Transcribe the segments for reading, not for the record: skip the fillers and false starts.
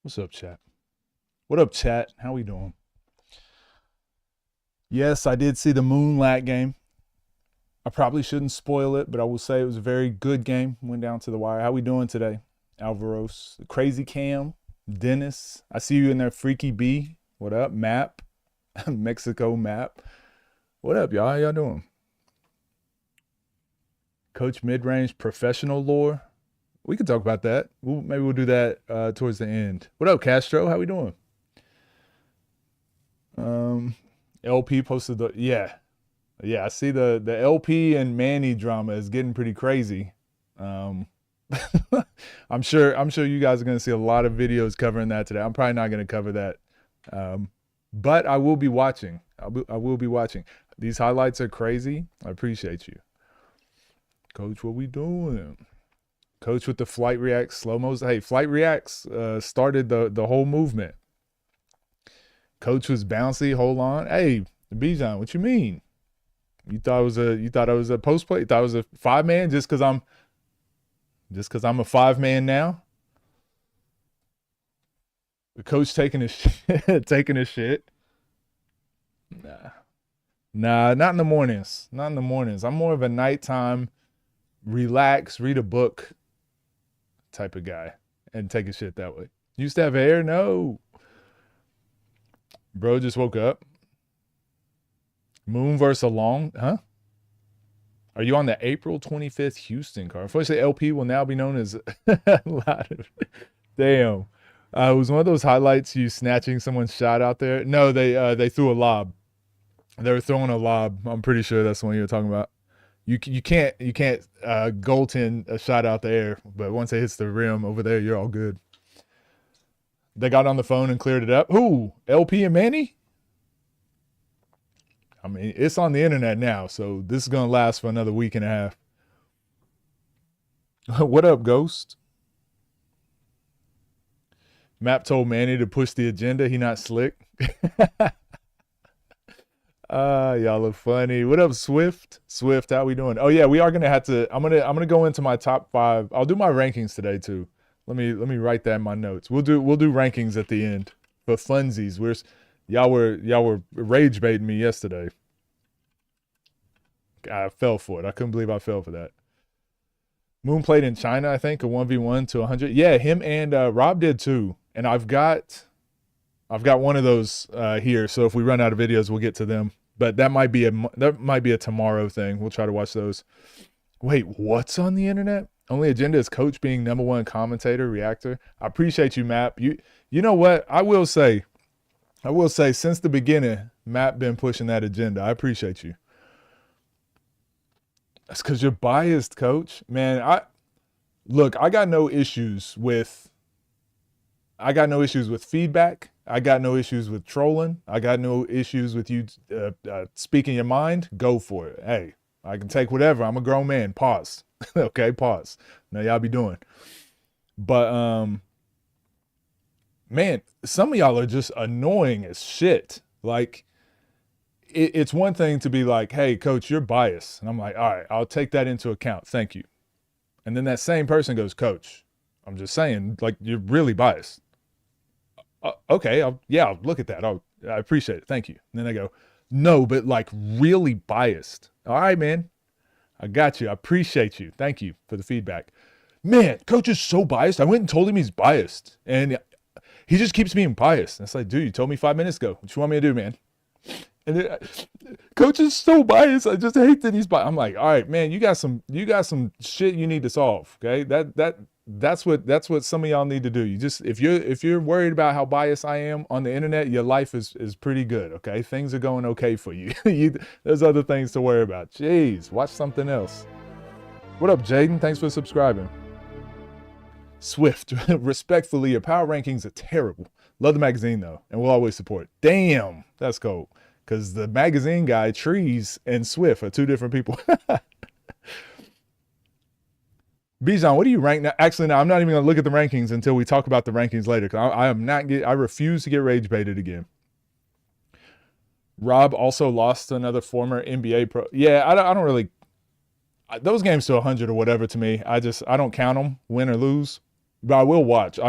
What's up, chat? What up, chat? How we doing? Yes, I did see the Moonlight game. I probably shouldn't spoil it, but I will say it was a very good game. Went down to the wire. How we doing today? Alvaros, Crazy Cam, Dennis. I see you in there, Freaky B. What up, Map? Mexico Map. What up, y'all? How y'all doing? Coach Midrange Professional Lore. We could talk about that. Maybe we'll do that towards the end. What up, Castro? How we doing? LP posted the yeah. I see the LP and Manny drama is getting pretty crazy. I'm sure you guys are gonna see a lot of videos covering that today. I'm probably not gonna cover that, but I will be watching. I will be watching. These highlights are crazy. I appreciate you, Coach. What we doing? Coach with the flight reacts, slow-mos. Hey, flight reacts started the whole movement. Coach was bouncy. Hold on. Hey, Bijan, what you mean? You thought I was a post play? You thought I was a 5-man just because I'm a 5-man now? The coach taking his taking his shit. Nah, not in the mornings. Not in the mornings. I'm more of a nighttime, relax, read a book type of guy and take a shit that way. Used to have hair? No. Bro just woke up. Moon versus Along, huh? Are you on the April 25th Houston card? Unfortunately, LP will now be known as Damn. It was one of those highlights you snatching someone's shot out there. No, they threw a lob. They were throwing a lob. I'm pretty sure that's the one you were talking about. You can't goaltend a shot out the air, but once it hits the rim over there, you're all good. They got on the phone and cleared it up. Who? LP and Manny? I mean, it's on the internet now, so this is going to last for another week and a half. What up, Ghost? Map told Manny to push the agenda. He not slick. Y'all are funny. What up, Swift? Swift, how we doing? Oh yeah, we are gonna have to. I'm gonna go into my top 5. I'll do my rankings today too. Let me write that in my notes. We'll do rankings at the end for funsies. Y'all were rage baiting me yesterday. I fell for it. I couldn't believe I fell for that. Moon played in China, I think, a 1v1 to 100. Yeah, him and Rob did too. And I've got one of those here. So if we run out of videos, we'll get to them. But that might be a tomorrow thing. We'll try to watch those. Wait, what's on the internet? Only agenda is Coach being #1 commentator, reactor. I appreciate you, Map. You know what? I will say since the beginning, Map been pushing that agenda. I appreciate you. That's because you're biased, Coach. Man, I got no issues with feedback. I got no issues with trolling. I got no issues with you speaking your mind. Go for it. Hey, I can take whatever. I'm a grown man. Pause. Okay, pause. Now y'all be doing. But man, some of y'all are just annoying as shit. Like, it's one thing to be like, hey, Coach, you're biased. And I'm like, all right, I'll take that into account. Thank you. And then that same person goes, Coach, I'm just saying, like, you're really biased. Okay, I'll look at that. I appreciate it. Thank you. And then they go, no, but like really biased. All right, man. I got you. I appreciate you. Thank you for the feedback. Man, Coach is so biased. I went and told him he's biased. And he just keeps being biased. And it's like, dude, you told me 5 minutes ago. What you want me to do, man? And then, Coach is so biased. I just hate that he's biased. I'm like, all right, man, you got some shit you need to solve. Okay. That's what some of y'all need to do. You just, if you're worried about how biased I am on the internet, your life is pretty good. Okay. Things are going okay for you. There's other things to worry about. Jeez, watch something else. What up, Jaden? Thanks for subscribing. Swift, respectfully, your power rankings are terrible. Love the magazine though, and we'll always support. Damn, that's cold. Because the magazine guy, Trees, and Swift are 2 different people. Bijan, what do you rank now? Actually, no, I'm not even going to look at the rankings until we talk about the rankings later. Because I refuse to get rage baited again. Rob also lost to another former NBA pro. Yeah, I don't really. Those games to 100 or whatever to me, I don't count them, win or lose. But I will watch.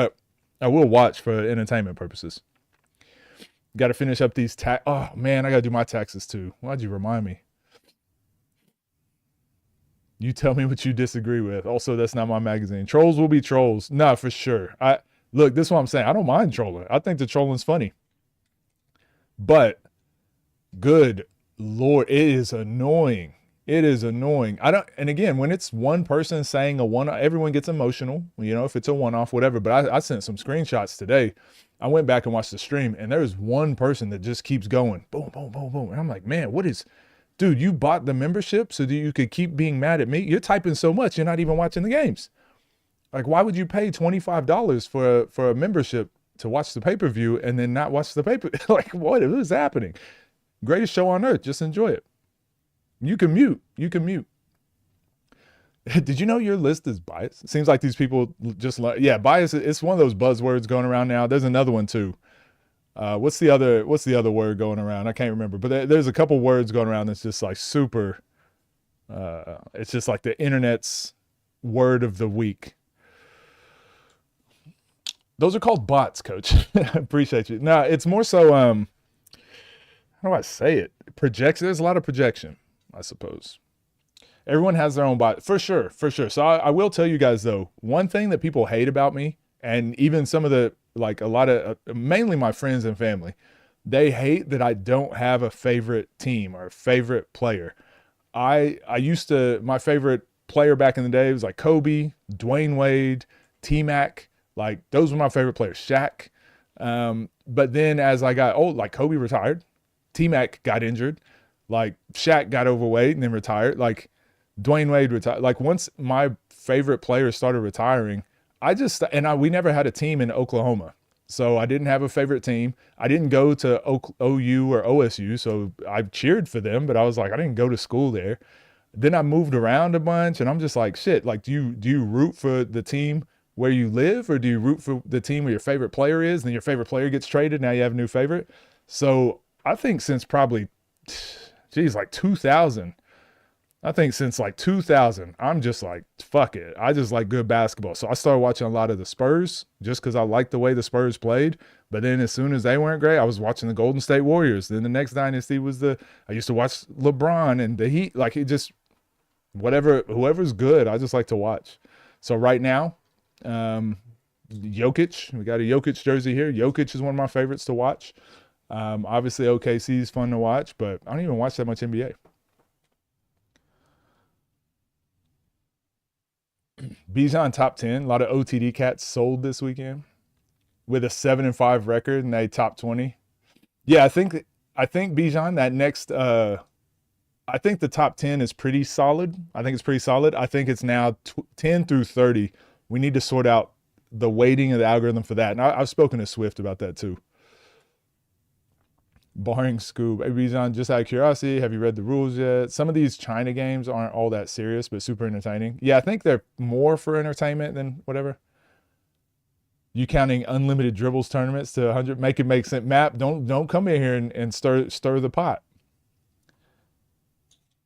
I will watch for entertainment purposes. Got to finish up these tax. Oh man, I got to do my taxes too. Why'd you remind me? You tell me what you disagree with. Also, that's not my magazine. Trolls will be trolls. Nah, for sure. I look. This is what I'm saying. I don't mind trolling. I think the trolling's funny, but good lord, it is annoying. It is annoying. I don't. And again, when it's one person saying a one, everyone gets emotional. You know, if it's a one-off, whatever. But I sent some screenshots today. I went back and watched the stream, and there's one person that just keeps going, boom, boom, boom, boom. And I'm like, man, what is? Dude, you bought the membership so that you could keep being mad at me? You're typing so much, you're not even watching the games. Like, why would you pay $25 for a membership to watch the pay-per-view and then not watch the paper? Like, what is happening? Greatest show on earth. Just enjoy it. You can mute. You can mute. Did you know your list is biased? It seems like these people just yeah, bias. It's one of those buzzwords going around now. There's another one too. What's the other word going around? I can't remember, but there's a couple words going around that's just like super. It's just like the internet's word of the week. Those are called bots, Coach. Appreciate you. No, it's more so. How do I say it? Projects. There's a lot of projection, I suppose. Everyone has their own bot, for sure, for sure. So I will tell you guys though, one thing that people hate about me, and even some of the like a lot of mainly my friends and family, they hate that I don't have a favorite team or a favorite player. I used to, my favorite player back in the day was like Kobe, Dwayne Wade, T-Mac. Like those were my favorite players. Shaq. But then as I got old, like Kobe retired, T-Mac got injured, like Shaq got overweight and then retired. Like Dwayne Wade retired. Like once my favorite players started retiring, we never had a team in Oklahoma. So I didn't have a favorite team. I didn't go to OU or OSU. So I cheered for them, but I was like, I didn't go to school there. Then I moved around a bunch and I'm just like, shit, like, do you root for the team where you live, or do you root for the team where your favorite player is? And then your favorite player gets traded. Now you have a new favorite. So I think since probably, like 2000, I think since like 2000, I'm just like, fuck it. I just like good basketball. So I started watching a lot of the Spurs just because I liked the way the Spurs played. But then as soon as they weren't great, I was watching the Golden State Warriors. Then the next dynasty was I used to watch LeBron and the Heat. Like it just, whoever's good, I just like to watch. So right now, Jokic, we got a Jokic jersey here. Jokic is one of my favorites to watch. Obviously OKC is fun to watch, but I don't even watch that much NBA. Bijan top 10. A lot of OTD cats sold this weekend with a 7-5 record, and they top 20. Yeah, I think Bijan, that next I think the top 10 is pretty solid. I think it's pretty solid. I think it's now 10 through 30. We need to sort out the weighting of the algorithm for that. And I've spoken to Swift about that too. Barring Scoob. Hey, Bijan, just out of curiosity, have you read the rules yet? Some of these China games aren't all that serious, but super entertaining. Yeah, I think they're more for entertainment than whatever. You counting unlimited dribbles tournaments to 100? Make it make sense. Map, don't come in here and stir the pot.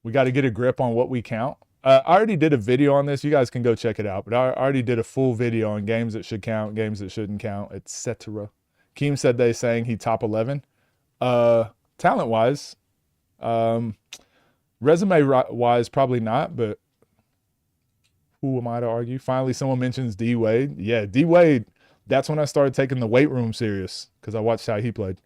We got to get a grip on what we count. I already did a video on this. You guys can go check it out. But I already did a full video on games that should count, games that shouldn't count, etc. Keem said they saying he top 11. Talent-wise, resume-wise, probably not, but who am I to argue? Finally, someone mentions D-Wade. Yeah, D-Wade, that's when I started taking the weight room serious because I watched how he played.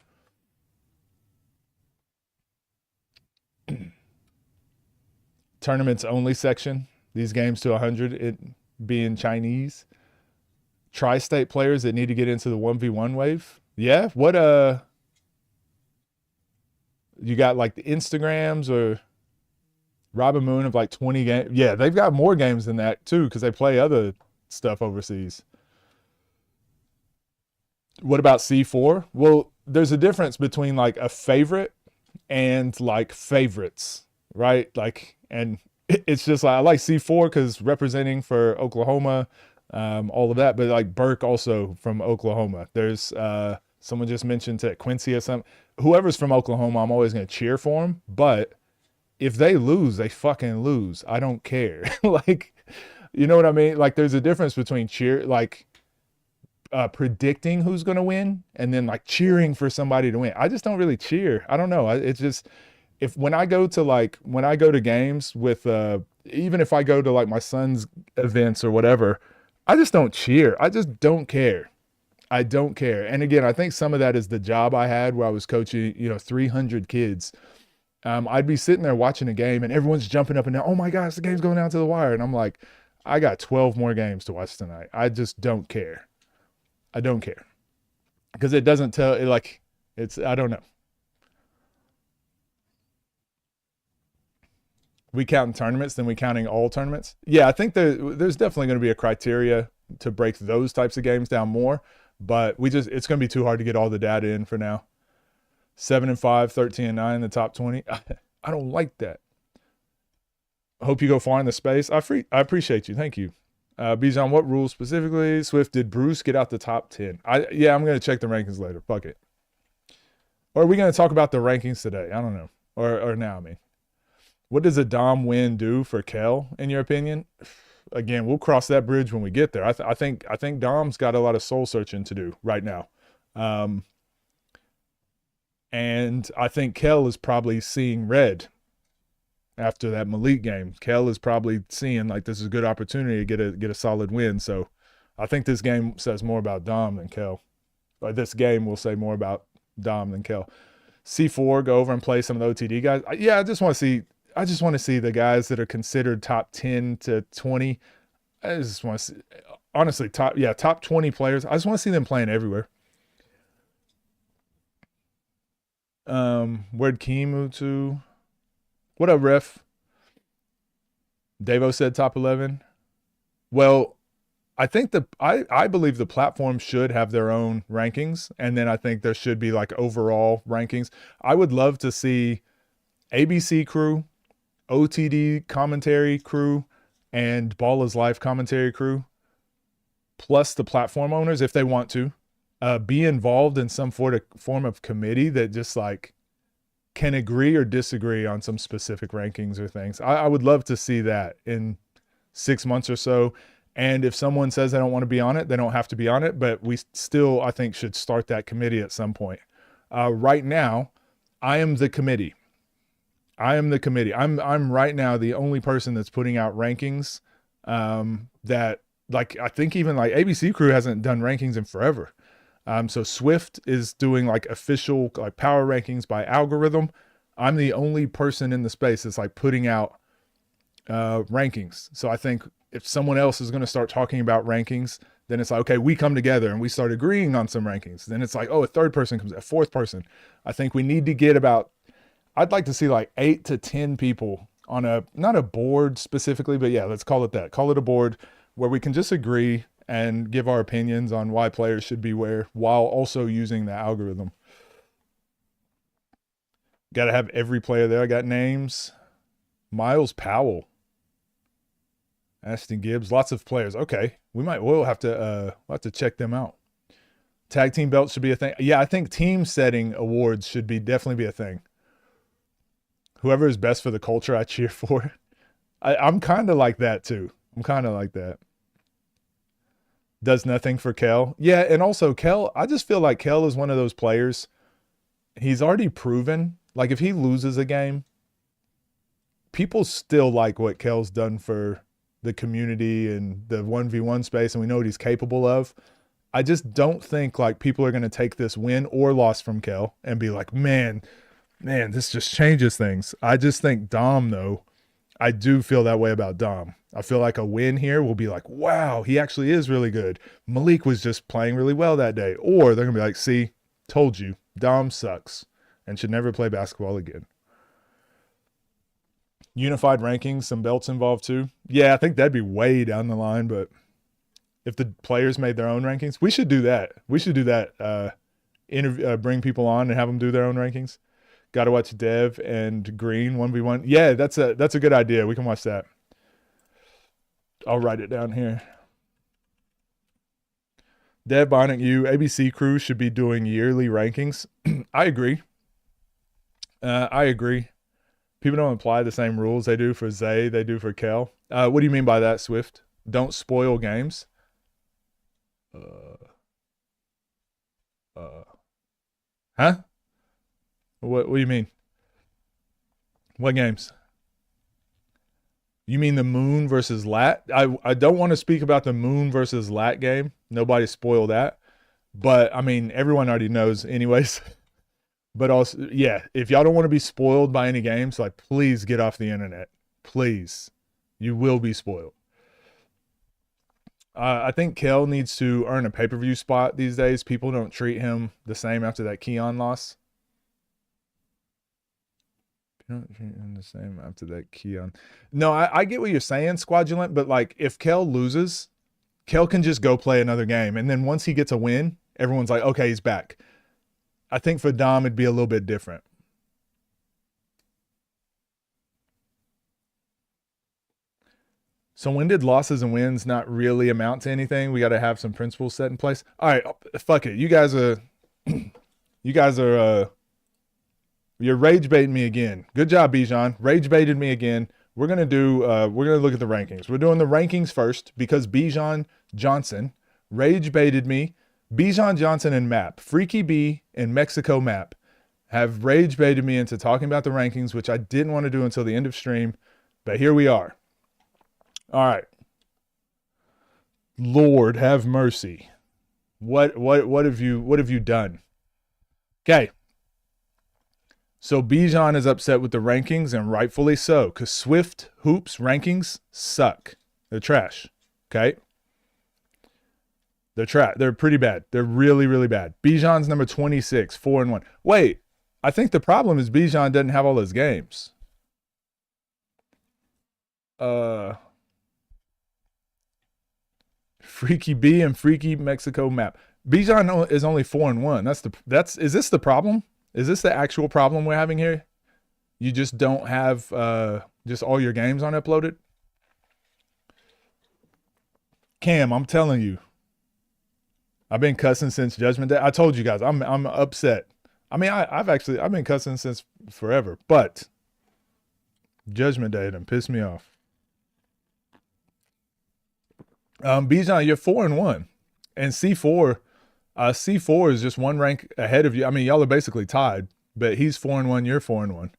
Tournaments only section. These games to 100, it being Chinese. Tri-state players that need to get into the 1v1 wave. Yeah, what you got like the Instagrams or Robin Moon of like 20 games. Yeah, they've got more games than that too because they play other stuff overseas. What about C4? Well, there's a difference between like a favorite and like favorites, right? Like, and it's just like I like C4 because representing for Oklahoma, all of that. But like Burke also from Oklahoma. There's someone just mentioned to Quincy or something. Whoever's from Oklahoma, I'm always going to cheer for them. But if they lose, they fucking lose. I don't care. Like, you know what I mean? Like, there's a difference between cheer, like predicting who's going to win and then like cheering for somebody to win. I just don't really cheer. I don't know. It's just if when I go to games with even if I go to like my son's events or whatever, I just don't cheer. I just don't care. I don't care. And again, I think some of that is the job I had where I was coaching, 300 kids. I'd be sitting there watching a game and everyone's jumping up and down. Oh my gosh, the game's going down to the wire. And I'm like, I got 12 more games to watch tonight. I just don't care. I don't care because it doesn't tell it like I don't know. We counting tournaments, then we counting all tournaments. Yeah, I think there's definitely going to be a criteria to break those types of games down more, but it's going to be too hard to get all the data in for now. 7-5, 13-9 in the top 20. I don't like that. I hope you go far in the space. I appreciate you. Thank you. Bijan, what rules specifically? Swift, did Bruce get out the top 10? Yeah, I'm going to check the rankings later. Fuck it. Or are we going to talk about the rankings today? I don't know. Or now, I mean. What does a Dom win do for Kel, in your opinion? Again, we'll cross that bridge when we get there. I think Dom's got a lot of soul searching to do right now. And I think Kel is probably seeing red after that Malik game. Kel is probably seeing like this is a good opportunity to get a solid win. So I think this game says more about Dom than Kel. Or this game will say more about Dom than Kel. C4, go over and play some of the OTD guys. Yeah, I just want to see the guys that are considered top 10 to 20. I just want to see, honestly, top 20 players. I just want to see them playing everywhere. Where'd Keem move to? What up, ref? Davo said top 11. Well, I think I believe the platform should have their own rankings, and then I think there should be like overall rankings. I would love to see ABC crew, OTD commentary crew, and Ball is Life commentary crew, plus the platform owners, if they want to, be involved in some form of committee that just like can agree or disagree on some specific rankings or things. I would love to see that in 6 months or so. And if someone says they don't want to be on it, they don't have to be on it. But we still, I think, should start that committee at some point. Right now, I am the committee. I'm right now the only person that's putting out rankings that like, I think even like ABC crew hasn't done rankings in forever. So Swift is doing like official like power rankings by algorithm. I'm the only person in the space that's like putting out rankings. So I think if someone else is going to start talking about rankings, then it's like, okay, we come together and we start agreeing on some rankings. Then it's like, oh, a third person comes, a fourth person. I think we need to get about, I'd like to see like 8 to 10 people on not a board specifically, but yeah, let's call it that. Call it a board where we can just agree and give our opinions on why players should be where while also using the algorithm. Got to have every player there. I got names. Miles Powell. Ashton Gibbs. Lots of players. Okay. We'll have to check them out. Tag team belts should be a thing. Yeah, I think team setting awards should definitely be a thing. Whoever is best for the culture, I cheer for. I'm kind of like that too. I'm kind of like that. Does nothing for Kel. Yeah, and also Kel, I just feel like Kel is one of those players. He's already proven, like if he loses a game, people still like what Kel's done for the community and the 1v1 space, and we know what he's capable of. I just don't think like people are going to take this win or loss from Kel and be like, man, this just changes things. I just think Dom, though, I do feel that way about Dom. I feel like a win here will be like, wow, he actually is really good. Malik was just playing really well that day. Or they're going to be like, see, told you, Dom sucks and should never play basketball again. Unified rankings, some belts involved too. Yeah, I think that'd be way down the line, but if the players made their own rankings, we should do that. We should do that. Bring people on and have them do their own rankings. Got to watch Dev and Green 1v1. Yeah, that's a good idea. We can watch that. I'll write it down here. Dev, Bionic U, ABC crew should be doing yearly rankings. I agree. People don't apply the same rules they do for Zay, they do for Kel. What do you mean by that, Swift? Don't spoil games. Huh? What do you mean? What games? You mean the Moon versus Lat? I don't want to speak about the Moon versus Lat game. Nobody spoil that. But I mean, everyone already knows, anyways. But also, yeah, if y'all don't want to be spoiled by any games, like, please get off the internet. Please. You will be spoiled. I think Kel needs to earn a pay per view spot these days. People don't treat him the same after that Keon loss. Don't treat him the same after that Keon. No, I get what you're saying, Squadulant, but like if Kel loses, Kel can just go play another game. And then once he gets a win, everyone's like, okay, he's back. I think for Dom, it'd be a little bit different. So when did losses and wins not really amount to anything? We got to have some principles set in place. All right, fuck it. You guys are, you're rage baiting me again. Good job, Bijan. Rage baited me again. We're gonna look at the rankings. We're doing the rankings first because Bijan Johnson rage baited me. Bijan Johnson and Map, Freaky B and Mexico Map have rage baited me into talking about the rankings, which I didn't want to do until the end of stream, but here we are. All right. Lord have mercy. What have you done? Okay. So Bijan is upset with the rankings, and rightfully so, because Swift Hoops rankings suck. They're trash. Okay. They're pretty bad. They're really, really bad. Bijan's number 26, 4-1. Wait, I think the problem is Bijan doesn't have all his games. Freaky B and Freaky Mexico Map. Bijan is only 4-1. Is this the problem? Is this the actual problem we're having here? You just don't have just all your games on uploaded? Cam, I'm telling you. I've been cussing since Judgment Day. I told you guys, I'm upset. I mean, I've been cussing since forever, but Judgment Day done pissed me off. Bijan, you're 4-1, and C4 is just one rank ahead of you. I mean, y'all are basically tied, but he's 4-1, you're 4-1.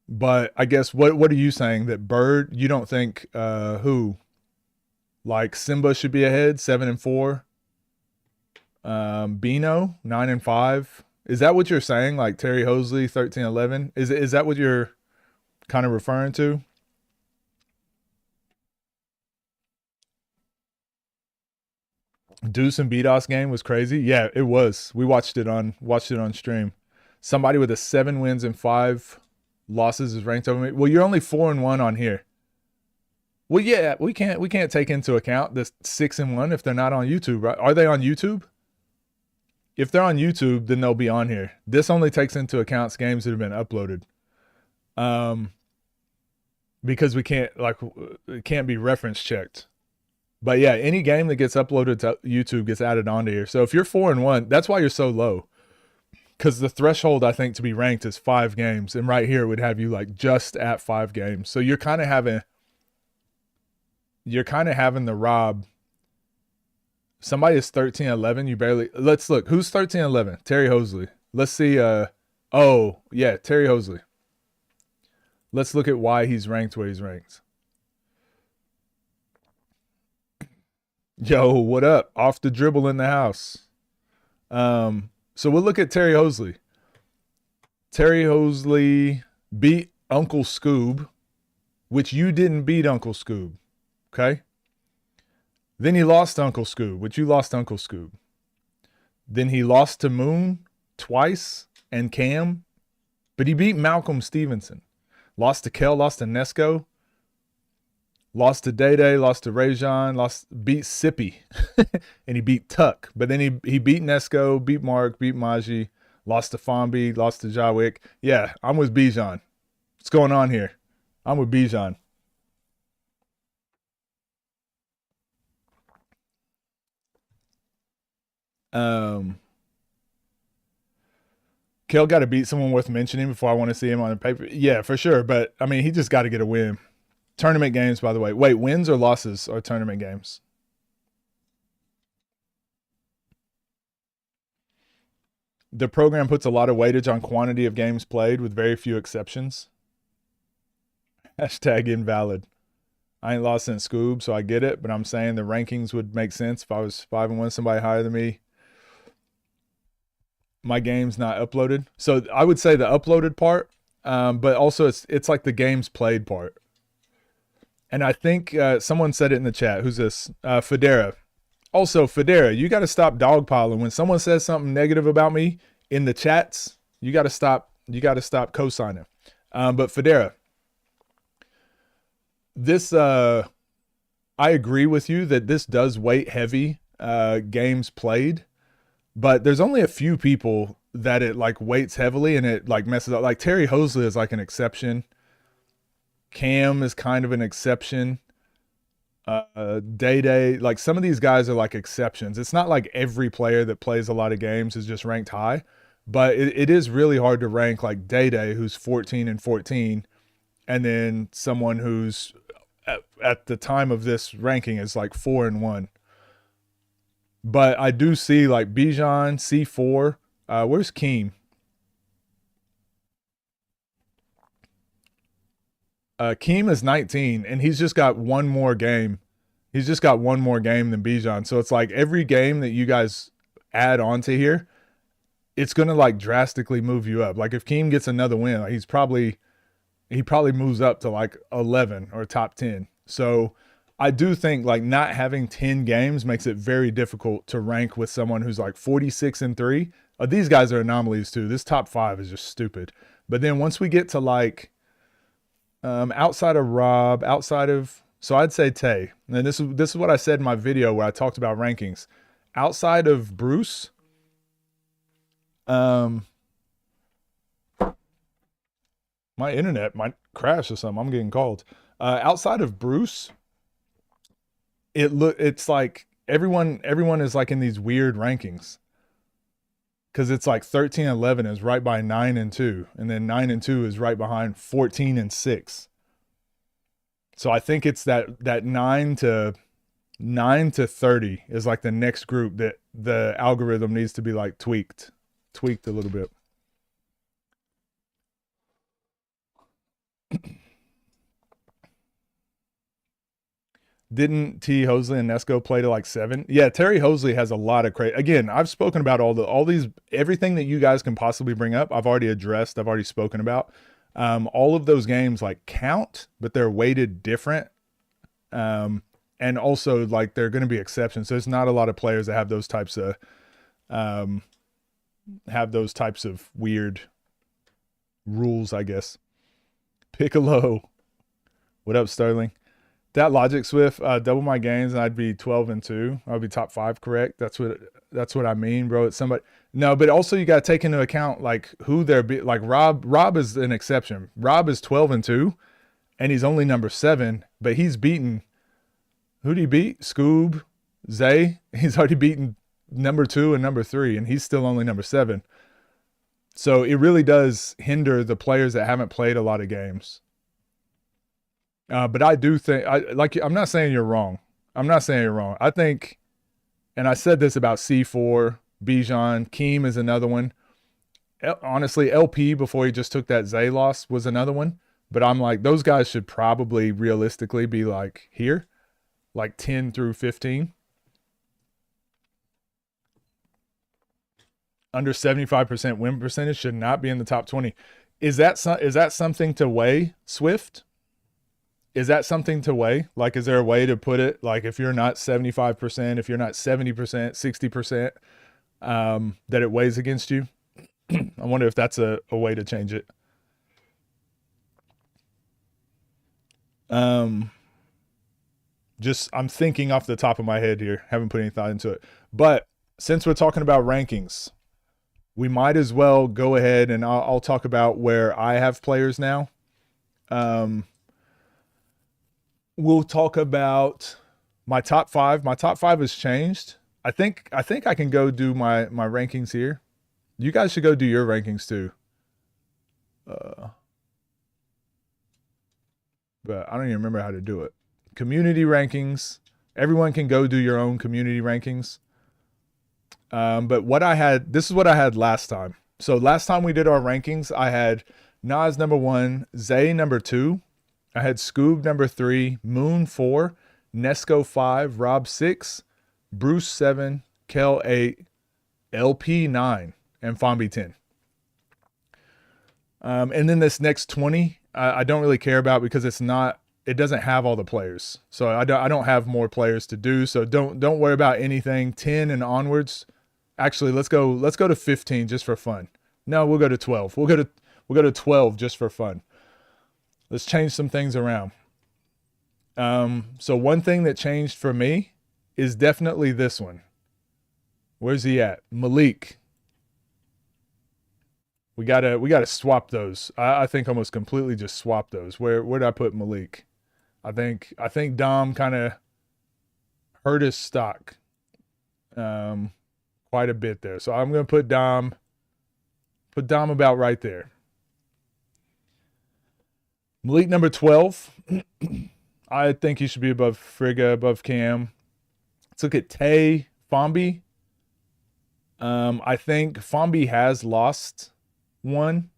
But I guess what are you saying, that Bird? You don't think who? Like Simba should be ahead, 7-4. Bino 9-5. Is that what you're saying? Like Terry Hosley 13-11. Is that what you're kind of referring to? Deuce and BDOS game was crazy. Yeah, it was. We watched it on stream. Somebody with a 7 wins and 5 losses is ranked over me. Well, you're only 4-1 on here. Well, yeah, we can't take into account the 6-1 if they're not on YouTube, right? Are they on YouTube? If they're on YouTube, then they'll be on here. This only takes into account games that have been uploaded. Because it can't be reference checked. But yeah, any game that gets uploaded to YouTube gets added onto here. So if you're 4-1, that's why you're so low. Because the threshold, I think, to be ranked is 5 games. And right here would have you like just at 5 games. So you're kind of having the Rob. Somebody is 13-11. You barely. Let's look. Who's 13-11? Terry Hosley. Let's see. Oh, yeah, Terry Hosley. Let's look at why he's ranked where he's ranked. Yo, what up? Off the dribble in the house. So we'll look at Terry Hosley. Terry Hosley beat Uncle Scoob, which you didn't beat Uncle Scoob. Okay? Then he lost to Uncle Scoob, which you lost to Uncle Scoob. Then he lost to Moon twice and Cam, but he beat Malcolm Stevenson. Lost to Kel, lost to Nesco. Lost to Day Day, lost to Rajon, beat Sippy, and he beat Tuck. But then he beat Nesco, beat Mark, beat Maji, lost to Fombi, lost to Jawick. Yeah, I'm with Bijan. What's going on here? I'm with Bijan. Kel got to beat someone worth mentioning before I want to see him on the paper. Yeah, for sure. But I mean, he just got to get a win. Tournament games, by the way. Wait, wins or losses are tournament games? The program puts a lot of weightage on quantity of games played with very few exceptions. Hashtag invalid. I ain't lost since Scoob, so I get it, but I'm saying the rankings would make sense if I was 5-1, somebody higher than me. My game's not uploaded. So I would say the uploaded part, but also it's like the games played part. And I think someone said it in the chat. Who's this? Federa. Also, Federa, you got to stop dogpiling. When someone says something negative about me in the chats, you got to stop. You got to stop co-signing. But Federa, this I agree with you that this does weight heavy games played, but there's only a few people that it like weights heavily and it like messes up. Like Terry Hosley is like an exception. Cam is kind of an exception. Day, like some of these guys are like exceptions. It's not like every player that plays a lot of games is just ranked high, but it is really hard to rank like Day, who's 14-14, and then someone who's at the time of this ranking is like 4-1. But I do see like Bijan, C4. Where's Keem? Keem is 19, and he's just got one more game. He's just got one more game than Bijan. So it's like every game that you guys add onto here, it's gonna like drastically move you up. Like if Keem gets another win, like he probably moves up to like 11 or top 10. So I do think like not having 10 games makes it very difficult to rank with someone who's like 46-3. These guys are anomalies too. This top 5 is just stupid. But then once we get to like outside of Rob, so I'd say Tay. And this is what I said in my video where I talked about rankings. Outside of Bruce, my internet might crash or something. I'm getting called. Outside of Bruce, it's like everyone is like in these weird rankings. Cause it's like 13-11 is right by 9-2, and then 9-2 is right behind 14-6. So I think it's that 9 to 30 is like the next group that the algorithm needs to be like tweaked a little bit. Didn't T. Hosley and Nesco play to like 7? Yeah, Terry Hosley has a lot of crazy. Again, I've spoken about all these, everything that you guys can possibly bring up. I've already addressed. I've already spoken about. All of those games like count, but they're weighted different. And also like they're going to be exceptions. So there's not a lot of players that have those types of weird rules, I guess. Piccolo. What up, Sterling? That logic, Swift, double my gains and I'd be 12-2. I'd be top 5, correct? That's what I mean, bro. It's somebody. No, but also you got to take into account like who they're like. Rob is an exception. Rob is 12-2, and he's only number 7, but he's beaten. Who did he beat? Scoob, Zay. He's already beaten number 2 and number 3, and he's still only number 7. So it really does hinder the players that haven't played a lot of games. But I do think, I'm not saying you're wrong. I think, and I said this about C4, Bijan, Keem is another one. Honestly, LP before he just took that Zay loss was another one. But I'm like, those guys should probably realistically be like here, like 10-15. Under 75% win percentage should not be in the top 20. Is that something to weigh, Swift? Is that something to weigh? Like, is there a way to put it? Like, if you're not 75%, if you're not 70%, 60%, that it weighs against you? I wonder if that's a way to change it. Just, I'm thinking off the top of my head here. Haven't put any thought into it. But since we're talking about rankings, we might as well go ahead and I'll talk about where I have players now. We'll talk about my top 5. My top 5 has changed. I think I can go do my rankings here. You guys should go do your rankings too. But I don't even remember how to do it. Community rankings. Everyone can go do your own community rankings. But what I had, this is what I had last time. So last time we did our rankings, I had Nas number 1, Zay number 2, I had Scoob number 3, Moon 4, Nesco 5, Rob 6, Bruce 7, Kel 8, LP 9, and Fombi 10. And then this next 20, I don't really care about because it doesn't have all the players. So I don't have more players to do. So don't worry about anything. 10 and onwards. Actually, let's go to 15 just for fun. No, we'll go to 12. We'll go to 12 just for fun. Let's change some things around. So one thing that changed for me is definitely this one. Where's he at? Malik. We gotta swap those. I think almost completely just swap those. Where did I put Malik? I think Dom kind of hurt his stock quite a bit there. So I'm gonna put Dom about right there. Malik number 12. I think he should be above Frigga, above Cam. Let's look at Tay, Fombi. I think Fombi has lost one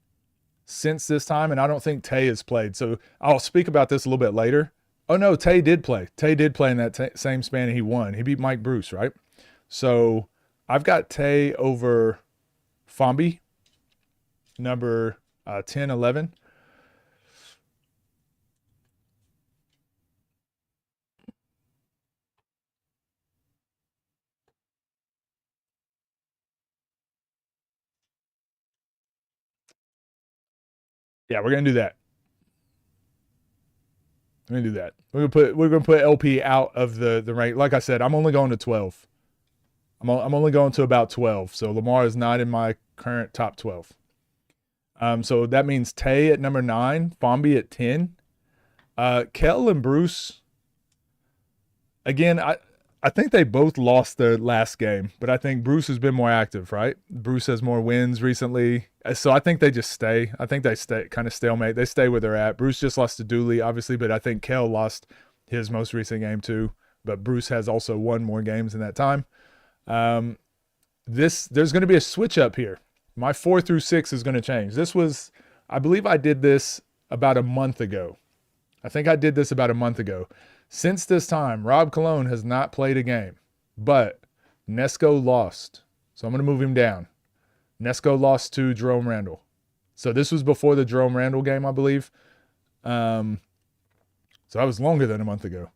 since this time, and I don't think Tay has played. So I'll speak about this a little bit later. Oh no, Tay did play. Tay did play in that same span, and he won. He beat Mike Bruce, right? So I've got Tay over Fombi, number 10, 11. Yeah, we're gonna do that. We're gonna do that. We're gonna put LP out of the rank. Like I said, I'm only going to 12. I'm only going to about 12. So Lamar is not in my current top 12. So that means Tay at number 9, Fombi at 10. Kel and Bruce. Again, I think they both lost their last game, but I think Bruce has been more active, right? Bruce has more wins recently. So I think they just stay. I think they stay kind of stalemate. They stay where they're at. Bruce just lost to Dooley, obviously, but I think Kel lost his most recent game too. But Bruce has also won more games in that time. There's going to be a switch up here. My 4 through 6 is going to change. I believe I did this about a month ago. I think I did this about a month ago. Since this time, Rob Cologne has not played a game, but Nesco lost. So I'm going to move him down. Nesco lost to Jerome Randall. So this was before the Jerome Randall game, I believe. So that was longer than a month ago.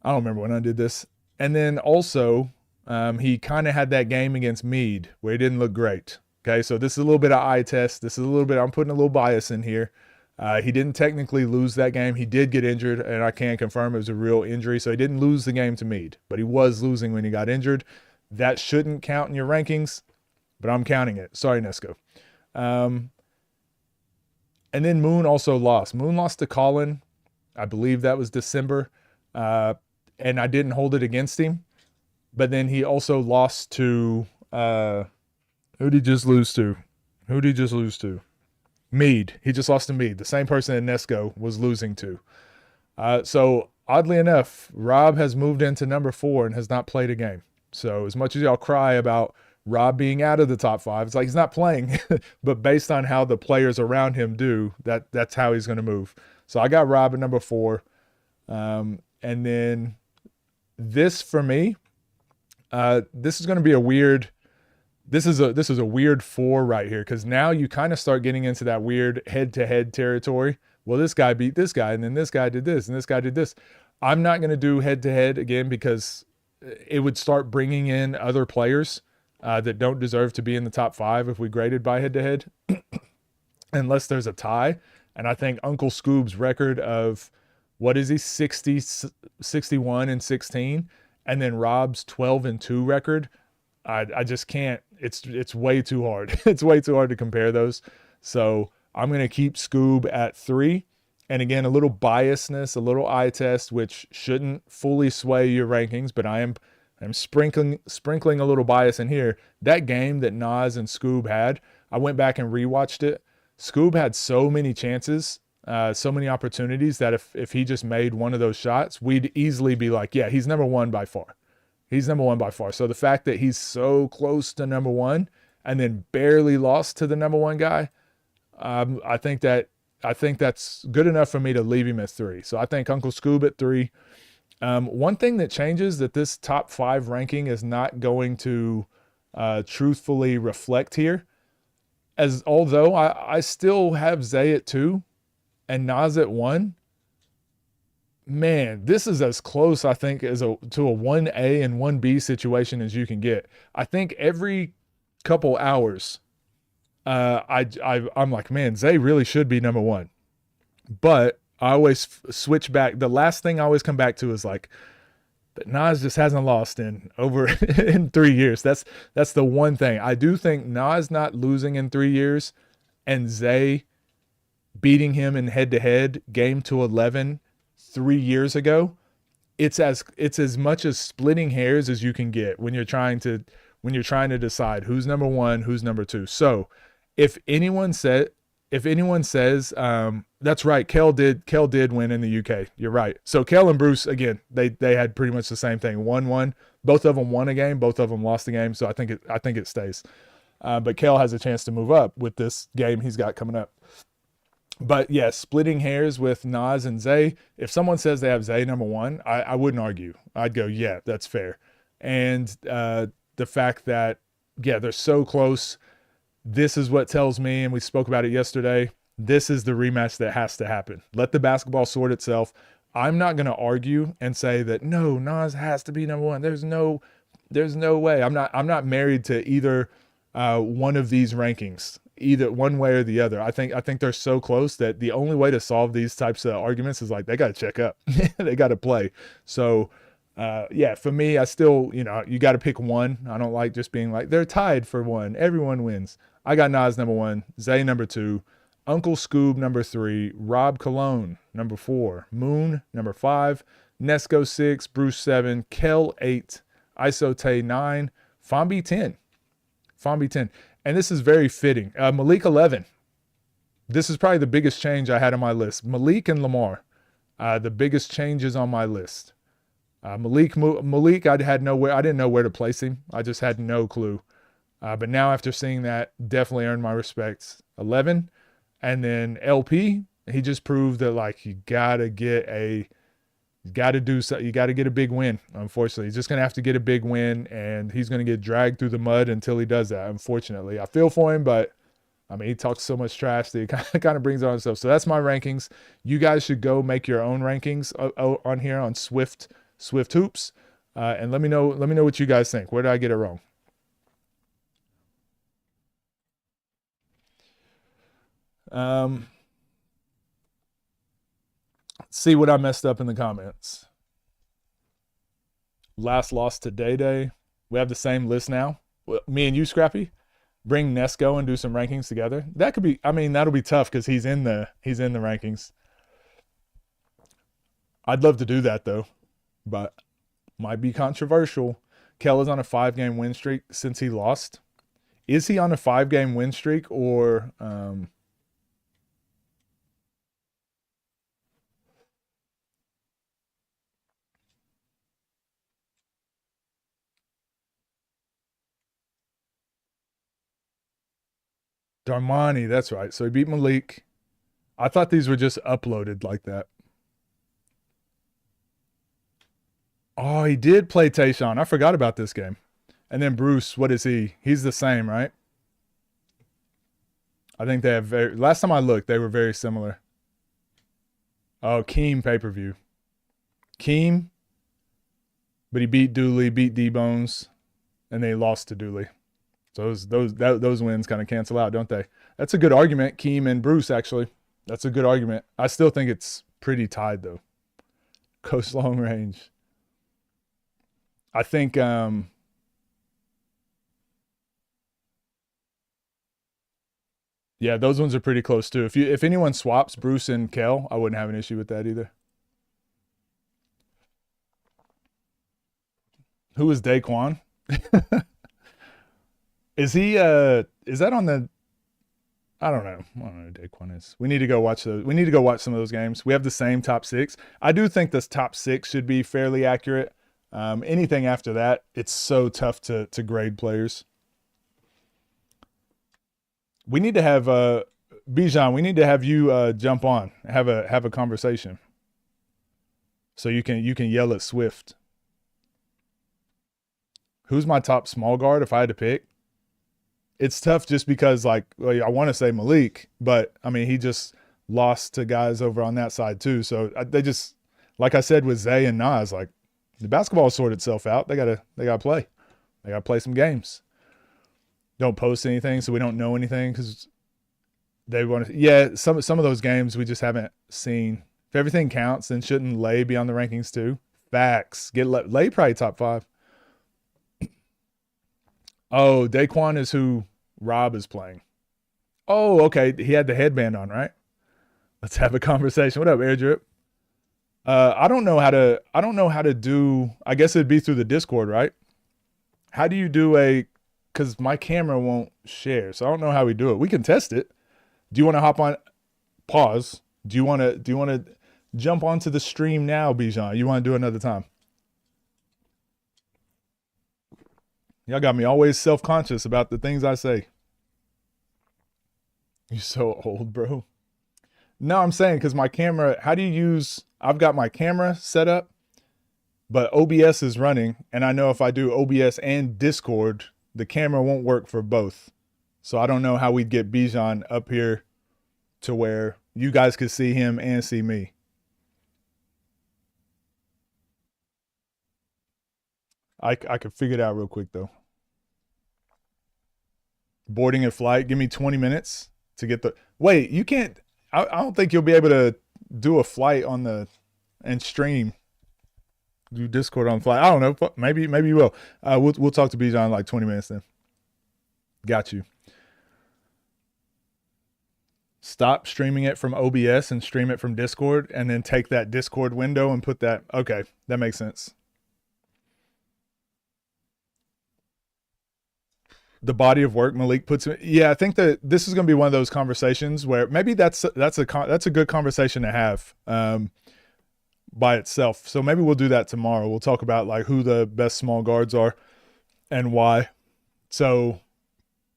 I don't remember when I did this. And then also, he kind of had that game against Meade where he didn't look great. Okay, so this is a little bit of eye test. This is a little bit, I'm putting a little bias in here. He didn't technically lose that game. He did get injured, and I can confirm it was a real injury. So he didn't lose the game to Meade, but he was losing when he got injured. That shouldn't count in your rankings, but I'm counting it. Sorry, Nesco. And then Moon also lost. Moon lost to Colin. I believe that was December. And I didn't hold it against him. But then he also lost to who did he just lose to? Meade. He just lost to Meade, the same person that Nesco was losing to. So oddly enough, Rob has moved into number 4 and has not played a game. So as much as y'all cry about Rob being out of the top 5, it's like he's not playing. But based on how the players around him do, that's how he's going to move. So I got Rob at number 4. And then this for me, this is going to be a weird. This is a weird 4 right here, because now you kind of start getting into that weird head-to-head territory. Well, this guy beat this guy, and then this guy did this, and this guy did this. I'm not going to do head-to-head again because it would start bringing in other players that don't deserve to be in the top 5 if we graded by head-to-head, unless there's a tie. And I think Uncle Scoob's record of, what is he, 60, 61, and 16, and then Rob's 12-2 record, I just can't. It's way too hard. It's way too hard to compare those. So I'm going to keep Scoob at 3. And again, a little biasness, a little eye test, which shouldn't fully sway your rankings, but I'm sprinkling a little bias in here. That game that Nas and Scoob had, I went back and rewatched it. Scoob had so many chances, so many opportunities that if he just made one of those shots, we'd easily be like, yeah, he's number 1 by far. He's number one by far. So the fact that he's so close to number one and then barely lost to the number one guy, I think that's good enough for me to leave him at 3. So I think Uncle Scoob at 3. One thing that changes that this top 5 ranking is not going to truthfully reflect here, as although I still have Zay at 2 and Nas at 1. Man, this is as close, I think, to a 1A and 1B situation as you can get. I think every couple hours, I'm like, man, Zay really should be number 1. But I always switch back. The last thing I always come back to is like, that Nas just hasn't lost in over in 3 years. That's the one thing. I do think Nas not losing in 3 years and Zay beating him in head-to-head game to 11 3 years ago, it's as much as splitting hairs as you can get when you're trying to decide who's number 1, who's number 2. So if anyone says that's right, Kel did win in the UK. You're right. So Kel and Bruce, again, they had pretty much the same thing. 1-1. Both of them won a game. Both of them lost a game. So I think it stays. But Kel has a chance to move up with this game he's got coming up. But yeah, splitting hairs with Nas and Zay. If someone says they have Zay number 1, I wouldn't argue. I'd go, yeah, that's fair. And the fact that, yeah, they're so close. This is what tells me, and we spoke about it yesterday, this is the rematch that has to happen. Let the basketball sort itself. I'm not going to argue and say that, no, Nas has to be number 1. There's no way. I'm not married to either one of these rankings, either one way or the other. I think they're so close that the only way to solve these types of arguments is like, they got to check up. They got to play. So, yeah, for me, I still, you got to pick one. I don't like just being like, they're tied for 1. Everyone wins. I got Nas number 1, Zay number 2, Uncle Scoob number 3, Rob Cologne number 4, Moon number 5, Nesco 6, Bruce 7, Kel 8, Isote 9, Fambi 10. And this is very fitting. Malik 11. This is probably the biggest change I had on my list. Malik and Lamar, the biggest changes on my list. Malik, I didn't know where to place him. I just had no clue. But now after seeing that, definitely earned my respects. 11. And then LP, he just proved that like you gotta get a big win. Unfortunately, he's just gonna have to get a big win, and he's gonna get dragged through the mud until he does that. Unfortunately, I feel for him, but I mean, he talks so much trash that he kind of brings it on himself. So that's my rankings. You guys should go make your own rankings on here on Swift Hoops, and let me know what you guys think. Where did I get it wrong? See what I messed up in the comments. Last loss to Day. We have the same list now. Me and you, Scrappy, bring Nesco and do some rankings together. That could be. I mean, that'll be tough because he's in the rankings. I'd love to do that though, but might be controversial. Kel is on a 5-game win streak since he lost. Is he on a 5-game win streak or? Darmani, that's right. So he beat Malik. I thought these were just uploaded like that. Oh, he did play Tayshaun. I forgot about this game. And then Bruce, what is he? He's the same, right? I think they have last time I looked, they were very similar. Oh, Keem pay-per-view. Keem, but he beat Dooley, beat D-Bones, and they lost to Dooley. So those wins kind of cancel out, don't they? That's a good argument, Keem and Bruce, actually. That's a good argument. I still think it's pretty tied, though. Coast long range. I think yeah, those ones are pretty close too. If anyone swaps Bruce and Kel, I wouldn't have an issue with that either. Who is Daquan? Is that on the I don't know. I don't know who Daquan is. We need to go watch those. We need to go watch some of those games. We have the same top 6. I do think this top 6 should be fairly accurate. Anything after that, it's so tough to grade players. We need to have Bijan. We need to have you jump on, have a conversation, so you can yell at Swift. Who's my top small guard if I had to pick? It's tough just because like well, I want to say Malik, but I mean he just lost to guys over on that side too. So they just like I said with Zay and Nas, like the basketball sorted itself out. They gotta play. They gotta play some games. Don't post anything so we don't know anything because they want to. Yeah, some of those games we just haven't seen. If everything counts, then shouldn't Lay be on the rankings too? Facts. Get Lay probably top 5. Oh, Daquan is who Rob is playing. Oh, okay. He had the headband on, right? Let's have a conversation. What up, Air Drip? I don't know how to. I don't know how to do. I guess it'd be through the Discord, right? How do you do a? Because my camera won't share, so I don't know how we do it. We can test it. Do you want to hop on? Pause. Do you want to? Do you want to jump onto the stream now, Bijan? You want to do it another time? Y'all got me always self-conscious about the things I say. You so old, bro. No, I'm saying because my camera. How do you use? I've got my camera set up, but OBS is running, and I know if I do OBS and Discord, the camera won't work for both. So I don't know how we'd get Bijan up here to where you guys could see him and see me. I could figure it out real quick though. Boarding a flight, give me 20 minutes to get the. Wait, you can't. I don't think you'll be able to do a flight on the and stream. Do Discord on flight. I don't know. Maybe you will. We'll talk to Bijan in like 20 minutes then. Got you. Stop streaming it from OBS and stream it from Discord, and then take that Discord window and put that. Okay, that makes sense. The body of work Malik puts. Yeah, I think that this is going to be one of those conversations where maybe that's a good conversation to have by itself. So maybe we'll do that tomorrow. We'll talk about like who the best small guards are and why. So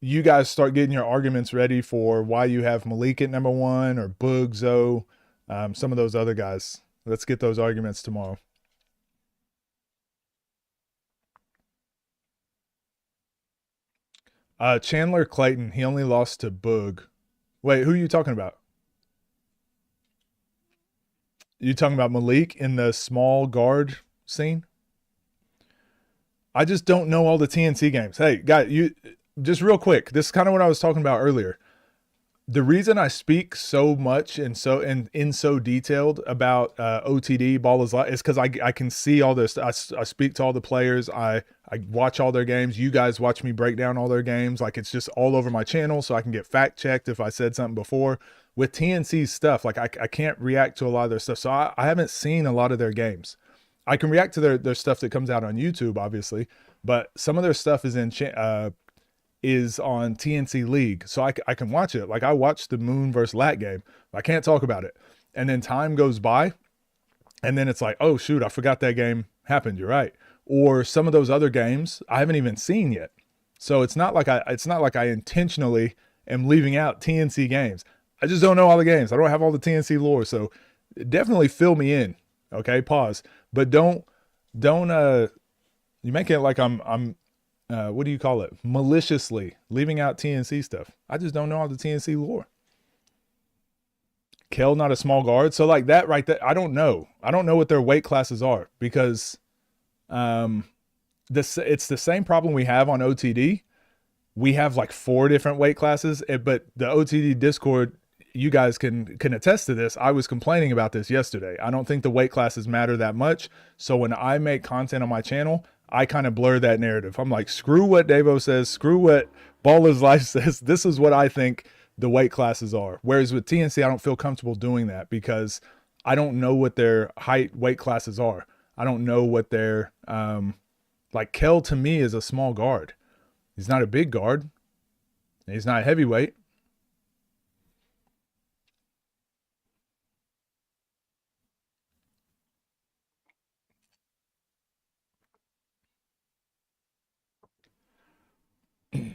you guys start getting your arguments ready for why you have Malik at number 1 or Boog, Zoe, some of those other guys. Let's get those arguments tomorrow. Chandler Clayton, he only lost to Boog. Wait, who are you talking about? You talking about Malik in the small guard scene? I just don't know all the TNC games. Hey, guys, you just real quick. This is kind of what I was talking about earlier. The reason I speak so much and so in so detailed about OTD Ball is Life is because I can see all this. I speak to all the players. I watch all their games. You guys watch me break down all their games. Like it's just all over my channel, so I can get fact checked if I said something before. With TNC stuff, like I can't react to a lot of their stuff, so I haven't seen a lot of their games. I can react to their stuff that comes out on YouTube, obviously, but some of their stuff is is on TNC League, so I can watch it. Like I watched the Moon versus Lat game. I can't talk about it, and then time goes by, and then it's like, oh shoot, I forgot that game happened. You're right. Or some of those other games I haven't even seen yet. So it's not like I intentionally am leaving out TNC games. I just don't know all the games. I don't have all the TNC lore, so definitely fill me in. Okay, pause, but don't you make it like I'm what do you call it? Maliciously leaving out TNC stuff. I just don't know all the TNC lore. Kel not a small guard, so like that right there. I don't know. I don't know what their weight classes are because it's the same problem we have on OTD. We have like 4 different weight classes, but the OTD Discord, you guys can attest to this. I was complaining about this yesterday. I don't think the weight classes matter that much. So when I make content on my channel, I kind of blur that narrative. I'm like, screw what Davo says, screw what Baller's Life says. This is what I think the weight classes are. Whereas with TNC, I don't feel comfortable doing that because I don't know what their height weight classes are. I don't know what their like Kel to me is a small guard. He's not a big guard. He's not a heavyweight.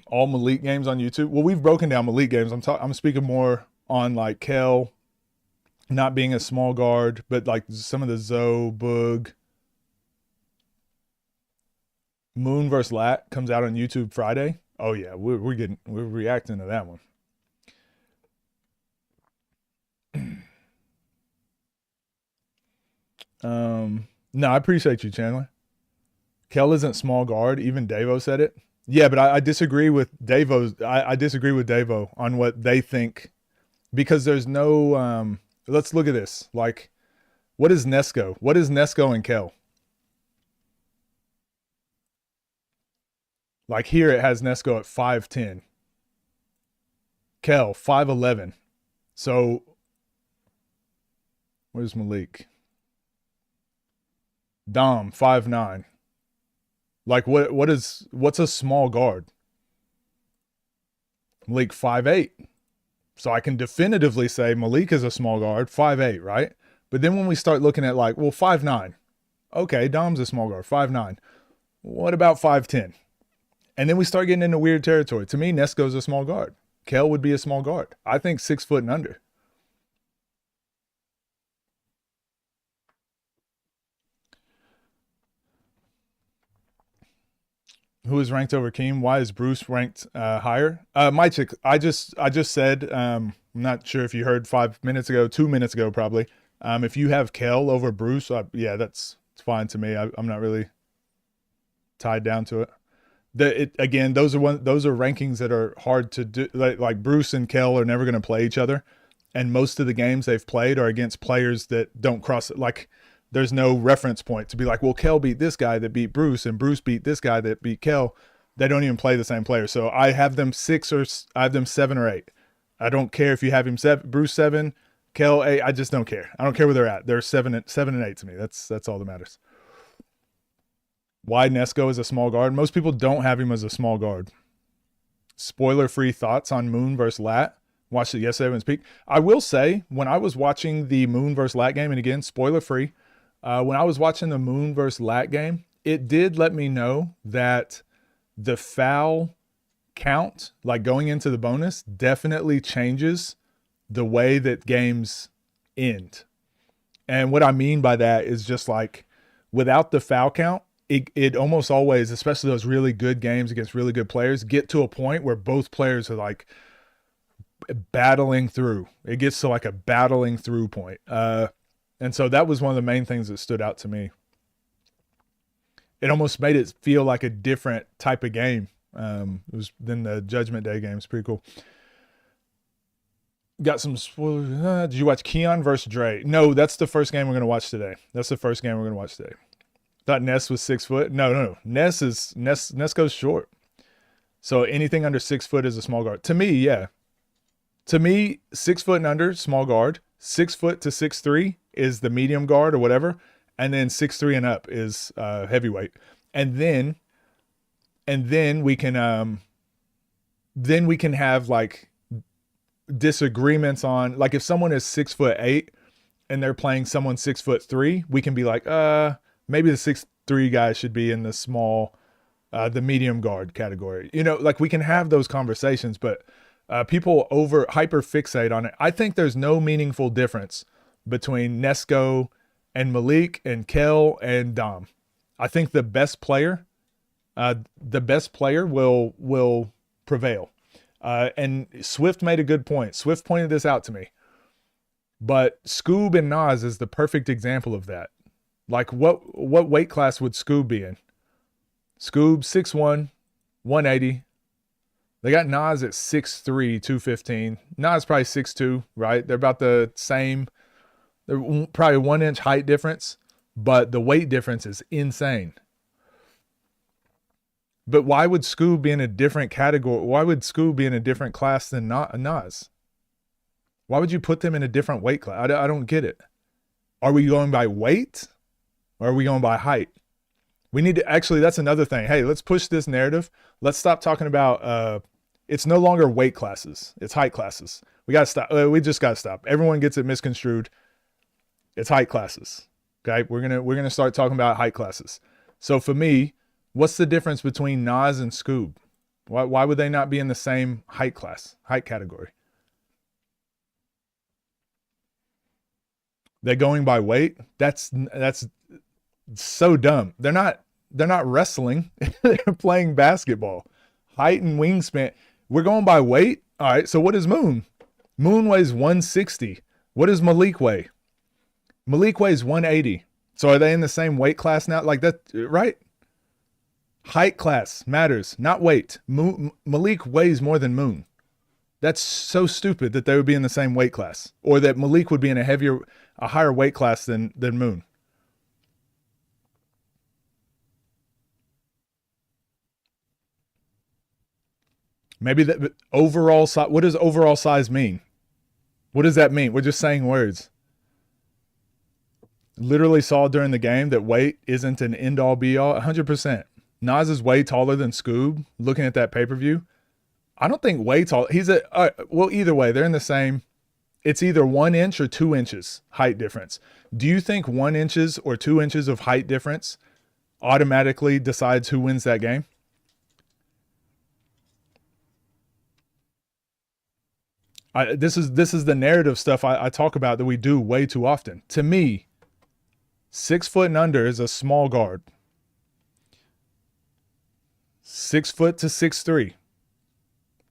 all Malik games on YouTube. Well, we've broken down Malik games. I'm speaking more on like Kel not being a small guard, but like some of the Zoe, Boog, Moon versus Lat comes out on YouTube Friday. Oh yeah, we're reacting to that one. No, I appreciate you, Chandler. Kel isn't small guard. Even Davo said it. Yeah, but I disagree with Davo. I disagree with Davo on what they think, because there's no. Let's look at this. Like, what is Nesco? What is Nesco and Kel? Like here, it has Nesco at 5'10", Kel 5'11". So, where's Malik? Dom 5'9". Like what's a small guard? Malik 5'8". So I can definitively say Malik is a small guard, 5'8", right? But then when we start looking at like, well, 5'9". Okay, Dom's a small guard, 5'9". What about 5'10"? And then we start getting into weird territory. To me, Nesco's a small guard. Kel would be a small guard. I think 6 foot and under. Who is ranked over Keem? Why is Bruce ranked higher? My chick, I just said, I'm not sure if you heard 2 minutes ago probably. If you have Kel over Bruce, yeah, it's fine to me. I'm not really tied down to it. Again, those are rankings that are hard to do. Like Bruce and Kel are never going to play each other, and most of the games they've played are against players that don't cross it. Like there's no reference point to be like, well, Kel beat this guy that beat Bruce, and Bruce beat this guy that beat Kel. They don't even play the same player. So I have them 7 or 8. I don't care if you have him Bruce 7, Kel 8. I just don't care. I don't care where they're at. They're 7 and 8 to me. That's all that matters. Why Nesco is a small guard? Most people don't have him as a small guard. Spoiler-free thoughts on Moon versus Lat. Watched it yesterday when it peak. I will say, when I was watching the Moon versus Lat game, and again, spoiler-free, when I was watching the Moon versus Lat game, it did let me know that the foul count, like going into the bonus, definitely changes the way that games end. And what I mean by that is just like, without the foul count, it almost always, especially those really good games against really good players, get to a point where both players are like battling through. It gets to like a battling through point. And so that was one of the main things that stood out to me. It almost made it feel like a different type of game. It was than the Judgment Day game. It's pretty cool. Got some spoilers. Did you watch Keon versus Dre? No, that's the first game we're going to watch today. Thought Ness was 6 foot. No. Ness goes short. So anything under 6 foot is a small guard. To me, yeah. To me, 6 foot and under, small guard. 6 foot to 6'3" is the medium guard or whatever. And then 6'3" and up is heavyweight. And then we can have like disagreements on, like if someone is 6'8" and they're playing someone 6'3", we can be like, maybe the 6'3" guy should be in the small, the medium guard category. You know, like we can have those conversations, but people hyper fixate on it. I think there's no meaningful difference between Nesco and Malik and Kel and Dom. I think the best player will prevail. And Swift made a good point. Swift pointed this out to me. But Scoob and Nas is the perfect example of that. Like what weight class would Scoob be in? Scoob 6'1", 180. They got Nas at 6'3", 215. Nas probably 6'2", right? They're about the same. They're probably 1 inch height difference, but the weight difference is insane. But why would Scoob be in a different category? Why would Scoob be in a different class than Nas? Why would you put them in a different weight class? I don't get it. Are we going by weight? Or are we going by height? We need to, actually, that's another thing. Hey, let's push this narrative. Let's stop talking about, it's no longer weight classes. It's height classes. We got to stop. We just got to stop. Everyone gets it misconstrued. It's height classes. Okay. We're going to start talking about height classes. So for me, what's the difference between Nas and Scoob? Why would they not be in the same height class, height category? They're going by weight. That's so dumb. They're not wrestling. They're playing basketball. Height and wingspan. We're going by weight. All right. So what is Moon? Moon weighs 160. What does Malik weigh? Malik weighs 180. So are they in the same weight class now? Like that, right? Height class matters, not weight. Malik weighs more than Moon. That's so stupid that they would be in the same weight class, or that Malik would be in a higher weight class than Moon. Maybe that overall size. What does overall size mean? What does that mean? We're just saying words. Literally saw during the game that weight isn't an end all be all. 100%. Nas is way taller than Scoob. Looking at that pay-per-view, I don't think way tall. He's well, either way, they're in the same. It's either 1 inch or 2 inches height difference. Do you think 1 inches or 2 inches of height difference automatically decides who wins that game? This is the narrative stuff I talk about that we do way too often. To me, 6 foot and under is a small guard. 6 foot to 6'3"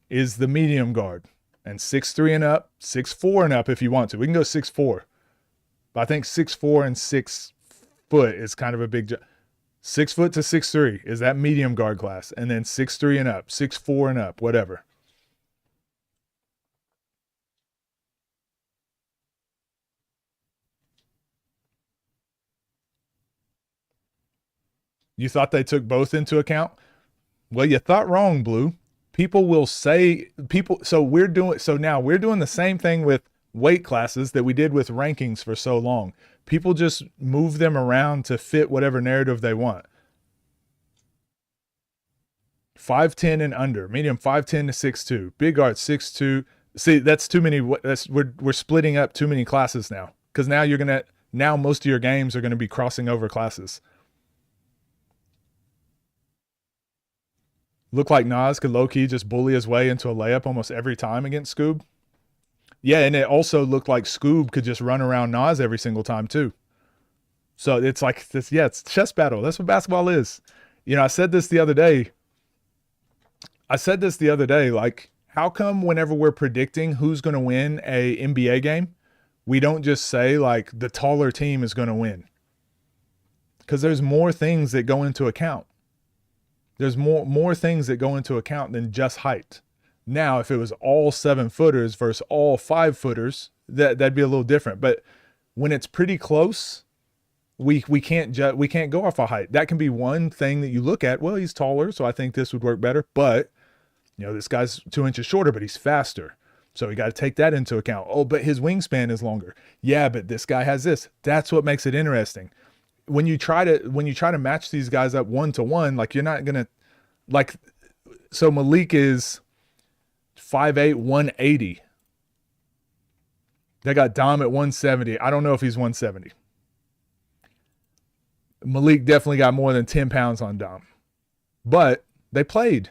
is the medium guard, and 6'3" and up, 6'4" and up if you want to. We can go 6'4", but I think 6'4" and 6 foot is kind of a big. 6 foot to 6'3" is that medium guard class, and then 6'3" and up, 6'4" and up, whatever. You thought they took both into account? Well, you thought wrong, Blue. People will say people. So now we're doing the same thing with weight classes that we did with rankings for so long. People just move them around to fit whatever narrative they want. 5'10" and under, medium 5'10" to 6'2", big guard 6'2". See, that's too many. We're splitting up too many classes now, because now most of your games are gonna be crossing over classes. Look like Nas could low-key just bully his way into a layup almost every time against Scoob. Yeah, and it also looked like Scoob could just run around Nas every single time too. So it's like this, yeah, it's chess battle. That's what basketball is. I said this the other day. Like, how come whenever we're predicting who's going to win a NBA game, we don't just say like the taller team is going to win? Because there's more things that go into account. There's more things that go into account than just height. Now, if it was all 7-footers versus all 5-footers, that'd be a little different. But when it's pretty close, we can't go off of height. That can be one thing that you look at. Well, he's taller, so I think this would work better. But this guy's 2 inches shorter, but he's faster, so we got to take that into account. Oh, but his wingspan is longer. Yeah, but this guy has this. That's what makes it interesting. When you try to match these guys up 1-to-1, like, you're not gonna, like, so Malik is 5'8", 180. They got Dom at 170. I don't know if he's 170. Malik definitely got more than 10 pounds on Dom, but they played,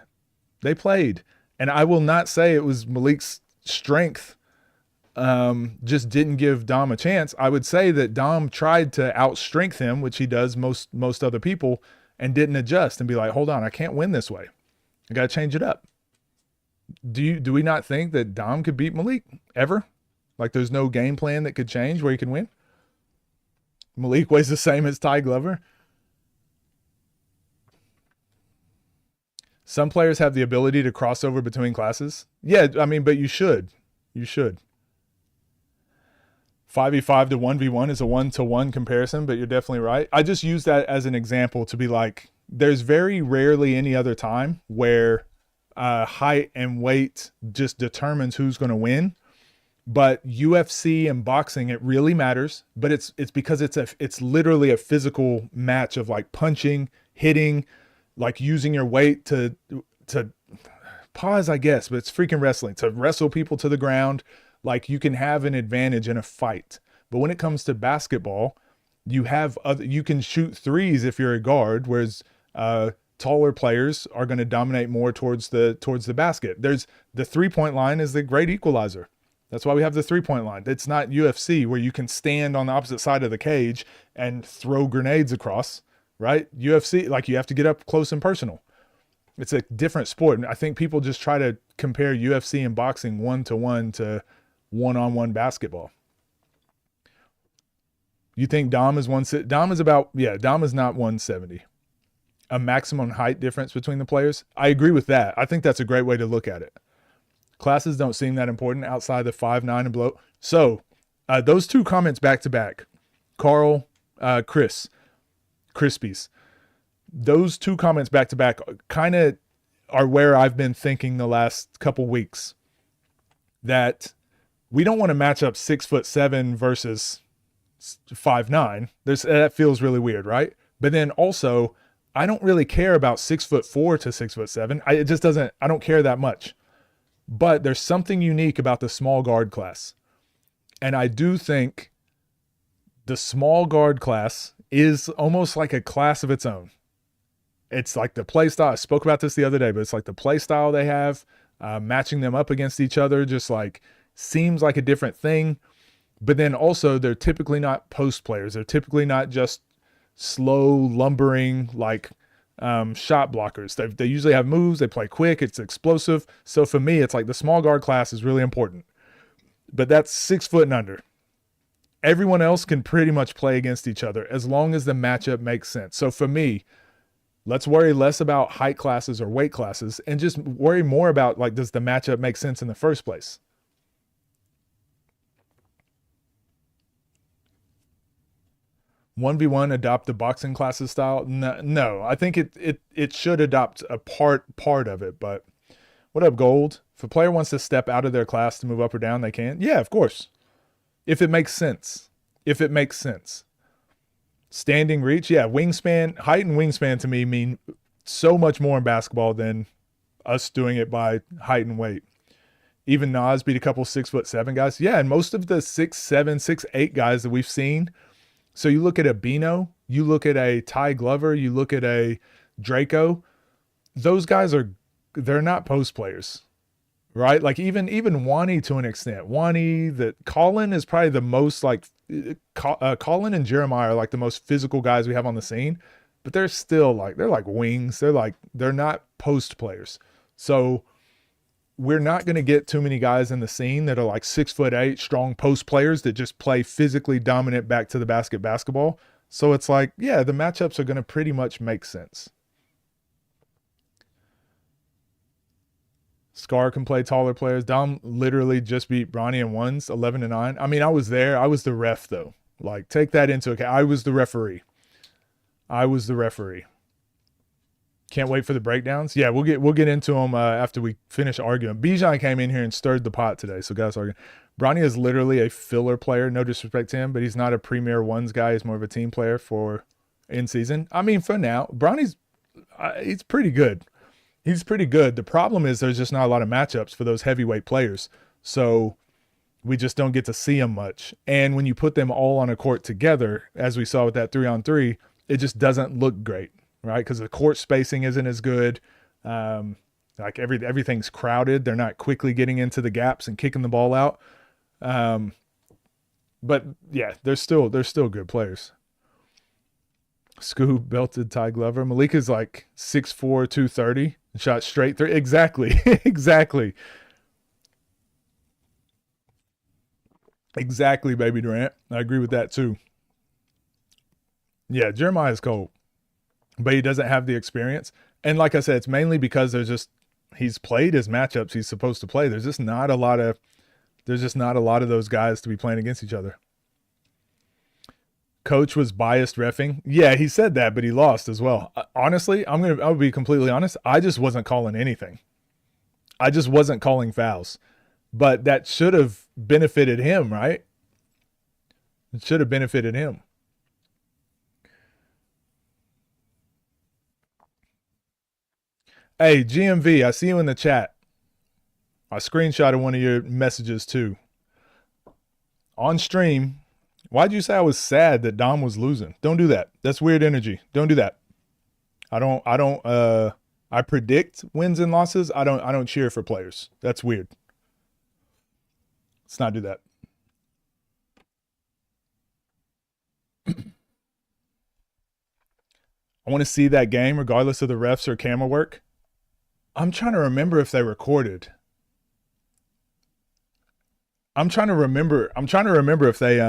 and I will not say it was Malik's strength just didn't give Dom a chance. I would say that Dom tried to outstrength him, which he does most other people, and didn't adjust and be like, hold on, I can't win this way. I got to change it up. Do we not think that Dom could beat Malik ever? Like, there's no game plan that could change where he can win? Malik weighs the same as Ty Glover. Some players have the ability to cross over between classes. Yeah, I mean, but you should. 5v5 to 1v1 is a 1-to-1 comparison, but you're definitely right. I just use that as an example to be like, there's very rarely any other time where height and weight just determines who's going to win. But UFC and boxing, it really matters. But it's because it's literally a physical match of like punching, hitting, like using your weight to pause, I guess, but it's freaking wrestling, to wrestle people to the ground. Like, you can have an advantage in a fight. But when it comes to basketball, you can shoot threes if you're a guard, whereas taller players are going to dominate more towards the basket. There's the 3-point line is the great equalizer. That's why we have the 3-point line. It's not UFC where you can stand on the opposite side of the cage and throw grenades across, right? UFC, like you have to get up close and personal. It's a different sport. And I think people just try to compare UFC and boxing 1-to-1 to one-on-one basketball. You think Dom is Dom is not 170. A maximum height difference between the players. I agree with that. I think that's a great way to look at it. Classes don't seem that important outside the 5'9" and below. So those two comments back to back, Carl, Crispies, those two comments back to back kind of are where I've been thinking the last couple weeks, that we don't want to match up 6'7" versus 5'9". That feels really weird, right? But then also, I don't really care about 6'4" to 6'7". It just doesn't. I don't care that much. But there's something unique about the small guard class. And I do think the small guard class is almost like a class of its own. It's like the play style. I spoke about this the other day, but it's like the play style they have, matching them up against each other, just like seems like a different thing. But then also they're typically not post players. They're typically not just slow, lumbering, like shot blockers. They usually have moves. They play quick. It's explosive. So for me, it's like the small guard class is really important. But that's 6 foot and under. Everyone else can pretty much play against each other as long as the matchup makes sense. So for me, let's worry less about height classes or weight classes and just worry more about, like, does the matchup make sense in the first place? "1v1 adopt the boxing classes style?" No. I think it should adopt a part of it. But what up, Gold? If a player wants to step out of their class to move up or down, they can. Yeah, of course. If it makes sense. Standing reach, yeah, wingspan, height and wingspan to me mean so much more in basketball than us doing it by height and weight. Even Nas beat a couple 6'7" guys. Yeah, and most of the 6'7", 6'8" guys that we've seen. So you look at a Bino, you look at a Ty Glover, you look at a Draco, those guys they're not post players, right? Like even Wani to an extent. Colin is probably the most, like, Colin and Jeremiah are like the most physical guys we have on the scene, but they're still like, they're like wings. They're not post players. So we're not going to get too many guys in the scene that are like 6'8", strong post players that just play physically dominant back to the basket basketball. So it's like, yeah, the matchups are going to pretty much make sense. Scar can play taller players. Dom literally just beat Bronny in ones, 11-9. I mean, I was there. I was the ref, though. Like, take that into account. I was the referee. Can't wait for the breakdowns. Yeah, we'll get into them after we finish arguing. Bijan came in here and stirred the pot today, so guys arguing. Bronny is literally a filler player. No disrespect to him, but he's not a premier ones guy. He's more of a team player for in season. I mean, for now, Bronny's he's pretty good. He's pretty good. The problem is there's just not a lot of matchups for those heavyweight players, so we just don't get to see them much. And when you put them all on a court together, as we saw with that 3-on-3, it just doesn't look great. Right, because the court spacing isn't as good. Like everything's crowded. They're not quickly getting into the gaps and kicking the ball out. But yeah, they're still good players. Scoob belted Ty Glover. Malik is like 6'4", 230, and shot straight through. Exactly, exactly, Baby Durant. I agree with that too. Yeah, Jeremiah's cold, but he doesn't have the experience. And like I said, it's mainly because he's played his matchups he's supposed to play. There's just not a lot of those guys to be playing against each other. Coach was biased reffing. Yeah, he said that, but he lost as well. Honestly, I'll be completely honest. I just wasn't calling anything. I just wasn't calling fouls. But that should have benefited him, right? It should have benefited him. Hey, GMV, I see you in the chat. I screenshotted one of your messages too. On stream, why'd you say I was sad that Dom was losing? Don't do that. That's weird energy. Don't do that. I predict wins and losses. I don't cheer for players. That's weird. Let's not do that. I want to see that game regardless of the refs or camera work. I'm trying to remember if they recorded. I'm trying to remember if they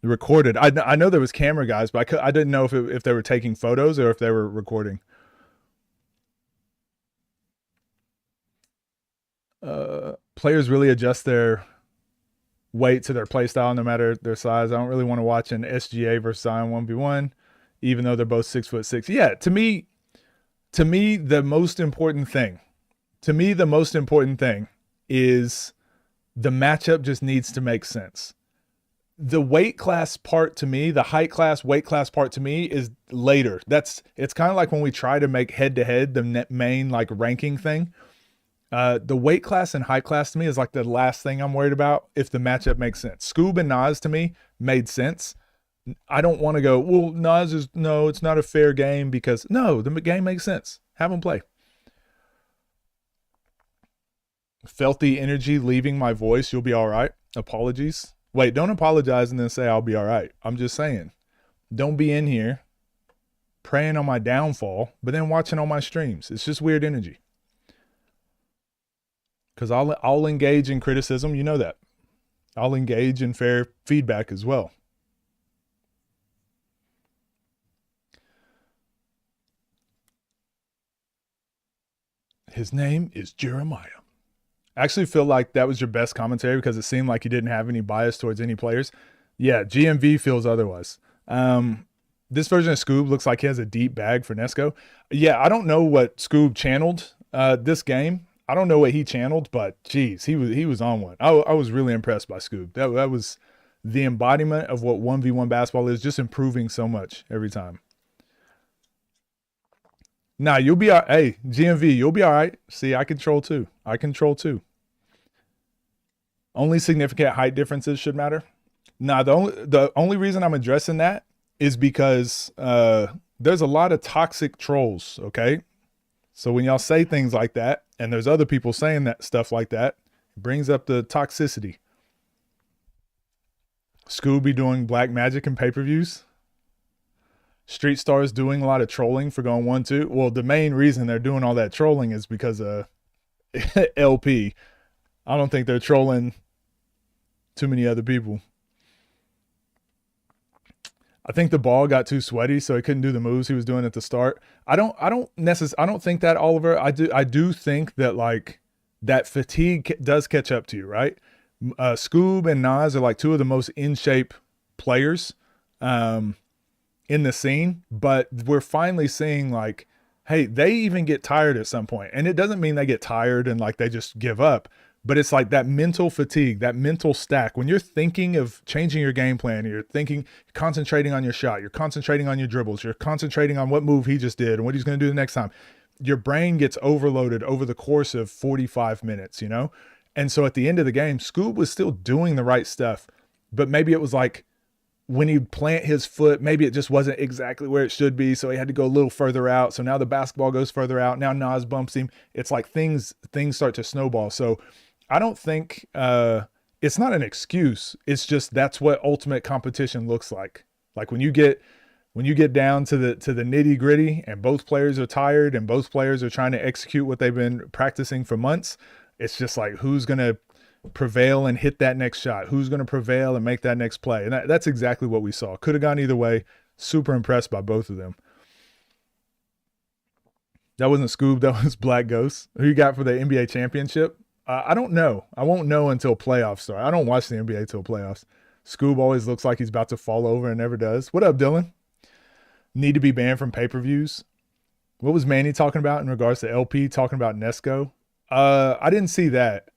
recorded. I know there was camera guys, but I didn't know if they were taking photos or if they were recording. Players really adjust their weight to their play style no matter their size. I don't really want to watch an SGA versus Zion 1v1, even though they're both 6'6". Yeah, to me, the most important thing is the matchup just needs to make sense. The weight class part to me, the height class, weight class part to me is later. It's kind of like when we try to make head to head the main like ranking thing. The weight class and height class to me is like the last thing I'm worried about if the matchup makes sense. Scoob and Nas to me made sense. I don't want to go, well, Nas is, no, it's not a fair game because, no, the game makes sense. Have them play. Felt the energy leaving my voice. You'll be all right. Apologies. Wait, don't apologize and then say I'll be all right. I'm just saying, don't be in here praying on my downfall, but then watching all my streams. It's just weird energy. Because I'll engage in criticism. You know that. I'll engage in fair feedback as well. His name is Jeremiah. I actually feel like that was your best commentary because it seemed like you didn't have any bias towards any players. Yeah, GMV feels otherwise. This version of Scoob looks like he has a deep bag for Nesco. Yeah, I don't know what Scoob channeled this game. I don't know what he channeled, but geez, he was on one. I was really impressed by Scoob. That was the embodiment of what 1v1 basketball is, just improving so much every time. Nah, you'll be all right. Hey, GMV, you'll be all right. See, I control too. Only significant height differences should matter. Nah, the only reason I'm addressing that is because there's a lot of toxic trolls, okay? So when y'all say things like that, and there's other people saying that stuff like that, it brings up the toxicity. Scooby doing black magic and pay-per-views. Street Stars doing a lot of trolling for going 1-2. Well, the main reason they're doing all that trolling is because of LP. I don't think they're trolling too many other people. I think the ball got too sweaty, so he couldn't do the moves he was doing at the start. I don't think that, Oliver. I do think that like that fatigue does catch up to you, right? Scoob and Nas are like two of the most in shape players in the scene, but we're finally seeing like, hey, they even get tired at some point, and it doesn't mean they get tired and like they just give up. But it's like that mental fatigue, that mental stack. When you're thinking of changing your game plan, you're concentrating on your shot, you're concentrating on your dribbles, you're concentrating on what move he just did and what he's going to do the next time. Your brain gets overloaded over the course of 45 minutes, you know? And so at the end of the game, Scoob was still doing the right stuff, but maybe it was like when he'd plant his foot, maybe it just wasn't exactly where it should be. So he had to go a little further out. So now the basketball goes further out. Now Nas bumps him. It's like things start to snowball. So I don't think it's not an excuse. It's just that's what ultimate competition looks like. Like when you get down to the nitty gritty and both players are tired and both players are trying to execute what they've been practicing for months, it's just like who's going to prevail and hit that next shot? Who's going to prevail and make that next play? And that's exactly what we saw. Could have gone either way. Super impressed by both of them. That wasn't Scoob. That was Black Ghost. Who you got for the NBA championship? I don't know. I won't know until playoffs start. I don't watch the NBA till playoffs. Scoob always looks like he's about to fall over and never does. What up, Dylan? Need to be banned from pay-per-views. What was Manny talking about in regards to LP talking about Nesco? I didn't see that.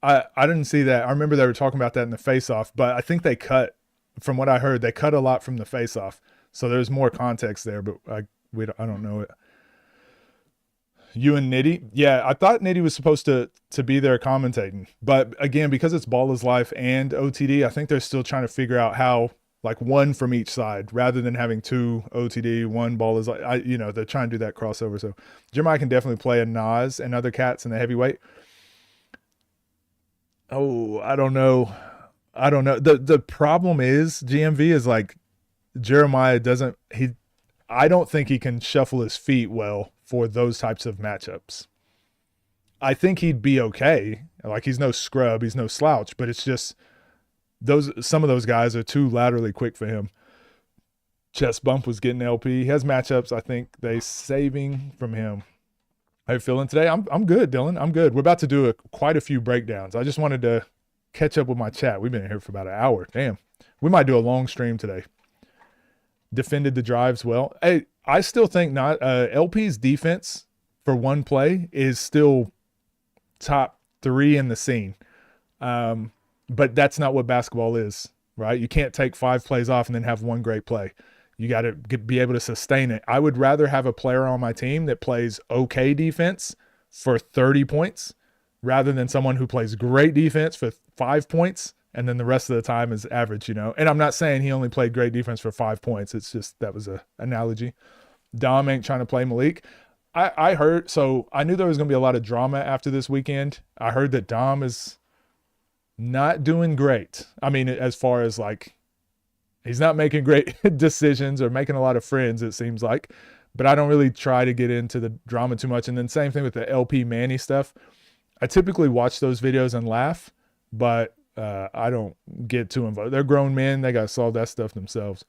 I didn't see that. I remember they were talking about that in the face-off, but I think they cut, from what I heard, they cut a lot from the face-off. So there's more context there, but I don't know it. You and Nitty? Yeah, I thought Nitty was supposed to be there commentating. But again, because it's Ball is Life and OTD, I think they're still trying to figure out how like one from each side rather than having two OTD. One ball is like, they're trying to do that crossover. So Jeremiah can definitely play a Nas and other cats in the heavyweight. Oh, I don't know. I don't know. The problem is GMV is like Jeremiah doesn't he I don't think he can shuffle his feet well for those types of matchups. I think he'd be okay. Like he's no scrub, he's no slouch, but it's just some of those guys are too laterally quick for him. Chest bump was getting LP. He has matchups I think they saving from him. How you feeling today? I'm good, Dylan. I'm good. We're about to do quite a few breakdowns. I just wanted to catch up with my chat. We've been here for about an hour. Damn. We might do a long stream today. Defended the drives well. Hey, I still think not LP's defense for one play is still top 3 in the scene. But that's not what basketball is, right? You can't take 5 plays off and then have one great play. You got to be able to sustain it. I would rather have a player on my team that plays okay defense for 30 points rather than someone who plays great defense for 5 points and then the rest of the time is average, And I'm not saying he only played great defense for 5 points. It's just that was an analogy. Dom ain't trying to play Malik. I heard, so I knew there was going to be a lot of drama after this weekend. I heard that Dom is not doing great. I mean, as far as like, he's not making great decisions or making a lot of friends, it seems like. But I don't really try to get into the drama too much. And then same thing with the LP Manny stuff. I typically watch those videos and laugh, but I don't get too involved. They're grown men. They got to solve that stuff themselves.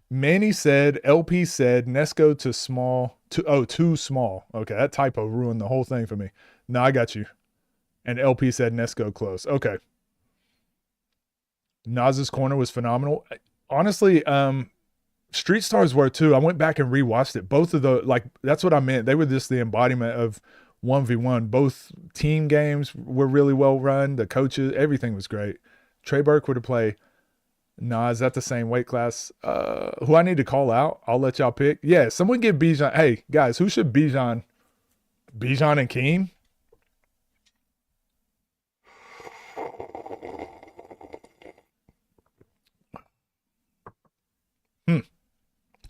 Manny said, LP said, Nesco too small. Okay, that typo ruined the whole thing for me. No, I got you. And LP said Nesco close. Okay. Nas's corner was phenomenal. Honestly, Street Stars were too. I went back and rewatched it. Both of the, like, that's what I meant. They were just the embodiment of 1v1. Both team games were really well run. The coaches, everything was great. Trey Burke would have played Nas at the same weight class. Who I need to call out, I'll let y'all pick. Yeah, someone get Bijan. Hey, guys, who should Bijan? Bijan and Keem?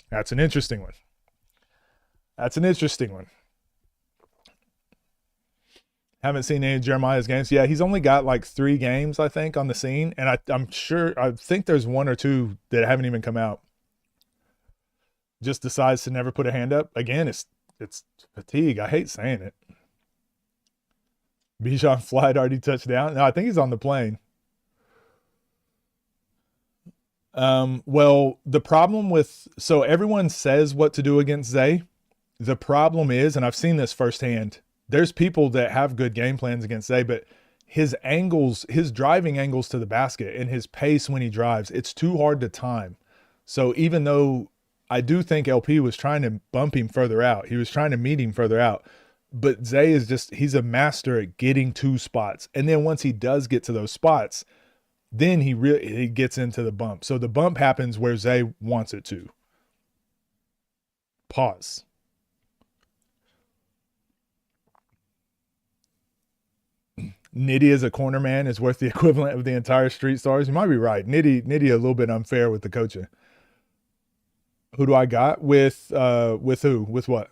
That's an interesting one. Haven't seen any of Jeremiah's games. Yeah, he's only got like 3 games, I think, on the scene. And I think there's 1 or 2 that haven't even come out. Just decides to never put a hand up. Again, it's fatigue. I hate saying it. Bijan Flight already touched down. No, I think he's on the plane. Well, the problem with, so everyone says what to do against Zay. The problem is, and I've seen this firsthand, there's people that have good game plans against Zay, but his angles, his driving angles to the basket and his pace when he drives, it's too hard to time. So even though I do think LP was trying to bump him further out, he was trying to meet him further out, but Zay is just, he's a master at getting to spots. And then once he does get to those spots, then he gets into the bump. So the bump happens where Zay wants it to. Pause. Nitty as a corner man is worth the equivalent of the entire Street Stars. You might be right. Nitty a little bit unfair with the coaching. Who do I got? With who? With what?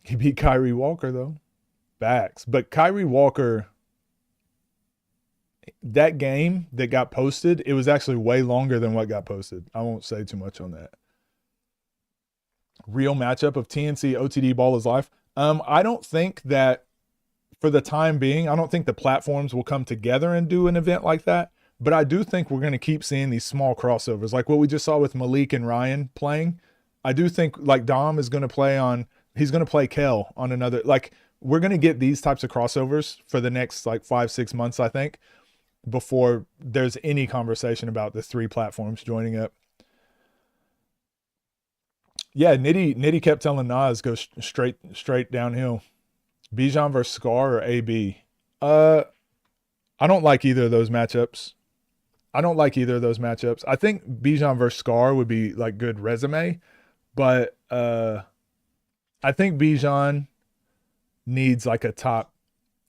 He beat Kyrie Walker though. Backs. But Kyrie Walker, that game that got posted, it was actually way longer than what got posted. I won't say too much on that. Real matchup of TNC OTD Ball is Life. I don't think that for the time being, I don't think the platforms will come together and do an event like that. But I do think we're going to keep seeing these small crossovers, like what we just saw with Malik and Ryan playing. I do think like Dom is going to play on, he's going to play Kel on another, like we're going to get these types of crossovers for the next like 5-6 months, I think, before there's any conversation about the 3 platforms joining up. Yeah, Nitty kept telling Nas go straight downhill. Bijan versus Scar or AB? I don't like either of those matchups. I think Bijan versus Scar would be like good resume, but I think Bijan needs like a top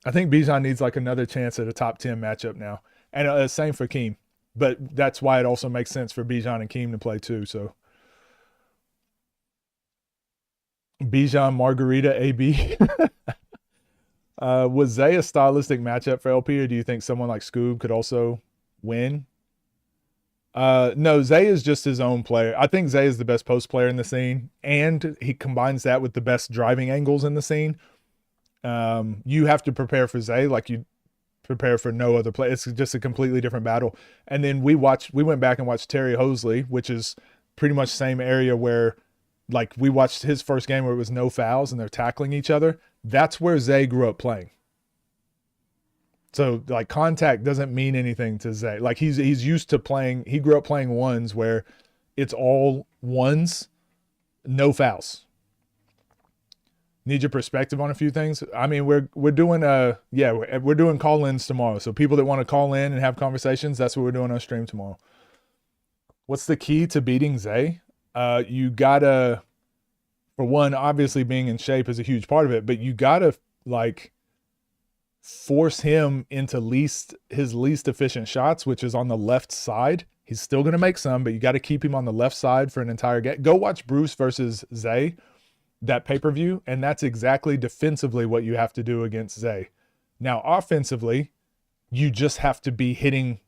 I think Bijan needs like another chance at a top 10 matchup now. And same for Keem. But that's why it also makes sense for Bijan and Keem to play too. So Bijan, Margarita, AB. Was Zay a stylistic matchup for LP, or do you think someone like Scoob could also win? No, Zay is just his own player. I think Zay is the best post player in the scene, and he combines that with the best driving angles in the scene. You have to prepare for Zay like you prepare for no other play. It's just a completely different battle. And then we went back and watched Terry Hosley, which is pretty much the same area where, like, we watched his first game where it was no fouls and they're tackling each other. That's where Zay grew up playing. So like contact doesn't mean anything to Zay. Like he's used to playing. He grew up playing ones where it's all ones, no fouls. Need your perspective on a few things. I mean, we're doing we're doing call-ins tomorrow. So people that want to call in and have conversations, that's what we're doing on stream tomorrow. What's the key to beating Zay? You gotta, for one, obviously being in shape is a huge part of it, but you gotta like force him into his least efficient shots, which is on the left side. He's still gonna make some, but you got to keep him on the left side for an entire game. Go watch Bruce versus Zay, that pay-per-view, and that's exactly defensively what you have to do against Zay. Now, offensively, you just have to be hitting.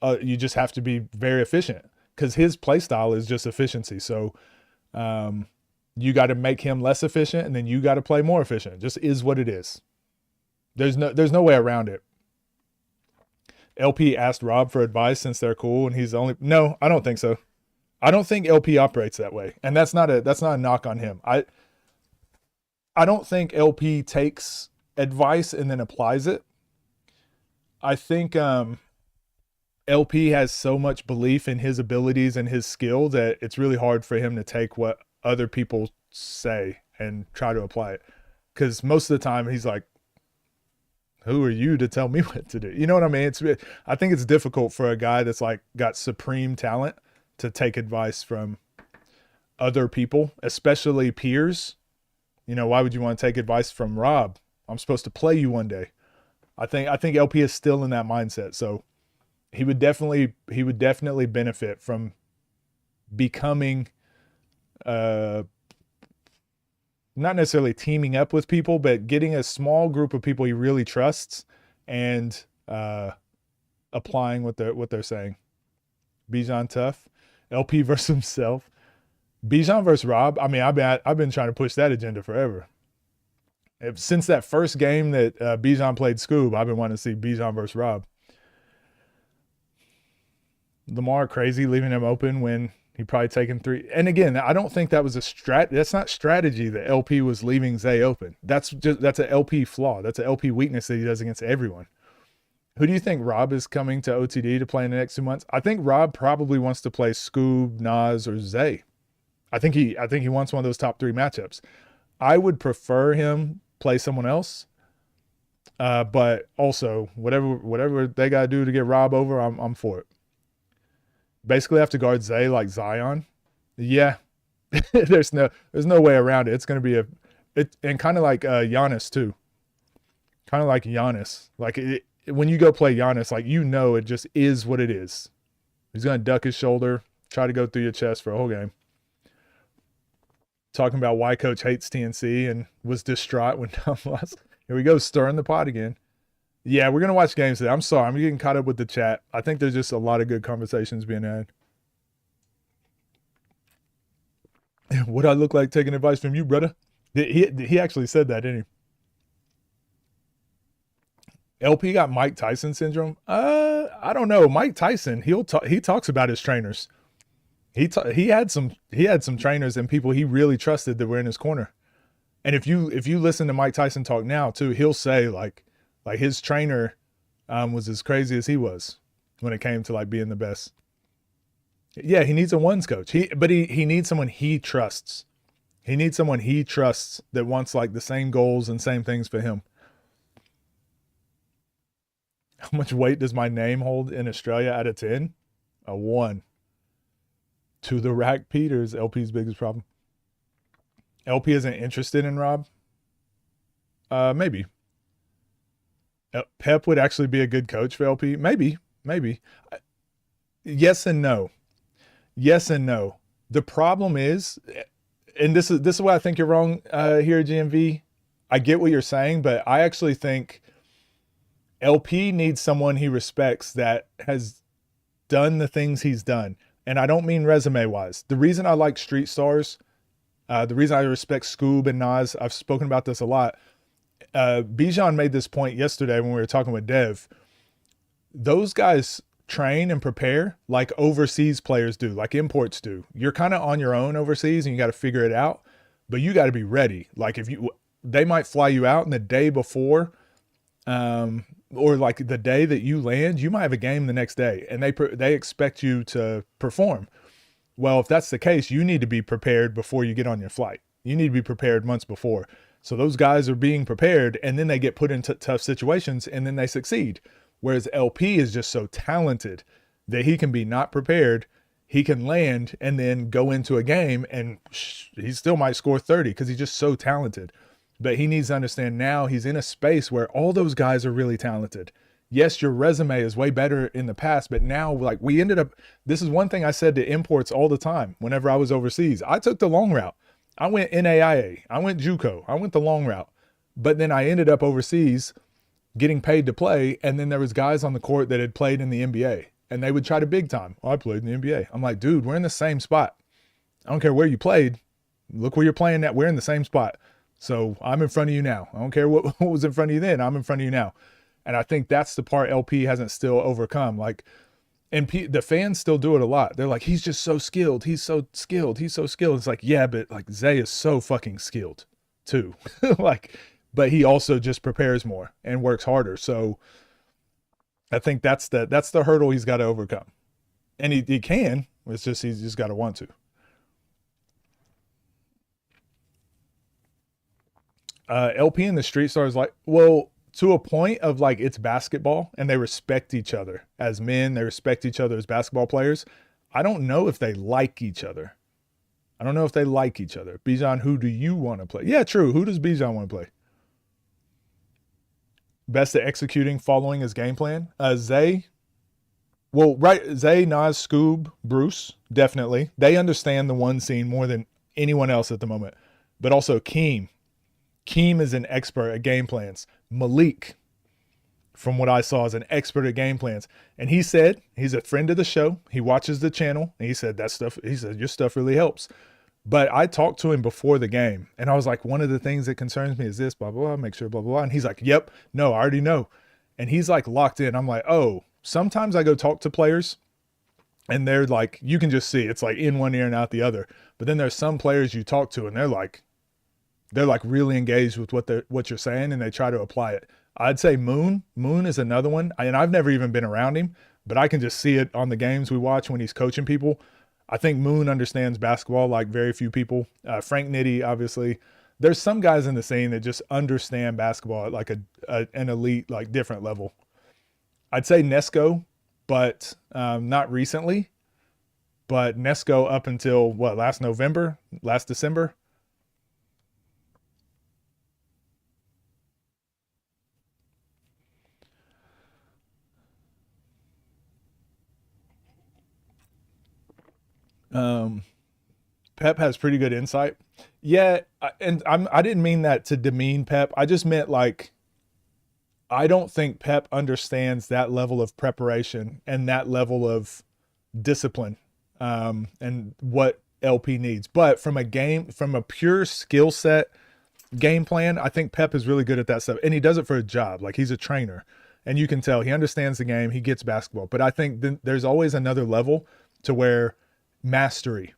You just have to be very efficient because his play style is just efficiency. So you got to make him less efficient, and then you got to play more efficient. It just is what it is. There's no way around it. LP asked Rob for advice since they're cool, and he's only no. I don't think so. I don't think LP operates that way, and that's not a knock on him. I don't think LP takes advice and then applies it. I think LP has so much belief in his abilities and his skill that it's really hard for him to take what other people say and try to apply it. Because most of the time he's like, who are you to tell me what to do? You know what I mean? I think it's difficult for a guy that's like got supreme talent to take advice from other people, especially peers. You know, why would you want to take advice from Rob? I'm supposed to play you one day. I think LP is still in that mindset. So he would definitely benefit from becoming not necessarily teaming up with people, but getting a small group of people he really trusts and applying what they're saying. Bijan tough. LP versus himself. Bijan versus Rob. I mean, I've been trying to push that agenda forever. Since that first game that Bijan played Scoob, I've been wanting to see Bijan versus Rob. Lamar crazy leaving him open when he probably taken 3. And again, I don't think that was that's not strategy that LP was leaving Zay open. That's an LP flaw. That's an LP weakness that he does against everyone. Who do you think Rob is coming to OTD to play in the next 2 months? I think Rob probably wants to play Scoob, Nas, or Zay. I think he wants one of those top 3 matchups. I would prefer him play someone else. But also whatever they gotta do to get Rob over, I'm for it. Basically have to guard Zay like Zion. Yeah. there's no way around it. It's gonna be and kind of like Giannis too. Kind of like Giannis. Like when you go play Giannis, like it just is what it is. He's gonna duck his shoulder, try to go through your chest for a whole game. Talking about why coach hates TNC and was distraught when Tom lost. Here we go, stirring the pot again. Yeah, we're going to watch games today. I'm sorry. I'm getting caught up with the chat. I think there's just a lot of good conversations being had. What I look like taking advice from you, brother? He actually said that, didn't he? LP got Mike Tyson syndrome? I don't know. Mike Tyson, he talks about his trainers. He had some trainers and people he really trusted that were in his corner. And if you listen to Mike Tyson talk now too, he'll say like his trainer was as crazy as he was when it came to like being the best. Yeah, he needs a ones coach. But he needs someone he trusts. He needs someone he trusts that wants like the same goals and same things for him. How much weight does my name hold in Australia out of 10? A 1. To the rack Peters, LP's biggest problem. LP isn't interested in Rob? Maybe. Pep would actually be a good coach for LP. Maybe, maybe. Yes and no. Yes and no. The problem is, and this is why I think you're wrong here at GMV. I get what you're saying, but I actually think LP needs someone he respects that has done the things he's done. And I don't mean resume wise. The reason I like Street Stars, the reason I respect Scoob and Nas, I've spoken about this a lot. Bijan made this point yesterday when we were talking with Dev. Those guys train and prepare like overseas players do, like imports do. You're kind of on your own overseas and you got to figure it out, but you got to be ready. Like they might fly you out and the day before, or like the day that you land, you might have a game the next day and they expect you to perform. Well, if that's the case, you need to be prepared before you get on your flight. You need to be prepared months before. So those guys are being prepared and then they get put into tough situations and then they succeed. Whereas LP is just so talented that he can be not prepared, he can land and then go into a game and he still might score 30 because he's just so talented. But he needs to understand now he's in a space where all those guys are really talented. Yes, your resume is way better in the past, but now like we ended up, this is one thing I said to imports all the time whenever I was overseas. I took the long route. I went NAIA, I went JUCO, I went the long route. But then I ended up overseas getting paid to play, and then there was guys on the court that had played in the NBA, and they would try to big time. Oh, I played in the NBA. I'm like, dude, we're in the same spot. I don't care where you played. Look where you're playing at. We're in the same spot. So I'm in front of you now. I don't care what was in front of you then. I'm in front of you now. And I think that's the part LP hasn't still overcome. Like, and the fans still do it a lot. They're like, he's just so skilled. He's so skilled. He's so skilled. It's like, yeah, but like Zay is so fucking skilled too. Like, but he also just prepares more and works harder. So I think that's the hurdle he's got to overcome. And he can. It's just he's just got to want to. LP and the Street Stars, like, well, to a point of like it's basketball and they respect each other as men. They respect each other as basketball players. I don't know if they like each other. I don't know if they like each other. Bijan, who do you want to play? Yeah, true. Who does Bijan want to play? Best at executing, following his game plan. Zay, well, right, Zay, Nas, Scoob, Bruce, definitely. They understand the one scene more than anyone else at the moment. But also Keem. Keem is an expert at game plans. Malik, from what I saw, is an expert at game plans. And he said, he's a friend of the show. He watches the channel. And he said, your stuff really helps. But I talked to him before the game and I was like, one of the things that concerns me is this, blah, blah, blah, make sure, blah, blah, blah. And he's like, yep, no, I already know. And he's like locked in. I'm like, oh, sometimes I go talk to players and they're like, you can just see it's like in one ear and out the other. But then there's some players you talk to and they're like really engaged with what you're saying and they try to apply it. I'd say Moon is another one. And I've never even been around him, but I can just see it on the games we watch when he's coaching people. I think Moon understands basketball like very few people. Frank Nitti, obviously. There's some guys in the scene that just understand basketball at like an elite, like different level. I'd say Nesco, but not recently. But Nesco up until last December. Pep has pretty good insight. Yeah, and I didn't mean that to demean Pep. I just meant like I don't think Pep understands that level of preparation and that level of discipline and what LP needs. But from a pure skill set game plan, I think Pep is really good at that stuff. And he does it for a job. Like he's a trainer. And you can tell he understands the game. He gets basketball. But I think there's always another level to where mastery.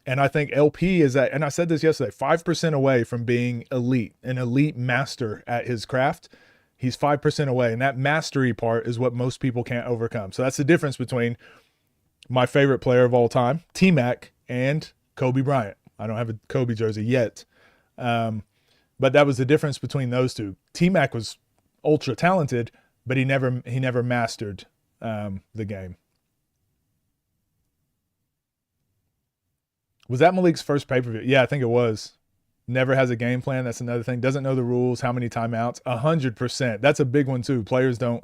And I think LP is and I said this yesterday, 5% away from being elite, an elite master at his craft. He's 5% away. And that mastery part is what most people can't overcome. So that's the difference between my favorite player of all time, T-Mac, and Kobe Bryant. I don't have a Kobe jersey yet. But that was the difference between those two. T-Mac was ultra talented, but he never mastered the game. Was that Malik's first pay-per-view? Yeah, I think it was. Never has a game plan. That's another thing. Doesn't know the rules, how many timeouts. 100%. That's a big one too. Players don't.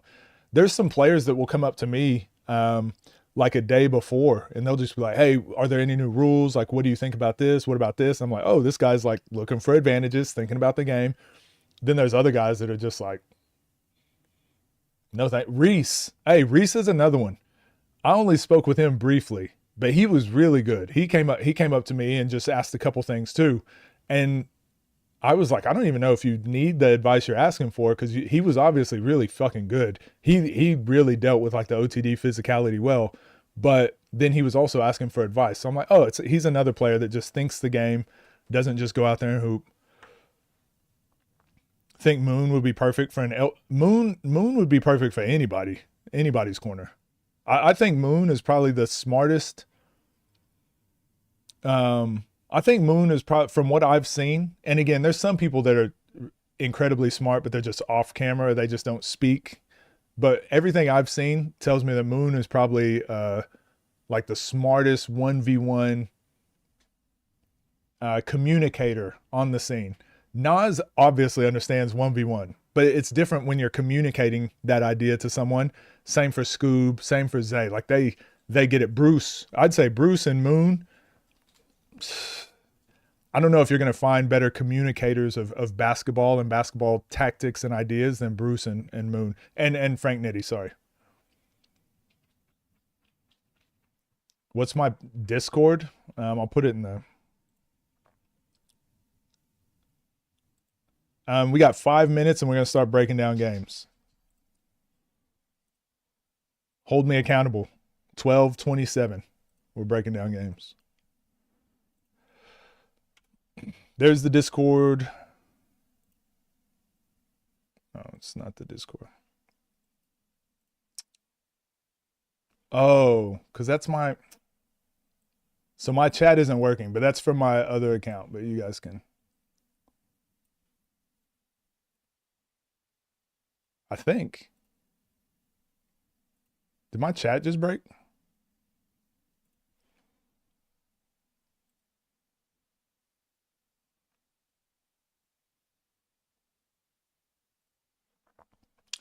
There's some players that will come up to me like a day before, and they'll just be like, "Hey, are there any new rules? Like, what do you think about this? What about this?" I'm like, "Oh, this guy's like looking for advantages, thinking about the game." Then there's other guys that are just like, "No, thank." Reese. Hey, Reese is another one. I only spoke with him briefly, but he was really good. He came up. He came up to me and just asked a couple things too, and I was like, I don't even know if you need the advice you're asking for, because he was obviously really fucking good. He really dealt with like the OTD physicality well, but then he was also asking for advice. So I'm like, oh, he's another player that just thinks the game, doesn't just go out there and hoop. Think Moon would be perfect for Moon would be perfect for anybody's corner. I think Moon is probably the smartest. I think Moon is probably, from what I've seen, and again, there's some people that are incredibly smart, but they're just off camera. They just don't speak. But everything I've seen tells me that Moon is probably like the smartest 1v1 communicator on the scene. Nas obviously understands 1v1, but it's different when you're communicating that idea to someone. Same for Scoob, same for Zay. Like they get it. Bruce, I'd say Bruce and Moon, I don't know if you're going to find better communicators of basketball and basketball tactics and ideas than Bruce and Moon and Frank Nitti. Sorry. What's my Discord? I'll put it in the. We got 5 minutes and we're going to start breaking down games. Hold me accountable. 12:27. We're breaking down games. There's the Discord. Oh, it's not the Discord. Oh, because that's my. So my chat isn't working, but that's from my other account. But you guys can. I think. Did my chat just break?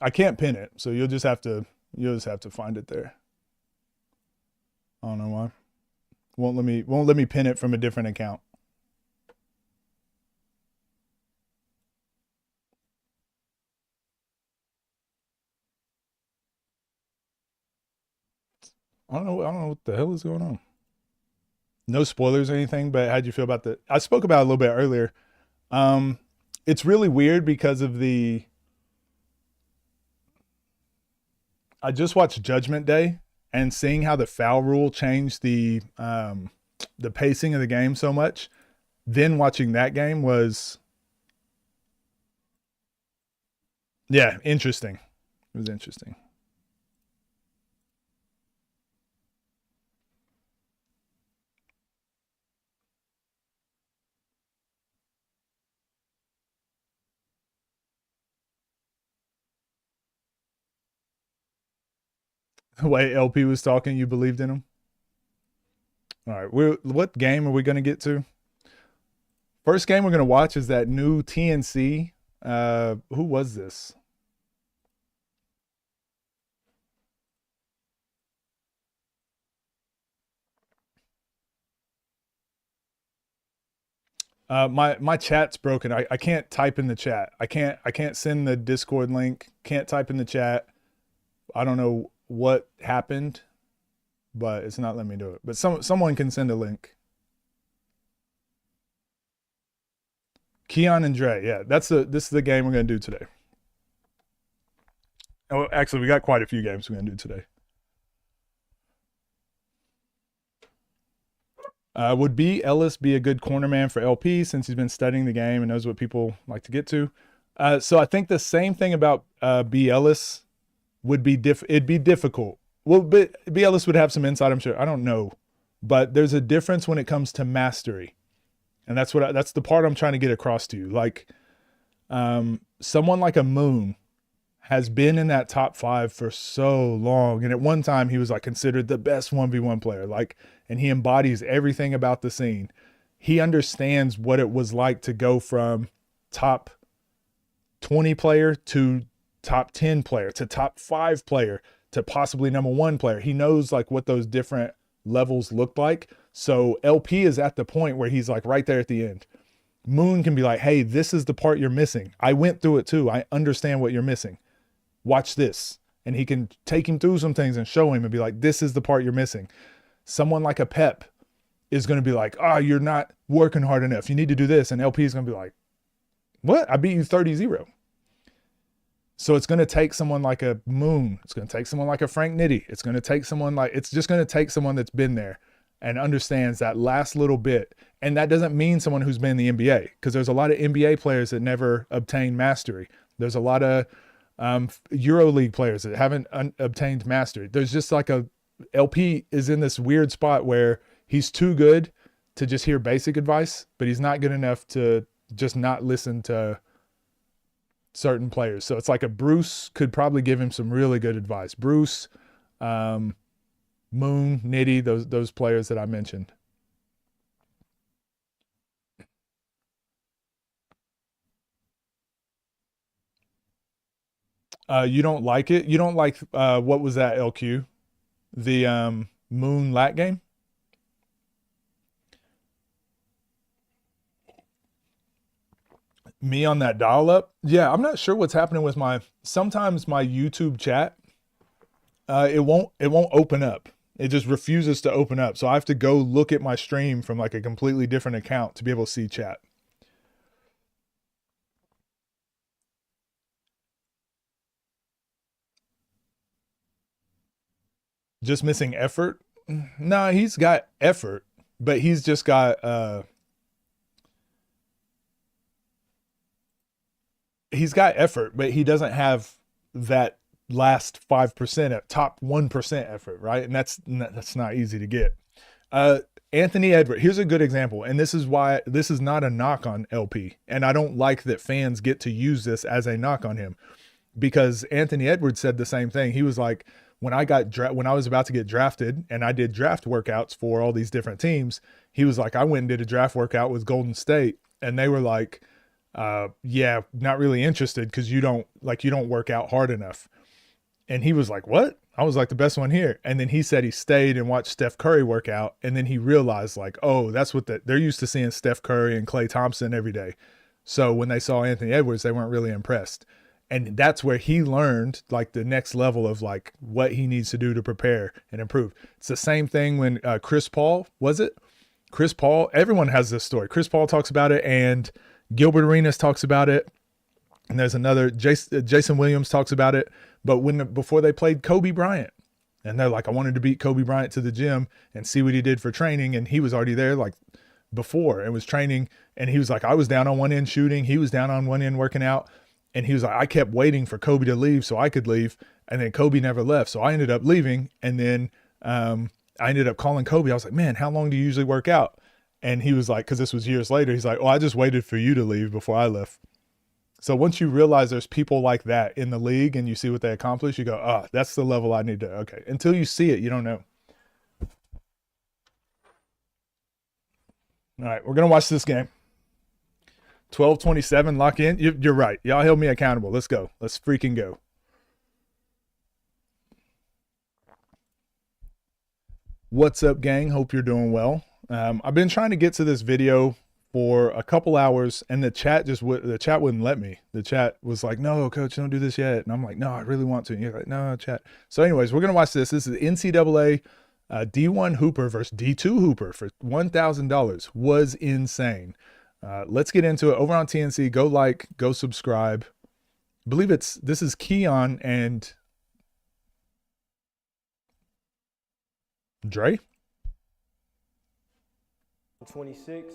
I can't pin it, so you'll just have to find it there. I don't know why. Won't let me pin it from a different account. I don't know what the hell is going on. No spoilers or anything, but how'd you feel about the I spoke about it a little bit earlier. It's really weird because of I just watched Judgment Day, and seeing how the foul rule changed the pacing of the game so much. Then watching that game was, yeah, interesting. It was interesting. The way LP was talking, you believed in him. All right, what game are we going to get to? First game we're going to watch is that new TNC. Who was this? My chat's broken. I can't type in the chat. I can't send the Discord link. Can't type in the chat. I don't know what happened, but it's not letting me do it. But someone can send a link. Keon and Dre. Yeah, this is the game we're gonna do today. Oh, actually, we got quite a few games we're gonna do today. Would B. Ellis be a good corner man for LP since he's been studying the game and knows what people like to get to? So I think the same thing about B. Ellis would be it'd be difficult. Well, but B. Ellis would have some insight, I'm sure. I don't know, but there's a difference when it comes to mastery, and that's the part I'm trying to get across to you. Like, someone like a Moon has been in that top 5 for so long, and at one time he was like considered the best 1v1 player. Like, and he embodies everything about the scene. he understands what it was like to go from top 20 player to top 10 player to top 5 player to possibly number 1 player. He knows like what those different levels look like. So LP is at the point where he's like right there at the end. Moon can be like, hey, this is the part you're missing. I went through it too. I understand what you're missing. Watch this. And he can take him through some things and show him and be like, this is the part you're missing. Someone like a Pep is going to be like, oh, you're not working hard enough. You need to do this. And LP is going to be like, what? I beat you 30-0. So it's going to take someone like a Moon. It's going to take someone like a Frank Nitti. It's going to take someone like, it's just going to take someone that's been there and understands that last little bit. And that doesn't mean someone who's been in the NBA, because there's a lot of NBA players that never obtained mastery. There's a lot of EuroLeague players that haven't obtained mastery. There's just like LP is in this weird spot where he's too good to just hear basic advice, but he's not good enough to just not listen to certain players. So it's like a Bruce could probably give him some really good advice. Bruce, Moon, Nitti, those players that I mentioned. You don't like it? You don't like what was that, LQ? The Moon lat game? Me on that dial up? Yeah, I'm not sure what's happening with sometimes my YouTube chat, it won't open up. It just refuses to open up. So I have to go look at my stream from like a completely different account to be able to see chat. Just missing effort? Nah, he's got effort, but he's just got he's got effort, but he doesn't have that last 5% at top 1% effort, right? And that's not easy to get. Anthony Edwards, here's a good example. And this is why this is not a knock on LP. And I don't like that fans get to use this as a knock on him, because Anthony Edwards said the same thing. He was like, when I was about to get drafted and I did draft workouts for all these different teams, he was like, I went and did a draft workout with Golden State, and they were like, yeah, not really interested because you don't work out hard enough. And he was like, what? I was like the best one here. And then he said he stayed and watched Steph Curry work out. And then he realized like, oh, that's what they're used to seeing Steph Curry and Klay Thompson every day. So when they saw Anthony Edwards, they weren't really impressed. And that's where he learned like the next level of like what he needs to do to prepare and improve. It's the same thing when Chris Paul, everyone has this story. Chris Paul talks about it, and Gilbert Arenas talks about it. And there's another, Jason Williams talks about it. But before they played Kobe Bryant, and they're like, I wanted to beat Kobe Bryant to the gym and see what he did for training. And he was already there like before and was training. And he was like, I was down on one end shooting. He was down on one end working out. And he was like, I kept waiting for Kobe to leave so I could leave. And then Kobe never left. So I ended up leaving. And then I ended up calling Kobe. I was like, man, how long do you usually work out? And he was like, because this was years later, he's like, oh, I just waited for you to leave before I left. So once you realize there's people like that in the league and you see what they accomplish, you go, oh, that's the level I need to, okay. Until you see it, you don't know. All right, we're going to watch this game. 12-27, lock in. You're right. Y'all held me accountable. Let's go. Let's freaking go. What's up, gang? Hope you're doing well. I've been trying to get to this video for a couple hours, and the chat wouldn't let me. The chat was like, no, coach, don't do this yet. And I'm like, no, I really want to. And you're like, no, chat. So anyways, we're going to watch this. This is NCAA D1 Hooper versus D2 Hooper for $1,000. Was insane. Let's get into it. Over on TNC, go like, go subscribe. I believe this is Keon and Dre. 26.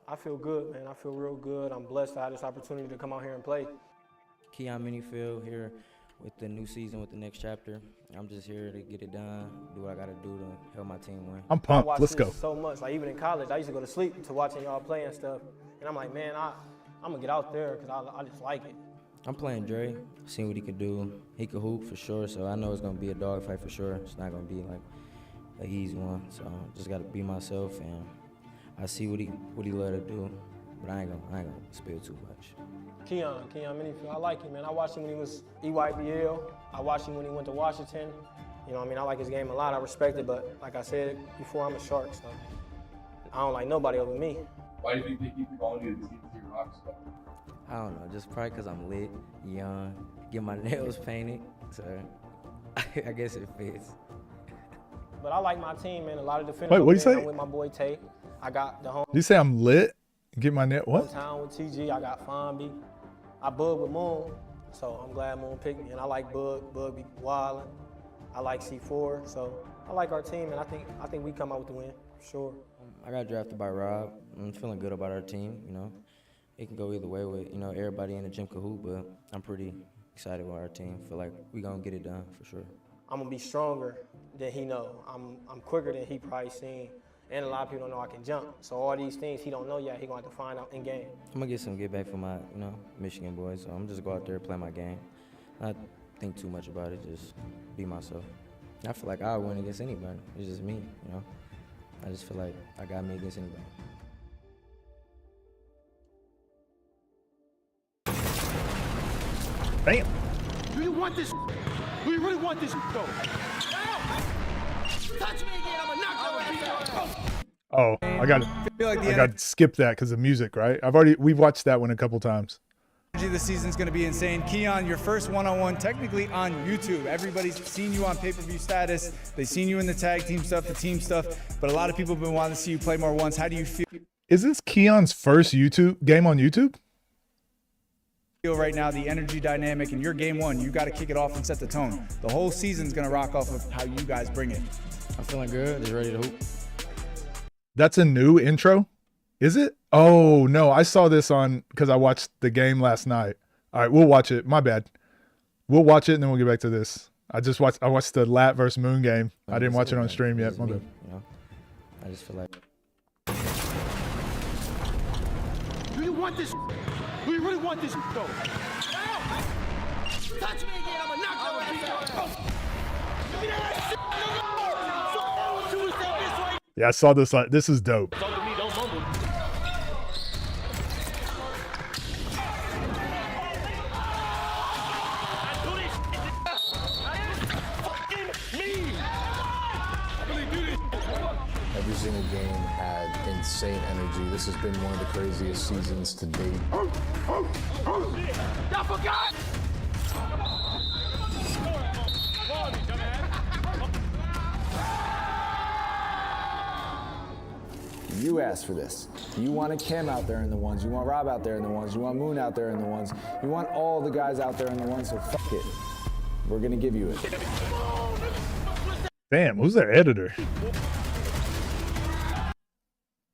I feel good, man. I feel real good. I'm blessed to have this opportunity to come out here and play. Keon Minifield here with the new season, with the next chapter. I'm just here to get it done, do what I got to do to help my team win. I'm pumped. Let's go. So much. Like, even in college, I used to go to sleep to watching y'all play and stuff. And I'm like, man, I'm going to get out there because I just like it. I'm playing Dre, seeing what he could do. He could hoop for sure, so I know it's going to be a dogfight for sure. It's not going to be like an easy one. So just got to be myself, and I see what he love to do, but I ain't gonna spill too much. Keon Minifield, I like him, man. I watched him when he was EYBL. I watched him when he went to Washington. You know what I mean? I like his game a lot. I respect it, but like I said before, I'm a Shark, so I don't like nobody over me. Why do you think they keep calling you the CP rock star? I don't know, just probably because I'm lit, young, get my nails painted, so I guess it fits. But I like my team, man. A lot of defenders. Wait, what'd you say? I'm with my boy Tate. I got the home. Did you say I'm lit? Get my net. What? Hometown with TG. I got Fonby. I bug with Moon, so I'm glad Moon picked me. And I like Bug. Bug be wildin'. I like C4, so I like our team, and I think we come out with the win, for sure. I got drafted by Rob. I'm feeling good about our team, you know. It can go either way with, you know, everybody in the gym cahoot, but I'm pretty excited about our team. Feel like we gonna get it done for sure. I'm gonna be stronger than he know. I'm quicker than he probably seen. And a lot of people don't know I can jump. So all these things he don't know yet, he gonna have to find out in game. I'm gonna get some get back for my, you know, Michigan boys. So I'm just go out there, play my game. Not think too much about it, just be myself. I feel like I'll win against anybody. It's just me, you know. I just feel like I got me against anybody. Bam. Do you want this? Do you really want this? Go. Touch me again, I'm gonna knock your ass out. Oh, I got to skip that because of music, right? We've watched that one a couple times. This season's going to be insane. Keon, your first one-on-one technically on YouTube. Everybody's seen you on pay-per-view status. They've seen you in the tag team stuff, the team stuff, but a lot of people have been wanting to see you play more once. How do you feel Is this Keon's first YouTube game on YouTube? right now, the energy dynamic, and your game one, you got to kick it off and set the tone. The whole season's going to rock off of how you guys bring it. I'm feeling good, just ready to hoop. That's a new intro? Is it? Oh, no. I saw this on because I watched the game last night. All right, we'll watch it. My bad. We'll watch it and then we'll get back to this. I watched the Lat versus Moon game. I didn't watch it on stream yet. My bad. You know, I just feel like. Do you want this? Do you really want this? Go. Touch me again, I'm gonna knock your ass out. Give me that shit. Yeah, I saw this. This is dope. Every single game had insane energy. This has been one of the craziest seasons to date. Y'all forgot! You asked for this. You wanted Kim out there in the ones. You want Rob out there in the ones. You want Moon out there in the ones. You want all the guys out there in the ones, so fuck it. We're gonna give you it. Damn, who's their editor?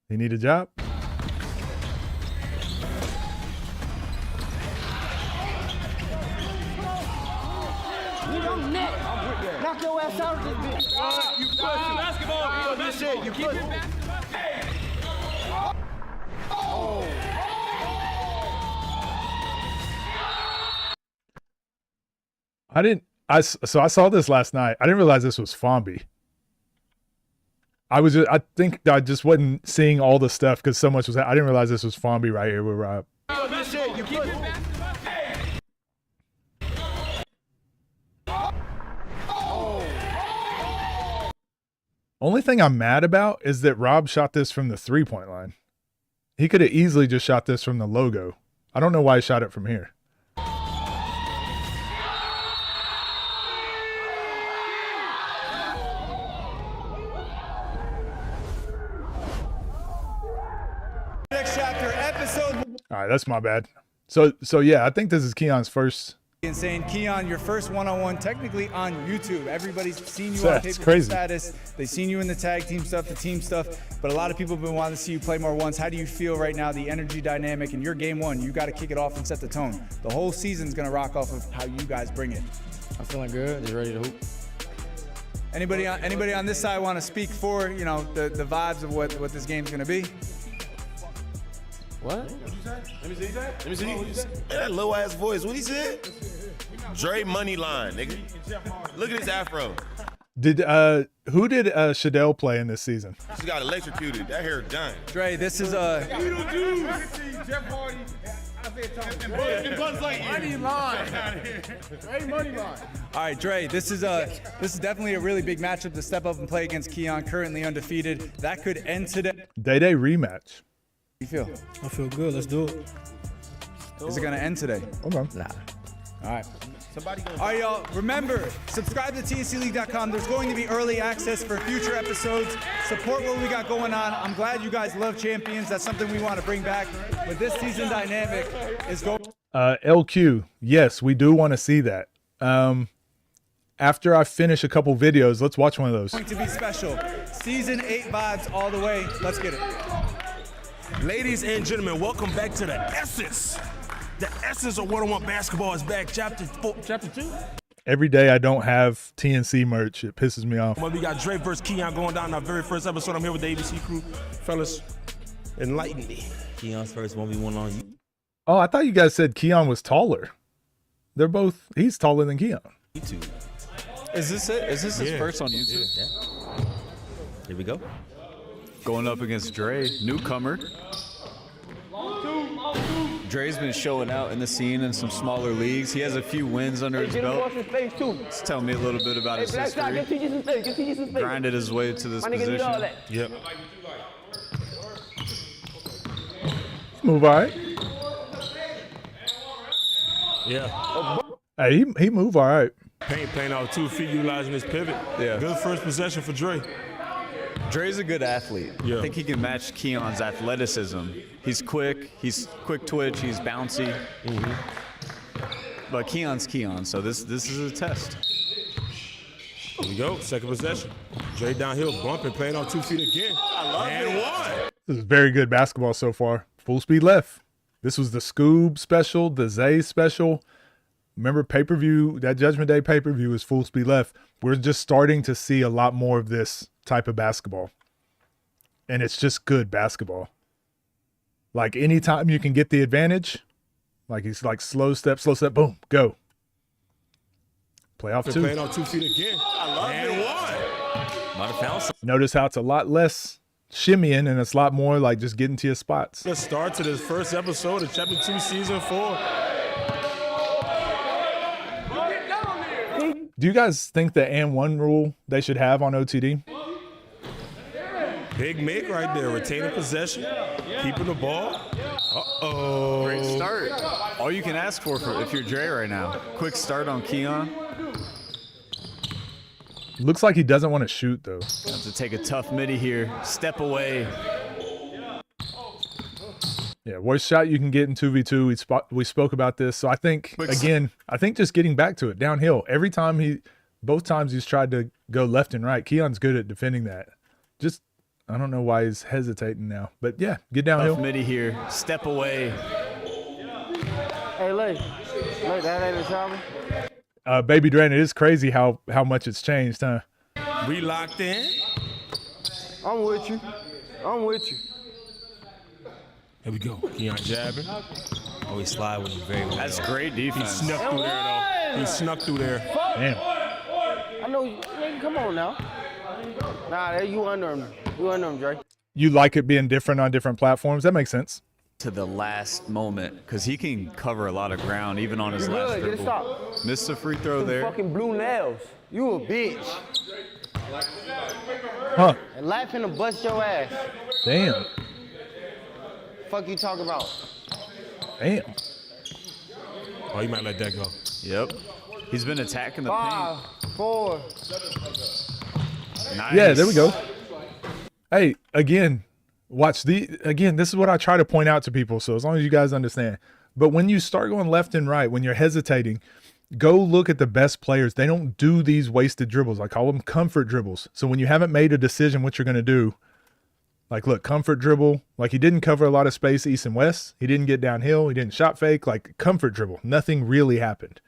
They need a job? Knock your ass out of this bitch. You pussy. Basketball. This shit. You pussy. So I saw this last night. I didn't realize this was Fonby. I think I just wasn't seeing all the stuff because so much was. I didn't realize this was Fonby right here with Rob. This shit. You pussy. Only thing I'm mad about is that Rob shot this from the 3-point line. He could have easily just shot this from the logo. I don't know why he shot it from here. Next chapter, episode. All right, that's my bad. So yeah, I think this is Keon's first. Insane. Keon, your first one-on-one technically on YouTube. Everybody's seen you on That's pay-per-view crazy. status. They've seen you in the tag team stuff, the team stuff, but a lot of people have been wanting to see you play more once. How do you feel right now, the energy dynamic, and your game one, you got to kick it off and set the tone. The whole season's going to rock off of how you guys bring it. I'm feeling good, just ready to hoop. Anybody on this side want to speak for, you know, the vibes of what this game's going to be? What? Let me see. That low ass voice. What he said? Dre money line, nigga. Look at his afro. Did who did Shadell play in this season? She got electrocuted. That hair done. Dre, this is Jeff Hardy. And Buzz Lightyear. Money line. Hey, money line. all right, Dre. This is definitely a really big matchup to step up and play against Keon, currently undefeated. That could end today. Day rematch. How you feel? I feel good. Let's do it. Is it gonna end today? Okay. Nah. All right. Somebody gonna. All right, y'all. Remember, subscribe to TNCLeague.com. There's going to be early access for future episodes. Support what we got going on. I'm glad you guys love champions. That's something we want to bring back. But this season dynamic is going. LQ, yes, we do want to see that. After I finish a couple videos, let's watch one of those. To be special. Season 8 vibes all the way. Let's get it. Ladies and gentlemen, welcome back to the Essence. The Essence of One-on-One Basketball is back. Chapter 2. Every day I don't have TNC merch. It pisses me off. Well, we got Dre versus Keon going down in our very first episode. I'm here with the ABC crew. Fellas, enlighten me. Keon's first 1v1 on you. Oh, I thought you guys said Keon was taller. He's taller than Keon. YouTube. Is this it? Is this his first on YouTube? Yeah. Here we go. Going up against Dre, newcomer. Dre's been showing out in the scene in some smaller leagues. He has a few wins under his belt. Just tell me a little bit about his history. Grinded his way to this position. Yep. Move all right. Yeah. Hey, he move all right. Playing out 2 feet, utilizing his pivot. Yeah. Good first possession for Dre. Dre's a good athlete. Yeah. I think he can match Keon's athleticism. He's quick twitch, he's bouncy. But Keon's Keon, so this is a test. Here we go, second possession. Dre downhill, bumping, playing on 2 feet again. And one. This is very good basketball so far. Full speed left. This was the Scoob special, the Zay special. Remember pay-per-view, that Judgment Day pay-per-view is full speed left. We're just starting to see a lot more of this type of basketball. And it's just good basketball. Like anytime you can get the advantage, like he's like slow step, boom, go. Play off 2. Playing on 2 feet again. And one. Notice how it's a lot less shimmying and it's a lot more like just getting to your spots. Let's start to this first episode of Chapter 2, Season 4. Do you guys think the and one rule they should have on OTD? Big Mick right there, retaining possession, keeping the ball. Uh-oh. Great start. All you can ask for if you're Dre right now. Quick start on Keon. Looks like he doesn't want to shoot though. Have to take a tough midi here. Step away. Yeah, worst shot you can get in 2v2. We spoke about this. So I think, again, just getting back to it, downhill. Every time both times he's tried to go left and right, Keon's good at defending that. Just, I don't know why he's hesitating now. But yeah, get downhill. Tough midi here. Step away. Hey, Lee, that ain't a travel. Baby Dren, it is crazy how much it's changed, huh? We locked in. I'm with you. Here we go. Keon jabbing. Oh, he slide with him very well. That's great He defense. snuck through there, though. He snuck through there. Damn. I know you. Nigga, come on now. Nah, you under him. You under him, Dre. You like it being different on different platforms. That makes sense. To the last moment, because he can cover a lot of ground even on his last Good, get it dribble. stopped. Missed the free throw there. Fucking blue nails. You a bitch. Huh. And laughing to bust your ass. Damn. Fuck you talking about? Damn. Oh, you might let that go. Yep. He's been attacking the 5, 4. paint. Nice. Yeah, there we go. Hey, again, this is what I try to point out to people, so as long as you guys understand. But when you start going left and right, when you're hesitating, go look at the best players. They don't do these wasted dribbles. I call them comfort dribbles. So when you haven't made a decision what you're going to do, like, look, comfort dribble. Like, he didn't cover a lot of space east and west. He didn't get downhill. He didn't shot fake. Like, comfort dribble. Nothing really happened.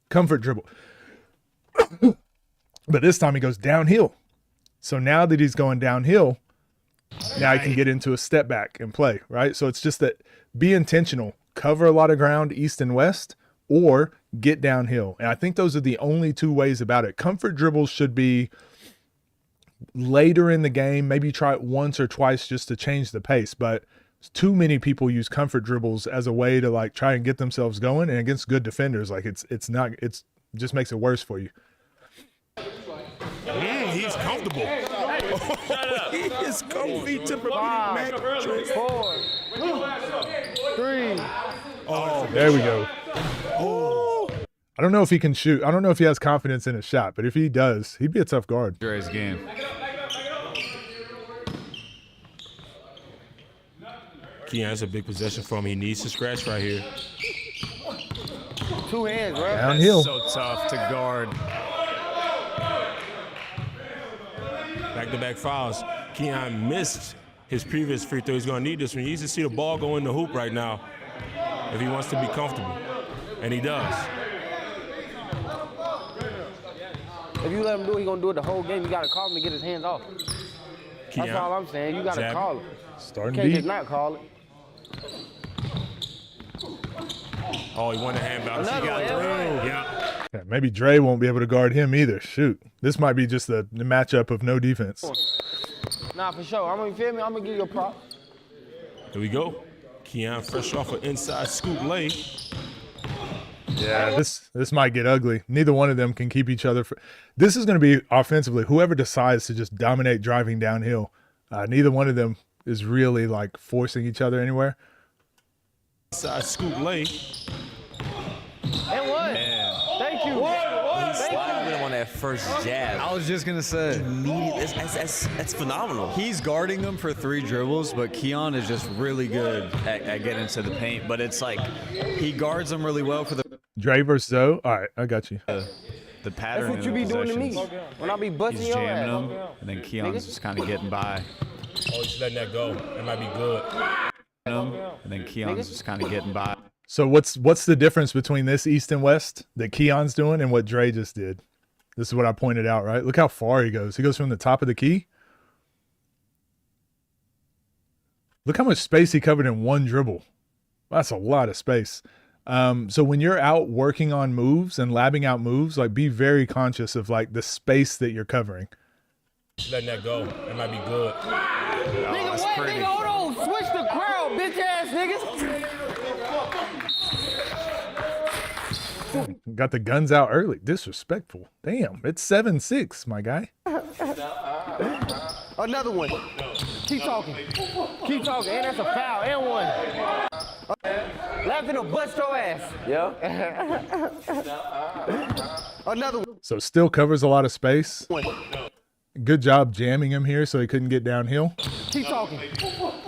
Comfort dribble. But this time he goes downhill. So now that he's going downhill, now he can get into a step back and play, right? So it's just that be intentional. Cover a lot of ground east and west, or get downhill. And I think those are the only two ways about it. Comfort dribbles should be later in the game. Maybe try it once or twice just to change the pace. But too many people use comfort dribbles as a way to like try and get themselves going. And against good defenders, like it's just makes it worse for you. He's comfortable. He is comfy to protect. 4, 3. Oh, there we go. Oh. I don't know if he can shoot. I don't know if he has confidence in his shot, but if he does, he'd be a tough guard. Dre's game. Keon, that's a big possession for him. He needs to scratch right here. 2 hands, bro. Downhill. So tough to guard. Back-to-back fouls. Keon missed his previous free throw. He's going to need this one. He needs to see the ball go in the hoop right now if he wants to be comfortable, and he does. If you let him do it, he's going to do it the whole game. You got to call him to get his hands off. Keon, that's all I'm saying. You got to call it. Starting You can't deep. just not call it. Oh, he won the hand bounce. He Another got one, through. yeah. Yeah, maybe Dre won't be able to guard him either. Shoot. This might be just the matchup of no defense. Nah, for sure. I'm going to feel me. I'm going to give you a prop. Here we go. Keon fresh off an inside scoop lay. Yeah, this might get ugly. Neither one of them can keep each other. This is going to be offensively. Whoever decides to just dominate driving downhill, neither one of them is really like forcing each other anywhere. Inside scoop lay. And one. Thank you. Sliding him on that first jab. I was just gonna say, That's phenomenal. he's guarding them for 3 dribbles, but Keon is just really good at getting to the paint. But it's like he guards them really well for the Dre versus Zoe. All right, I got you. pattern. That's what you be doing to me. When I be busting He's your jamming ass. them, and then Keon's just kind of getting by. Oh, he's letting that go. That might be good. And then Keon's just kind of getting by. So what's the difference between this East and West that Keon's doing and what Dre just did? This is what I pointed out, right? Look how far he goes. He goes from the top of the key. Look how much space he covered in one dribble. That's a lot of space. So when you're out working on moves and labbing out moves, like be very conscious of like the space that you're covering. He's letting that go. That might be good. Nigga, what? Nigga, hold on. Switch the crowd, bitch ass niggas. Got the guns out early. Disrespectful. Damn, it's 7-6, my guy. Another one. Keep talking. Keep talking. And that's a foul. And one. Laughing to bust your ass. Yeah. Another one. So still covers a lot of space. Good job jamming him here so he couldn't get downhill. Keep talking.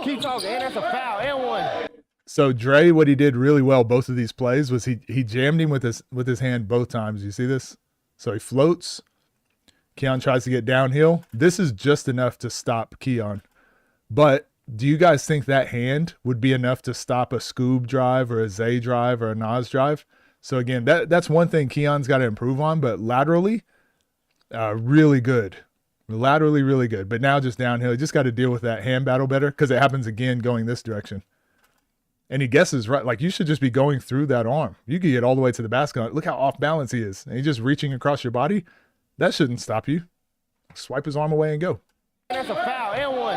Keep talking. And that's a foul. And one. So Dre, what he did really well both of these plays was he jammed him with his hand both times. You see this? So he floats. Keon tries to get downhill. This is just enough to stop Keon. But do you guys think that hand would be enough to stop a Scoob drive or a Zay drive or a Nas drive? So again, that's one thing Keon's got to improve on, but laterally, really good. Laterally, really good. But now just downhill, you just got to deal with that hand battle better because it happens again going this direction. And he guesses right. Like, you should just be going through that arm. You could get all the way to the basket. Look how off balance he is. And he's just reaching across your body. That shouldn't stop you. Swipe his arm away and go. That's a foul. And one.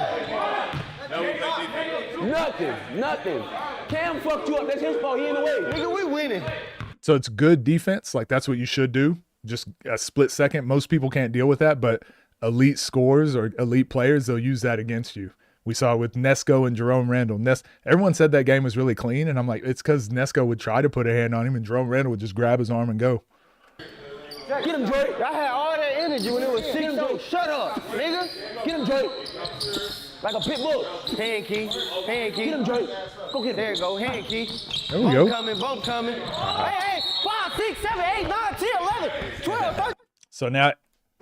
Nothing. Cam fucked you up. That's his fault. He in the way. Nigga, we winning. So it's good defense. Like, that's what you should do. Just a split second. Most people can't deal with that. But elite scorers or elite players, they'll use that against you. We saw it with Nesco and Jerome Randall. Everyone said that game was really clean, and I'm like, it's because Nesco would try to put a hand on him, and Jerome Randall would just grab his arm and go. Get him, Drake. I had all that energy when it was 6-0. Shut up, nigga. Get him, Drake. Like a pit bull. Hand key. Get him, Drake. Go get him. There you go. Hand key. There we go. Bump coming. Hey, 5, 6, 7, 8, 9, 10, 11, 12, 13. So now,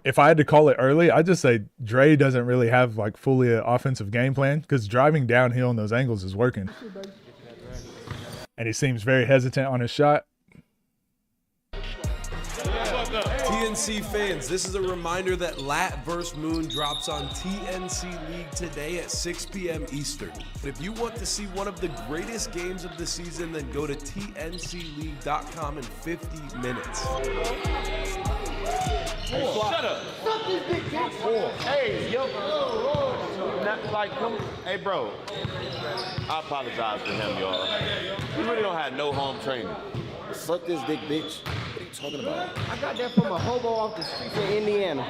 if I had to call it early, I'd just say Dre doesn't really have like fully an offensive game plan because driving downhill in those angles is working. And he seems very hesitant on his shot. TNC TNC fans, this is a reminder that Lat vs. Moon drops on TNC League today at 6 p.m. Eastern. But if you want to see one of the greatest games of the season, then go to tncleague.com in 50 minutes. Hey, shut up. Fuck this big bitch. Hey, yo. Not like, come. Hey, bro. I apologize to him, y'all. He really don't have no home training. Suck this dick, bitch. What are you talking about? I got that from a hobo off the streets in Indiana.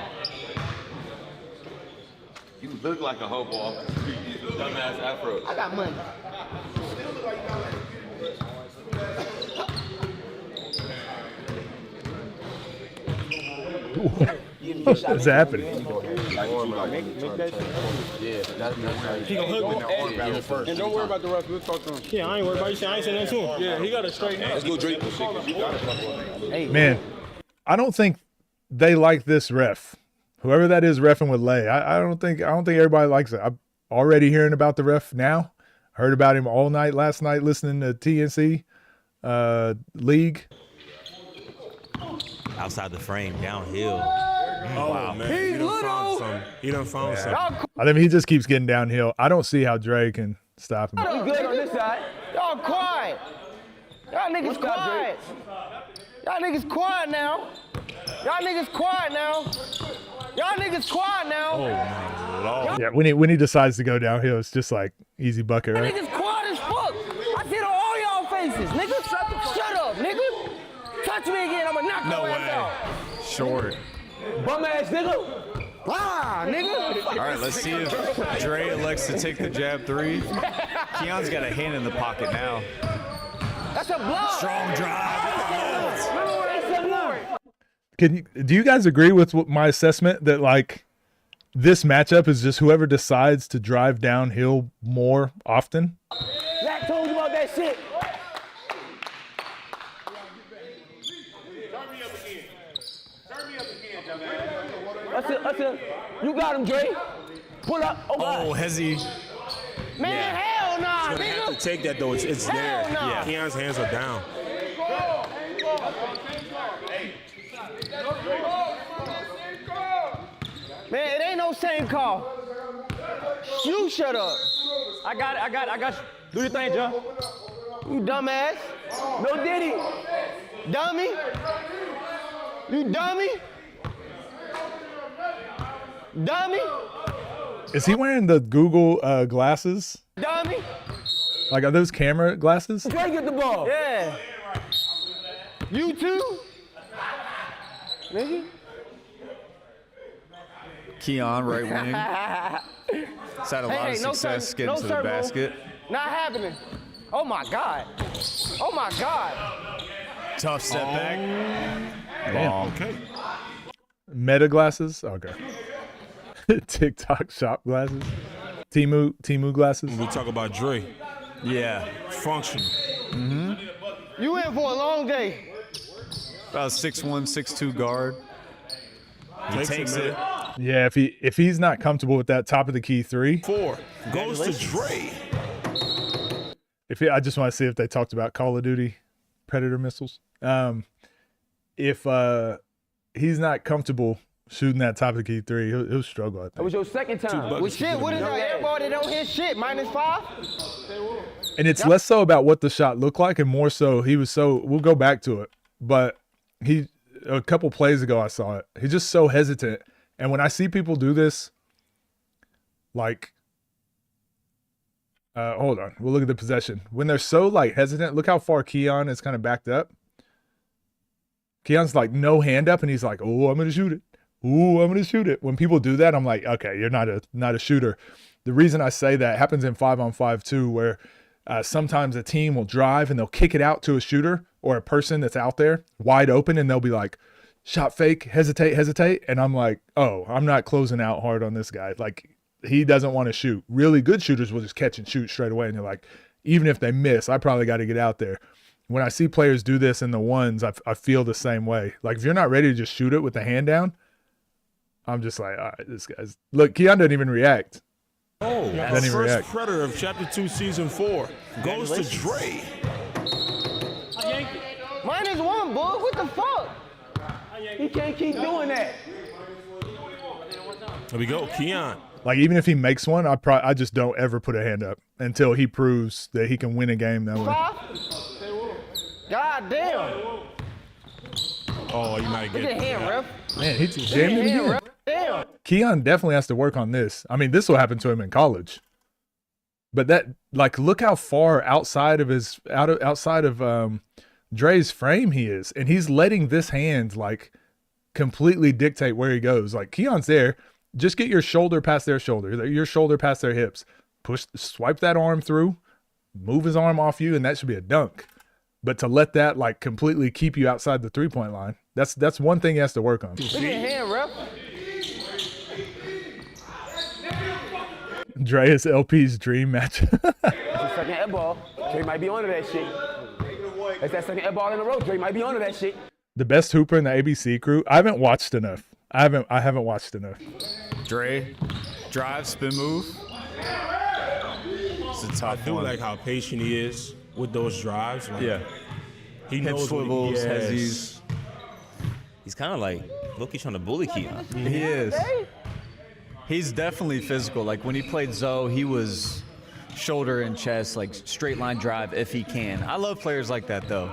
You look like a hobo off the street. Dumbass afro. I got money. What's happening? He gonna hook me. And don't worry about the ref. We'll talk to him. Yeah, I ain't worried about you. I ain't saying nothing to him. Yeah, he got a straight name. Let's go Drake. Man, I don't think they like this ref. Whoever that is reffing with Lay. I don't think everybody likes it. I'm already hearing about the ref now. Heard about him all night last night listening to TNC League. Outside the frame, downhill. Wow, man. He done found something. I think he just keeps getting downhill. I don't see how Dre can stop him. We good on this side. Y'all quiet. Y'all niggas quiet. Y'all niggas quiet now. Y'all niggas quiet now. Y'all niggas quiet now. Oh, my Lord. Yeah, when he decides to go downhill, it's just like easy bucket, Y'all right? niggas quiet as fuck. I see it on all y'all faces. Nigga, shut up, nigga. Touch me again, I'ma knock your ass out. Short. Bum ass nigga. Ah, nigga. All right, let's see if Dre elects to take the jab three. Keon's got a hand in the pocket now. That's a block. Strong drive. Remember what I said, Lord? Do you guys agree with my assessment that like this matchup is just whoever decides to drive downhill more often? Zach told you about that shit. That's it. You got him, Dre. Pull up. Oh, God. Oh, Hezzy. Man, hell nah, He's gonna have to take that though. It's there. Hell nah. Yeah. Keon's hands are down. Man, it ain't no same call. You shut up. I got you. Do your thing, John. You dumbass. No Diddy. Dummy. You dummy. Dummy. Is he wearing the Google glasses? Dummy. Like, are those camera glasses? Dre get the ball. Yeah. You too? Nigga. Keon, right wing. He's had a lot of success getting to the basket. Not happening. Oh my God. Oh my God. Tough step back. Damn. Okay. Meta glasses? Okay. TikTok shop glasses? Temu glasses? We talk about Dre. Yeah. Function. Mm-hmm. You in for a long day. About 6'1", 6'2" guard. He takes it. Yeah, if he's not comfortable with that top of the key three. 4 goes to Dre. I just want to see if they talked about Call of Duty Predator missiles. If he's not comfortable shooting that top of the key three, he'll struggle, I think. That was your second time. Well, shit, what is that? Everybody don't hit shit. -5? And it's less so about what the shot looked like and more so we'll go back to it. But a couple plays ago I saw it. He's just so hesitant. And when I see people do this, like, hold on, we'll look at the possession. When they're so like hesitant, look how far Keon is kind of backed up. Keon's like no hand up and he's like, oh, I'm going to shoot it. Ooh, I'm going to shoot it. When people do that, I'm like, okay, you're not a shooter. The reason I say that happens in 5-on-5 too, where sometimes a team will drive and they'll kick it out to a shooter or a person that's out there wide open and they'll be like, shot fake, hesitate. And I'm like, oh, I'm not closing out hard on this guy. Like, he doesn't want to shoot. Really good shooters will just catch and shoot straight away. And you're like, even if they miss, I probably got to get out there. When I see players do this in the ones, I feel the same way. Like, if you're not ready to just shoot it with the hand down, I'm just like, all right, this guy's. Look, Keon doesn't even react. Oh, the first Predator of Chapter 2, Season 4 goes to Dre. -1, boy. What the fuck? He can't keep doing that. There we go, Keon. Like, even if he makes one, I just don't ever put a hand up until he proves that he can win a game that way. God damn. Oh, you might Look get at hand, ref. Man, he just jammed it again. Damn. Keon definitely has to work on this. I mean, this will happen to him in college. But that, like, look how far outside of Dre's frame he is, and he's letting this hand like completely dictate where he goes. Like, Keon's there, just get your shoulder past their shoulder, your shoulder past their hips, swipe that arm through, move his arm off you, and that should be a dunk. But to let that like completely keep you outside the 3-point line, that's one thing he has to work on. Look at hand, ref. Dre is LP's dream match. Second air ball. Dre might be onto that shit. That's that second air ball in a row. Dre might be onto that shit. The best hooper in the ABC crew. I haven't watched enough. I haven't watched enough. Dre, drive, spin move. It's a tough I do one. like how patient he is with those drives. Like, Yeah. He Head knows swivels, what hezzies. He's kind of like Loki trying to bully Keon. He is. He's definitely physical. Like when he played Zoe, he was shoulder and chest, like straight line drive if he can. I love players like that though.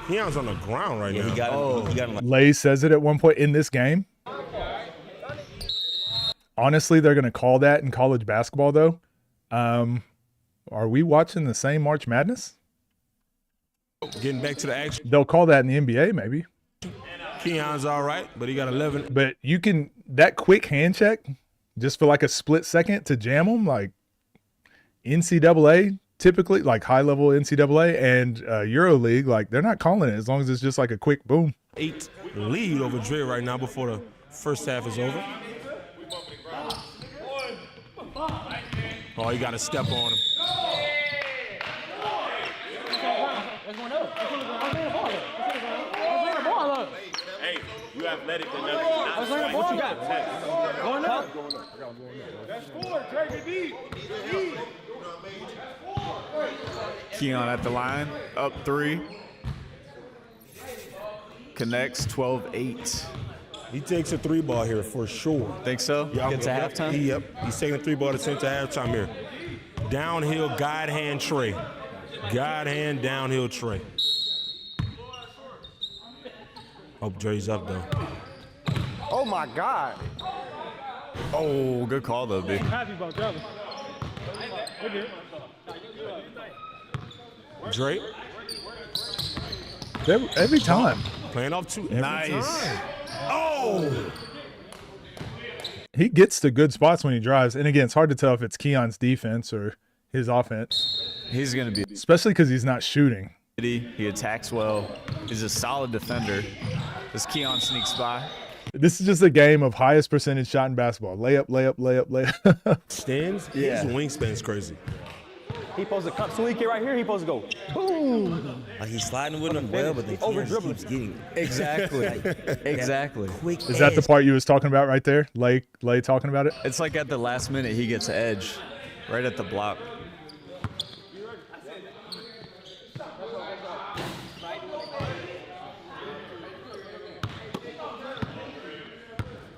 Keon's on the ground right now. He got him. He got him like. Lay says it at one point in this game. Honestly, they're going to call that in college basketball, though. Are we watching the same March Madness? Getting back to the action. They'll call that in the NBA, maybe. Keon's all right, but he got 11. But you can, that quick hand check, just for like a split second to jam them, like NCAA, typically, like high-level NCAA and EuroLeague, like they're not calling it as long as it's just like a quick boom. 8 lead over Dre right now before the first half is over. Oh, you got to step on him. Hey, you athletic enough. What you got? Going up. That's 4, Dre, Keon at the line, up 3. Connects 12-8. He takes a 3-ball here for sure. Think so? Yeah, Get to halftime? Yep. He's taking a 3-ball to send to halftime here. Downhill, guide hand tray. Guide hand, downhill tray. Oh, Dre's up though. Oh my God. Oh, good call though, B. Happy about that one. Dre. Every time. Playing off 2 every Nice. time. Oh! He gets to good spots when he drives. And again, it's hard to tell if it's Keon's defense or his offense. He's going to be. Especially because he's not shooting. He attacks well. He's a solid defender. This Keon sneaks by. This is just a game of highest percentage shot in basketball. Layup, layup, layup, layup. Stands? Yeah. His wingspan's crazy. He supposed to come. So he get right here. He supposed to go. Boom. Like he's sliding with him well, but then Keon just keeps getting it. Exactly. Exactly. Quick Is that the edge. part you was talking about right there? Lay talking about it? It's like at the last minute he gets an edge, right at the block.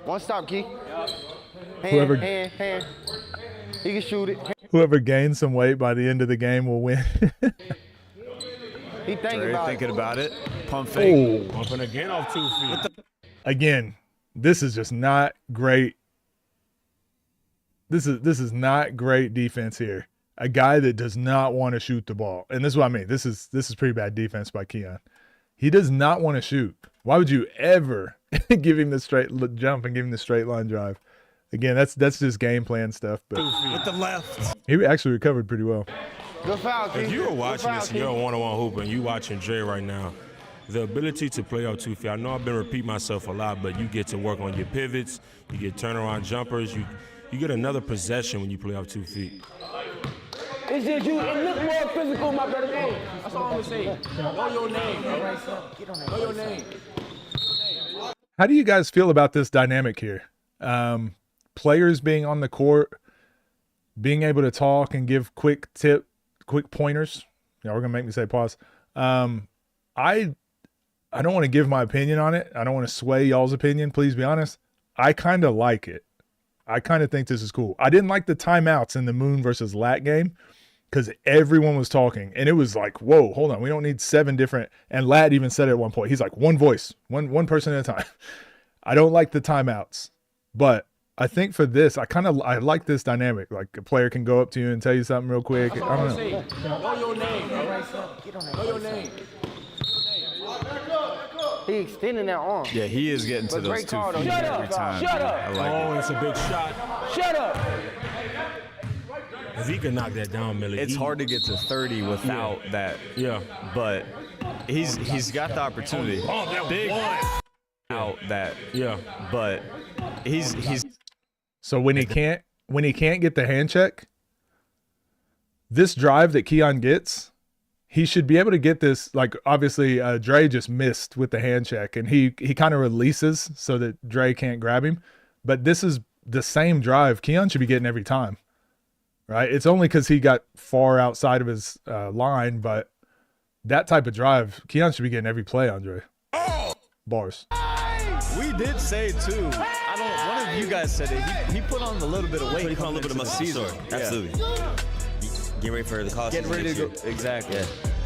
One stop, Key. Hand, Whoever- hand. He can shoot it. Whoever gains some weight by the end of the game will win. He thinking Dre about thinking it. about it. Pump fake. Oh. Bumping again off 2 feet. Again, this is just not great. This is not great defense here. A guy that does not want to shoot the ball. And this is what I mean. This is pretty bad defense by Keon. He does not want to shoot. Why would you ever give him the straight jump and give him the straight line drive? Again, that's just game plan stuff. But With the left. he actually recovered pretty well. Good foul, Key. If you were Good watching foul, this and Key. you're a one-on-one hooper and you watching Dre right now, the ability to play off 2 feet, I know I've been repeating myself a lot, but you get to work on your pivots, you get turnaround jumpers, you get another possession when you play off 2 feet. It's just you. It look more physical, my brother. That's all I'm gonna say. Know your name. Know your name. How do you guys feel about this dynamic here? Players being on the court, being able to talk and give quick pointers. Yeah, we're gonna make me say pause. I I don't want to give my opinion on it. I don't want to sway y'all's opinion. Please be honest. I kind of like it. I kind of think this is cool. I didn't like the timeouts in the Moon versus Lat game because everyone was talking. And it was like, whoa, hold on. We don't need 7 different. And Lat even said it at one point. He's like, one voice, one person at a time. I don't like the timeouts. But I think for this, I like this dynamic. Like a player can go up to you and tell you something real quick. I don't know. Know your name. Know your name. He extending that arm. Yeah, he is getting to those 2 feet every time. Shut up. I like it. It's a big shot. Shut up. If he can knock that down, Millie. It's hard to get to 30 without that. Yeah. But he's got the opportunity. Big out that. Yeah. But he's So when he can't get the hand check, this drive that Keon gets, he should be able to get this. Like obviously, Dre just missed with the hand check, and he kind of releases so that Dre can't grab him. But this is the same drive Keon should be getting every time, right? It's only because he got far outside of his line, but that type of drive, Keon should be getting every play on Dre. Bars. We did say too. One of you guys said it. He put on a little bit of weight. He put on a little bit of muscle. Season. Absolutely. Get ready for the college. Get ready to go. Exactly.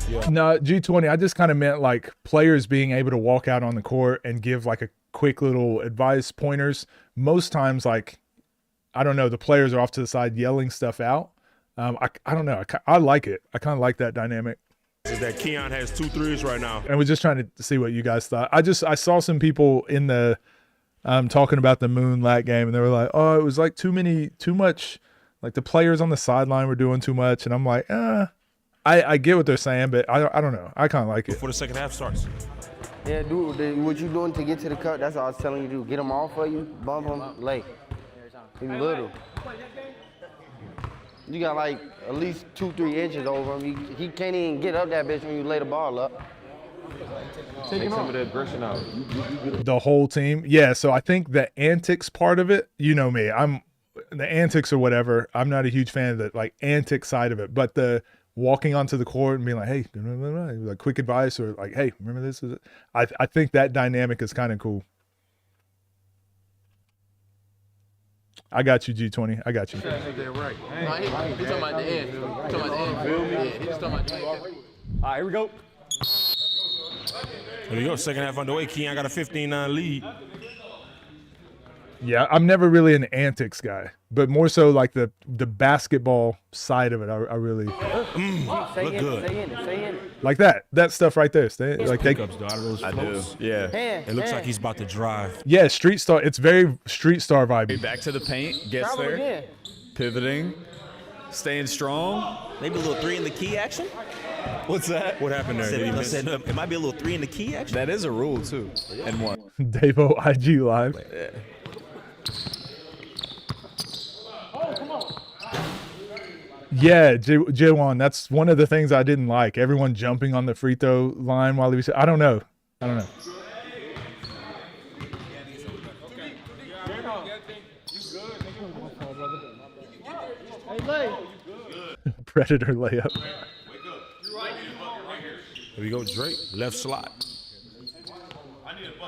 Yeah. No, G20, I just kind of meant like players being able to walk out on the court and give like a quick little advice pointers. Most times, like, I don't know, the players are off to the side yelling stuff out. I don't know. I like it. I kind of like that dynamic. Is that Keon has 2 threes right now. And we're just trying to see what you guys thought. I saw some people in the talking about the Moonlight game, and they were like, oh, it was like too much. Like the players on the sideline were doing too much. And I'm like, I get what they're saying, but I don't know. I kind of like it. Before the second half starts. Yeah, dude, what you doing to get to the cup, that's all I was telling you to do. Get him off of you, bump him, lay. He little. You got like at least 2-3 inches over him. He can't even get up that bitch when you lay the ball up. Take some of that aggression out. The whole team. Yeah, so I think the antics part of it, you know me, the antics or whatever, I'm not a huge fan of the like antic side of it, but the walking onto the court and being like, hey, blah, blah, blah, like quick advice or like, hey, remember this? I think that dynamic is kind of cool. I got you, G20. I got you. Right. He's talking about the end. He's talking about the end. Yeah, he's talking about the end. All right, here we go. Here we go. Second half underway. Keon got a 15-9 lead. Yeah, I'm never really an antics guy, but more so like the basketball side of it. I really look good. Stay in it. Like that stuff right there. Like pickups, though, out of those I do. floats. Yeah. It looks like he's about to drive. Yeah, street star. It's very street star vibe. Back to the paint. Gets Travel there. again. Pivoting. Staying strong. Maybe a little 3 in the key action. What's that? What happened there? Did he miss? It might be a little 3 in the key action. That is a rule too. And one. Davo IG live. Yeah. Yeah, J1, that's one of the things I didn't like. Everyone jumping on the free throw line while he was. I don't know. Predator layup. Here we go, Drake. Left slot.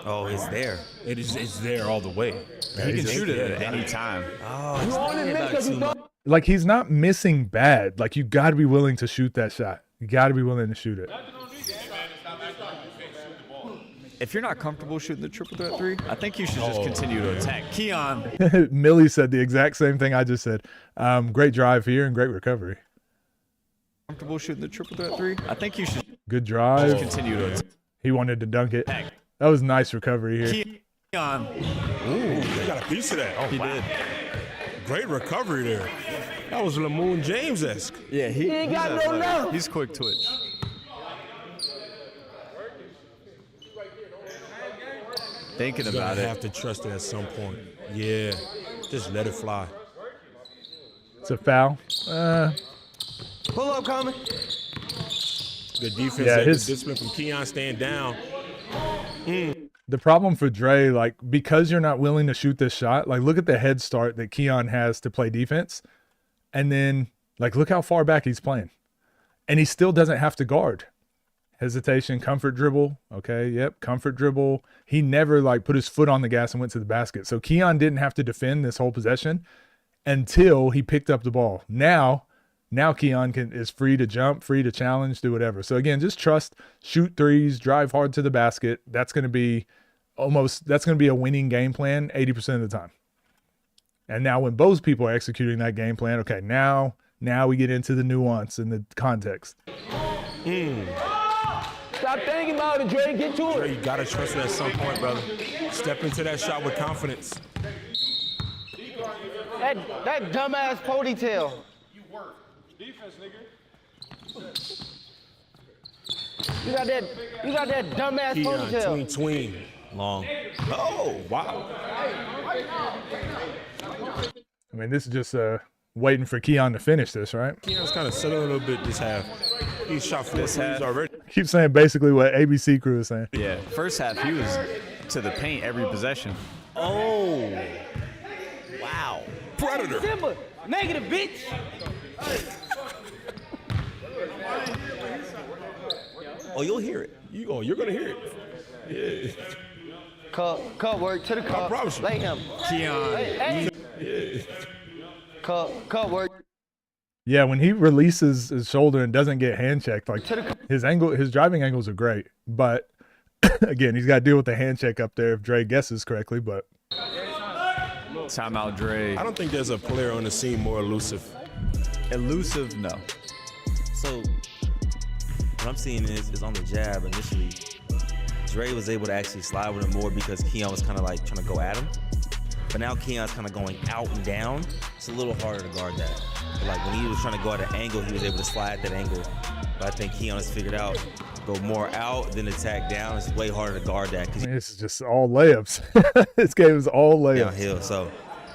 Oh, it's there. It's there all the way. He can shoot it at any time. Oh, he's thinking about it too much. Like he's not missing bad. Like you got to be willing to shoot that shot. You got to be willing to shoot it. If you're not comfortable shooting the triple threat 3, I think you should just continue to attack. Keon. Millie said the exact same thing I just said. Great drive here and great recovery. Comfortable shooting the triple threat 3, I think you should Good drive. just continue to attack. He wanted to dunk it. That was nice recovery here. Keon. Ooh, he got a piece of that. Oh, He wow. did. Great recovery there. That was Lamoon James-esque. Yeah, He ain't got no love. He's quick twitch. Thinking You're about gonna it. have to trust it at some point. Yeah, just let it fly. It's a foul. Pull up coming. Good defense. Yeah, Good his- discipline from Keon staying down. The problem for Dre, like, because you're not willing to shoot this shot, like, look at the head start that Keon has to play defense. And then, like, look how far back he's playing. And he still doesn't have to guard. Hesitation, comfort dribble. Okay, yep, comfort dribble. He never like put his foot on the gas and went to the basket. So Keon didn't have to defend this whole possession until he picked up the ball. Now Keon is free to jump, free to challenge, do whatever. So again, just trust, shoot threes, drive hard to the basket. That's going to be a winning game plan 80% of the time. And now when both people are executing that game plan, okay, now we get into the nuance and the context. Stop thinking about it, Dre. Get to it. Dre, you got to trust it at some point, brother. Step into that shot with confidence. That dumbass ponytail. You work. Defense, nigga. You got that dumbass Keon, ponytail. tween. Long. Oh, wow. I mean, this is just waiting for Keon to finish this, right? Keon's kind of settling a little bit this half. He shot 4 threes already. Keep saying basically what ABC crew is saying. Yeah, first half he was to the paint every possession. Oh. Wow. Predator. Simba, negative, bitch. Oh, you'll hear it. You're going to hear it. Yeah. Cut work to the cup. I promise you. Lay him. Keon. Hey. Yeah. Cut work. Yeah, when he releases his shoulder and doesn't get hand checked, like his driving angles are great, but again, he's got to deal with the hand check up there if Dre guesses correctly. But timeout, Dre. I don't think there's a player on the scene more elusive. Elusive, no. So what I'm seeing is on the jab initially, Dre was able to actually slide with him more because Keon was kind of like trying to go at him. But now Keon's kind of going out and down. It's a little harder to guard that. But like when he was trying to go at an angle, he was able to slide that angle. But I think Keon has figured out go more out than attack down. It's way harder to guard that. This is just all layups. This game is all layups. Downhill, so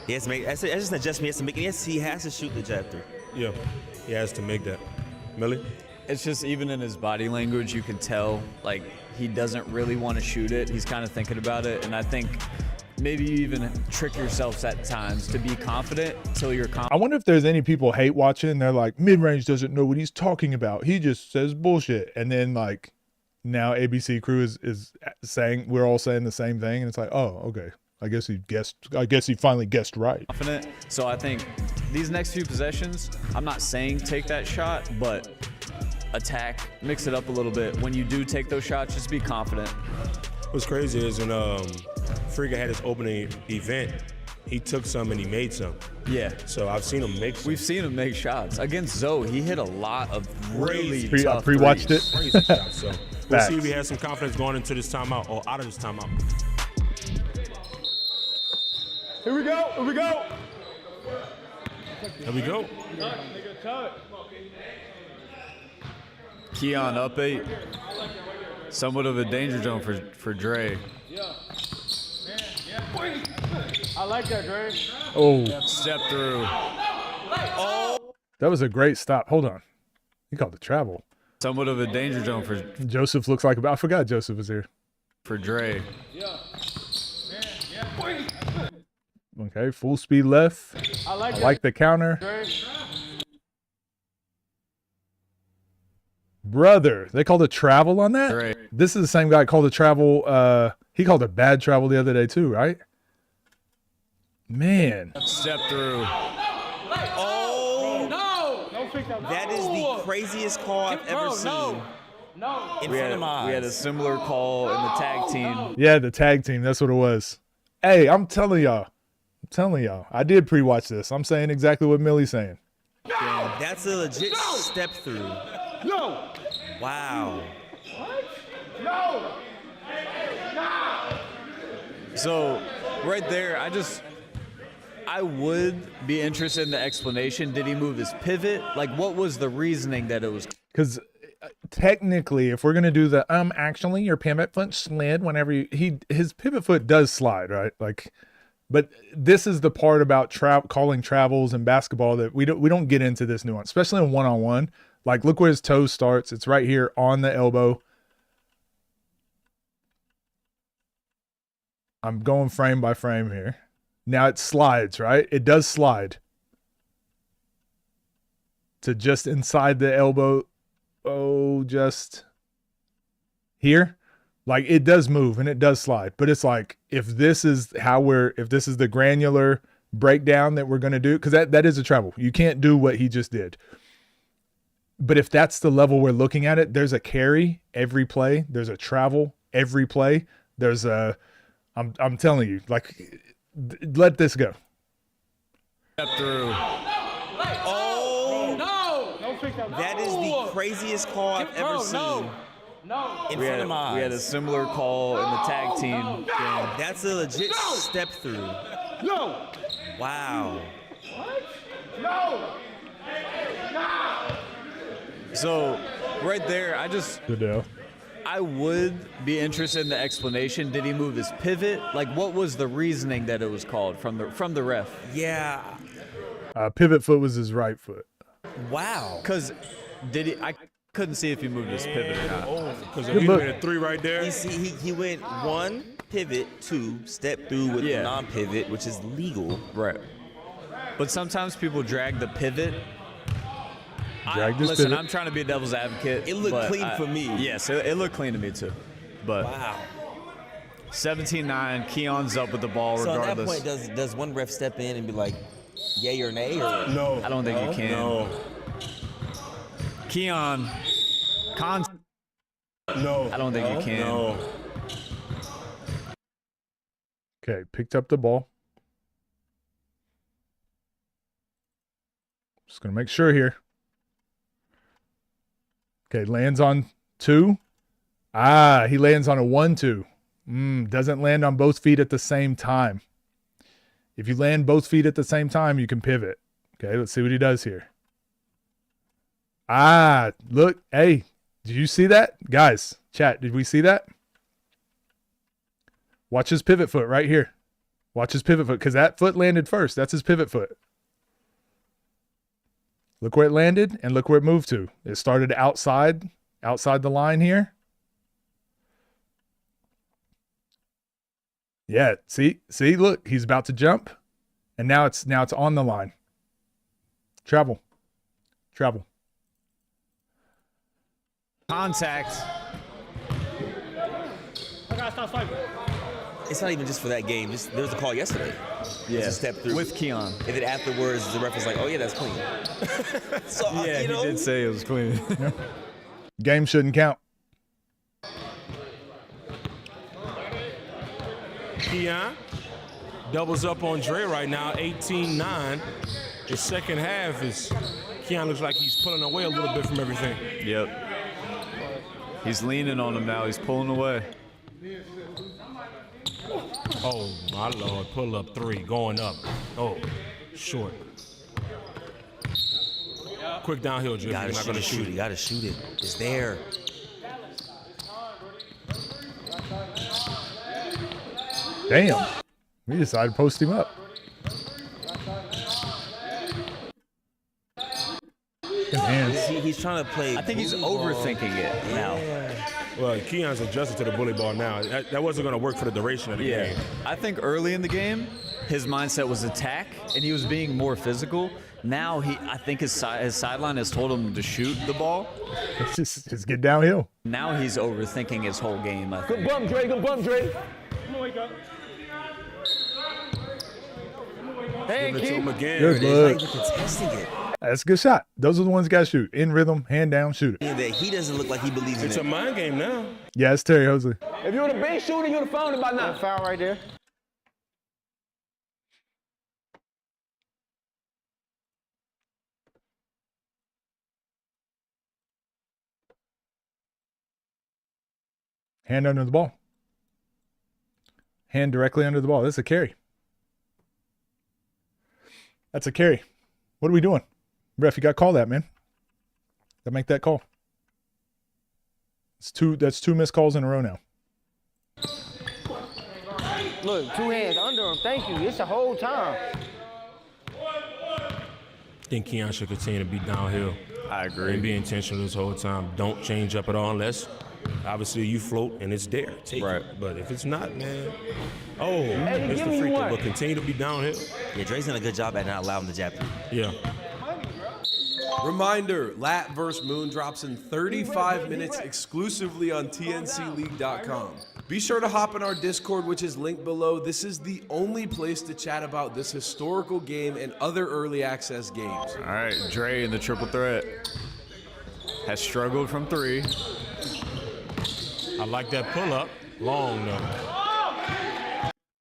he has to make. That's just an adjustment he has to make. Yes, he has to shoot the jab three. Yeah, he has to make that. Millie? It's just even in his body language, you can tell like he doesn't really want to shoot it. He's kind of thinking about it, and I think maybe you even trick yourselves at times to be confident until you're confident. I wonder if there's any people hate watching. They're like, mid-range doesn't know what he's talking about. He just says bullshit. And then like now ABC crew is saying, we're all saying the same thing. And it's like, oh, okay. I guess he finally guessed right. Confident. So I think these next few possessions, I'm not saying take that shot, but attack, mix it up a little bit. When you do take those shots, just be confident. What's crazy is when Friga had his opening event, he took some and he made some. Yeah. So I've seen him make some. We've seen him make shots. Against Zoe, he hit a lot of really tough pre-watched threes. it. Crazy shots. So we'll see if he has some confidence going into this timeout or out of this timeout. Here we go. Here we go. Here we go. Keon up 8. Somewhat of a danger zone for Dre. I like that, Dre. Oh. Step through. Oh. That was a great stop. Hold on. He called it travel. Somewhat of a danger zone for Joseph looks like I forgot Joseph was here. For Dre. Okay, full speed left. I like that. Like the counter. Dre. Brother, they called it travel on that? Dre. This is the same guy called it travel. He called it bad travel the other day too, right? Man. Step through. Oh. No. Don't pick that. That is the craziest call I've ever seen. No. In front of my eyes. We had a similar call in the tag team. Yeah, the tag team. That's what it was. Hey, I'm telling y'all. I did pre-watch this. I'm saying exactly what Millie's saying. Damn, that's a legit step through. No. Wow. No. So right there, I would be interested in the explanation. Did he move his pivot? Like, what was the reasoning that it was? Because technically, if we're gonna do the actually your pivot foot slid whenever his pivot foot does slide, right? Like, but this is the part about calling travels in basketball that we don't get into this nuance, especially in one-on-one. Like, look where his toe starts. It's right here on the elbow. I'm going frame by frame here. Now it slides, right? It does slide to just inside the elbow. Oh, just here, like it does move and it does slide, but it's like if this is the granular breakdown that we're going to do, because that is a travel. You can't do what he just did. But if that's the level we're looking at it, there's a carry every play. There's a travel every play. There's a, I'm telling you, like, let this go. Step through. Oh, No! that is the craziest call I've ever seen. In front of my eyes. We had a similar call in the tag team game. That's a legit step through. No! Wow. No! So right there, I would be interested in the explanation. Did he move his pivot? Like, what was the reasoning that it was called from the ref? Yeah. Pivot foot was his right foot. Wow. Because I couldn't see if he moved his pivot or not. Oh, because he went a 3 right there. He went 1 pivot, 2 step through with the non-pivot, which is legal. Right. But sometimes people drag the pivot. Listen, I'm trying to be a devil's advocate. It looked clean for me. Yes, it looked clean to me too. But wow. 17-9, Keon's up with the ball regardless. So at that point, does one ref step in and be like, yay or nay? Or? No. I don't think you can. No. Keon, no. I don't think you can. No. Okay, picked up the ball. Just going to make sure here. Okay, lands on 2. He lands on a 1-2. Doesn't land on both feet at the same time. If you land both feet at the same time, you can pivot. Okay, let's see what he does here. Look. Hey, did you see that? Guys, chat, did we see that? Watch his pivot foot right here. Watch his pivot foot, because that foot landed first. That's his pivot foot. Look where it landed and look where it moved to. It started outside the line here. Yeah, see, look, he's about to jump. And now it's on the line. Travel. Contact. It's not even just for that game. There was a call yesterday. Yeah, a step through with Keon. And then afterwards, the ref was like, "Oh yeah, that's clean." So yeah, you know, he did say it was clean. Yeah. Game shouldn't count. Keon doubles up on Dre right now, 18-9. The second half is Keon looks like he's pulling away a little bit from everything. Yep. He's leaning on him now. He's pulling away. Oh, my Lord. Pull up 3, going up. Oh, short. Quick downhill, Jimmy. You're not going to shoot it. You got to shoot it. It's there. Damn. We decided to post him up. He's trying to play. I think he's overthinking it now. Well, Keon's adjusted to the bully ball now. That wasn't going to work for the duration of the game. I think early in the game, his mindset was attack, and he was being more physical. Now I think his sideline has told him to shoot the ball. Just get downhill. Now he's overthinking his whole game, I think. Good bump, Dre. Good bump, Dre. Hey, give it to him again. Good look. He's not even contesting it. That's a good shot. Those are the ones you got to shoot. In rhythm, hand down, shoot it. That he doesn't look like he believes in it. It's a mind game now. Yeah, it's Terry Jose. If you would have been shooting, you would have found it by now. Foul right there. Hand under the ball. Hand directly under the ball. That's a carry. That's a carry. What are we doing? Ref, you got to call that, man. Got to make that call. That's 2 missed calls in a row now. Look, 2 hands under him. Thank you. It's the whole time. I think Keon should continue to be downhill. I agree. And be intentional this whole time. Don't change up at all unless, obviously, you float and it's there. Take it. But if it's not, man. Oh, it's the free throw. But continue to be downhill. Yeah, Dre's done a good job at not allowing the jab through. Yeah. Reminder, Lat vs. Moon drops in 35 minutes exclusively on TNCLeague.com. Be sure to hop in our Discord, which is linked below. This is the only place to chat about this historical game and other early access games. All right, Dre in the triple threat. Has struggled from 3. I like that pull-up. Long, though.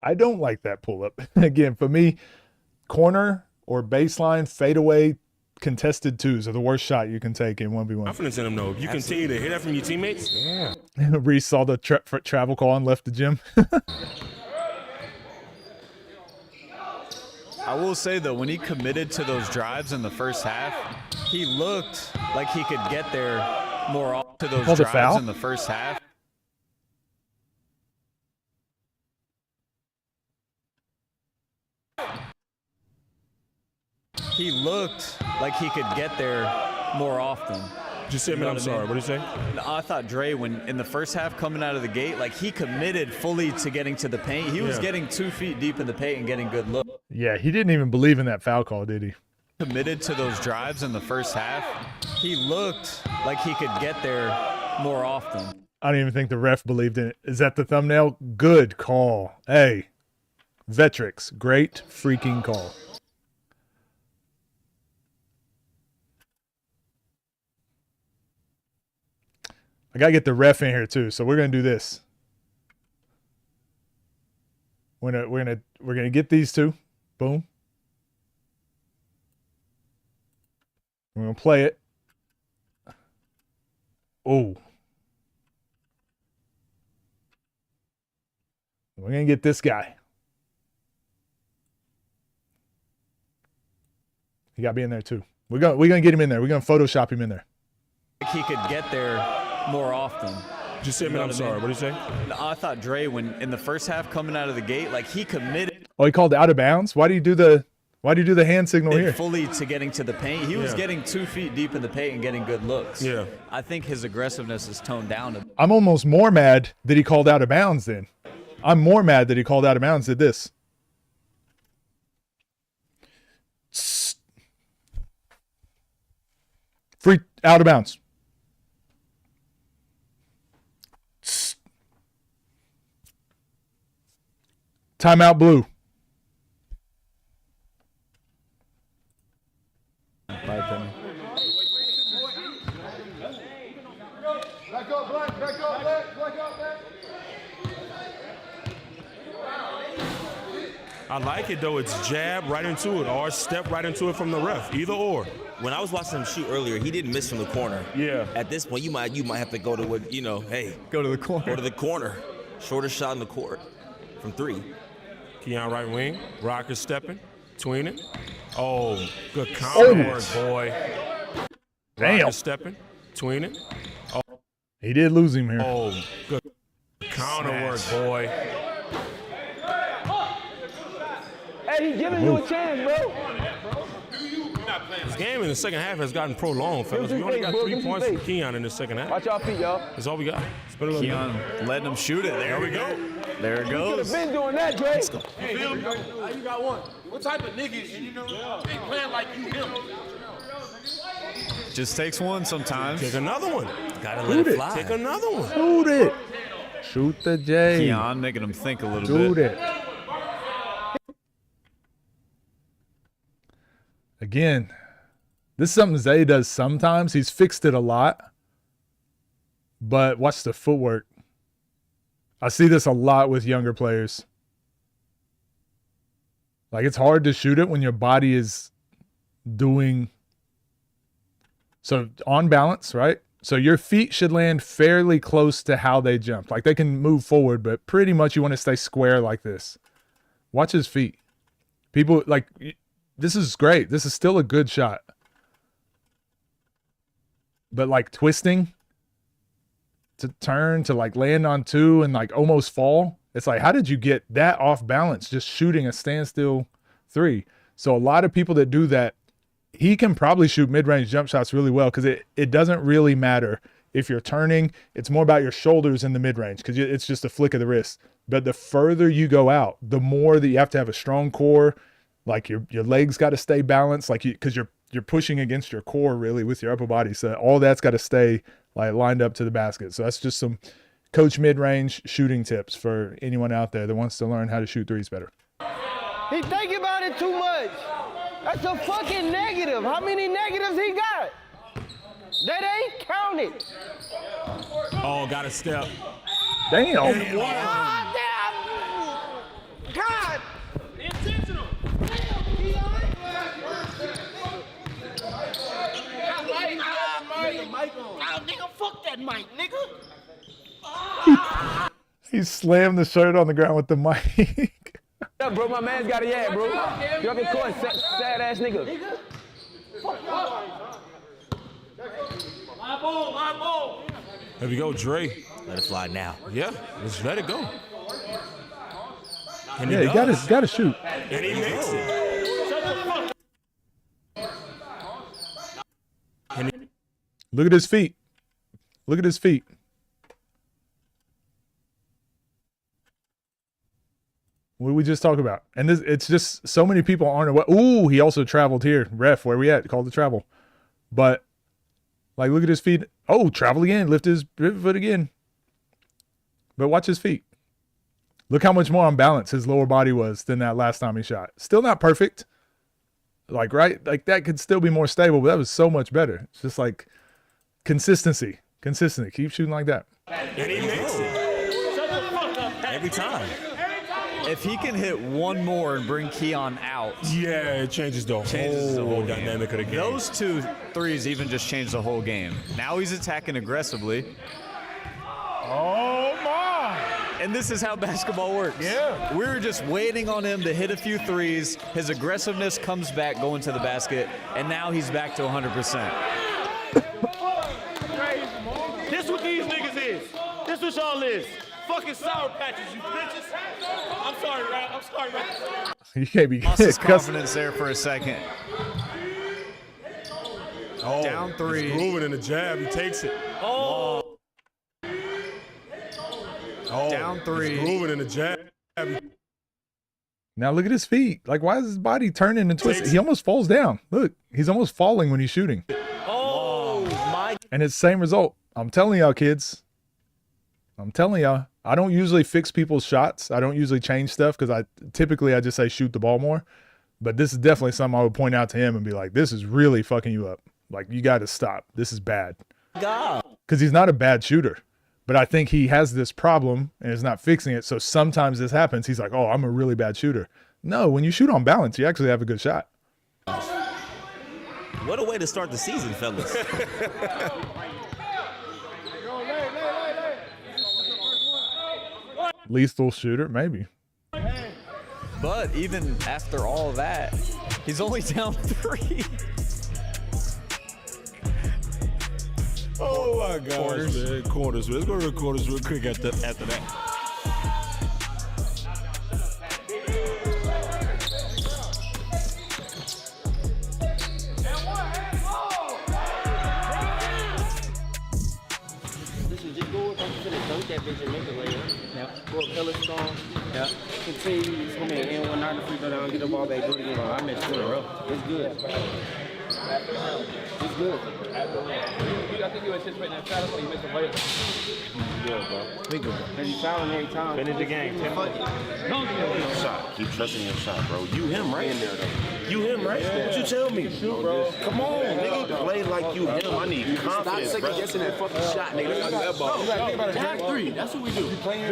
I don't like that pull-up. Again, for me, corner or baseline fadeaway contested twos are the worst shot you can take in 1v1. Confidence in him, though. If you continue to hit that from your teammates, yeah. Reese saw the travel call and left the gym. I will say, though, when he committed to those drives in the first half, he looked like he could get there more often to those drives in the first half. He looked like he could get there more often. Just say, I'm sorry. What did you say? I thought Dre, when in the first half coming out of the gate, like he committed fully to getting to the paint. He was getting 2 feet deep in the paint and getting good looks. Yeah, he didn't even believe in that foul call, did he? Committed to those drives in the first half. He looked like he could get there more often. I don't even think the ref believed in it. Is that the thumbnail? Good call. Hey, Vetrix, great freaking call. I gotta get the ref in here too, so we're gonna do this. We're gonna get these two. Boom. We're gonna play it. Oh. We're gonna get this guy. He got to be in there too. We're gonna get him in there. We're gonna Photoshop him in there. He could get there more often. Just say, I'm sorry. What did you say? I thought Dre, when in the first half coming out of the gate, like he committed. Oh, he called out of bounds. Why do you do the hand signal here? Fully to getting to the paint. He was getting 2 feet deep in the paint and getting good looks. Yeah. I think his aggressiveness is toned down. I'm almost more mad that he called out of bounds then. I'm more mad that he called out of bounds did this. Free out of bounds. Timeout blue. My opinion. Back up, black, back up, black, back up, black. I like it, though. It's jab right into it or step right into it from the ref. Either or. When I was watching him shoot earlier, he didn't miss from the corner. Yeah. At this point, you might have to go to what, hey. Go to the corner. Go to the corner. Shortest shot in the court from 3. Keon right wing. Rocker stepping. Tweening. Oh, good counter work, boy. Damn. Rocker stepping. Tweening. Oh. He did lose him here. Oh, good counter work, boy. Hey, he's giving you a chance, bro. This game in the second half has gotten prolonged, fellas. We only got 3 points from Keon in the second half. Watch y'all feet, y'all. That's all we got. Keon letting him shoot it. There we go. There it goes. You could have been doing that, Dre. Let's go. Hey, you got one. What type of niggas, they playing like you him? Just takes one sometimes. Take another one. Gotta let it fly. Take another one. Shoot it. Shoot the J. Keon making him think a little Shoot bit. it. Again, this is something Zay does sometimes. He's fixed it a lot. But watch the footwork. I see this a lot with younger players. Like, it's hard to shoot it when your body is doing... So, on balance, right? So, your feet should land fairly close to how they jump. Like, they can move forward, but pretty much you want to stay square like this. Watch his feet. People, like... This is great. This is still a good shot. But like twisting to turn to like land on 2 and like almost fall. It's like, how did you get that off balance just shooting a standstill 3? So a lot of people that do that, he can probably shoot mid-range jump shots really well because it doesn't really matter if you're turning. It's more about your shoulders in the mid-range because it's just a flick of the wrist. But the further you go out, the more that you have to have a strong core. Like your legs got to stay balanced, like because you're pushing against your core really with your upper body. So all that's got to stay like lined up to the basket. So that's just some coach mid-range shooting tips for anyone out there that wants to learn how to shoot threes better. He think about it too much. That's a fucking negative. How many negatives he got? That ain't counted. Oh, got a step. Damn. God damn. God. Intentional. Nigga, fuck that mic, nigga. He slammed the shirt on the ground with the mic. Yeah, bro, my man's got a yeah, bro. You're up in court, sad ass nigga. My ball. There we go, Dre. Let it fly now. Yeah, let's let it go. And Yeah, he got to shoot. And he makes it. Look at his feet. Look at his feet. What did we just talk about? And this, it's just so many people aren't aware. Ooh, he also traveled here. Ref, where we at? Called the travel. But, like, look at his feet. Oh, travel again. Lift his foot again. But watch his feet. Look how much more on balance his lower body was than that last time he shot. Still not perfect. Like, right? Like, that could still be more stable, but that was so much better. It's just like consistency. Consistency. Keep shooting like that. And he makes it. Every time. If he can hit one more and bring Keon out. Yeah, it changes the whole dynamic of the game. Those 2 threes even just changed the whole game. Now he's attacking aggressively. Oh, my. And this is how basketball works. Yeah. We were just waiting on him to hit a few threes. His aggressiveness comes back going to the basket, and now he's back to 100%. This what these niggas is. This what y'all is. Fucking sour patches, you bitches. I'm sorry, Rap. I'm sorry, Rap. You can't be Lost his confidence there for a second. Oh, down 3. He's grooving in the jab. He takes it. Oh. Down 3. He's grooving in the jab. Now look at his feet. Like, why is his body turning and twisting? He almost falls down. Look, he's almost falling when he's shooting. Oh, my. And it's the same result. I'm telling y'all, kids. I'm telling y'all. I don't usually fix people's shots. I don't usually change stuff because I just say shoot the ball more. But this is definitely something I would point out to him and be like, this is really fucking you up. Like, you got to stop. This is bad. Because he's not a bad shooter. But I think he has this problem and is not fixing it. So sometimes this happens. He's like, oh, I'm a really bad shooter. No, when you shoot on balance, you actually have a good shot. What a way to start the season, fellas. Lethal shooter, maybe. But even after all that, he's only down 3. Oh my gosh, man. Quarters. Let's go to the quarters real quick after that. Dunk that bitch and make it later. Yep. Go up hella strong. Yep. Continue. Come in and 1 the free throw down, get the ball back, do it again. I missed 2 in a row. It's good. It's good. I think you anticipate that foul, so you missed a layup. Good, bro. We good. Because you fouling every time. Finish the game. Shot. Keep trusting your shot, bro. You him, right? You him, right? What you tell me? Shoot, bro. Come on, nigga. Play like you him. I need confidence, Stop bro. second-guessing that fucking shot, nigga. Tap 3. That's what we do. You're playing the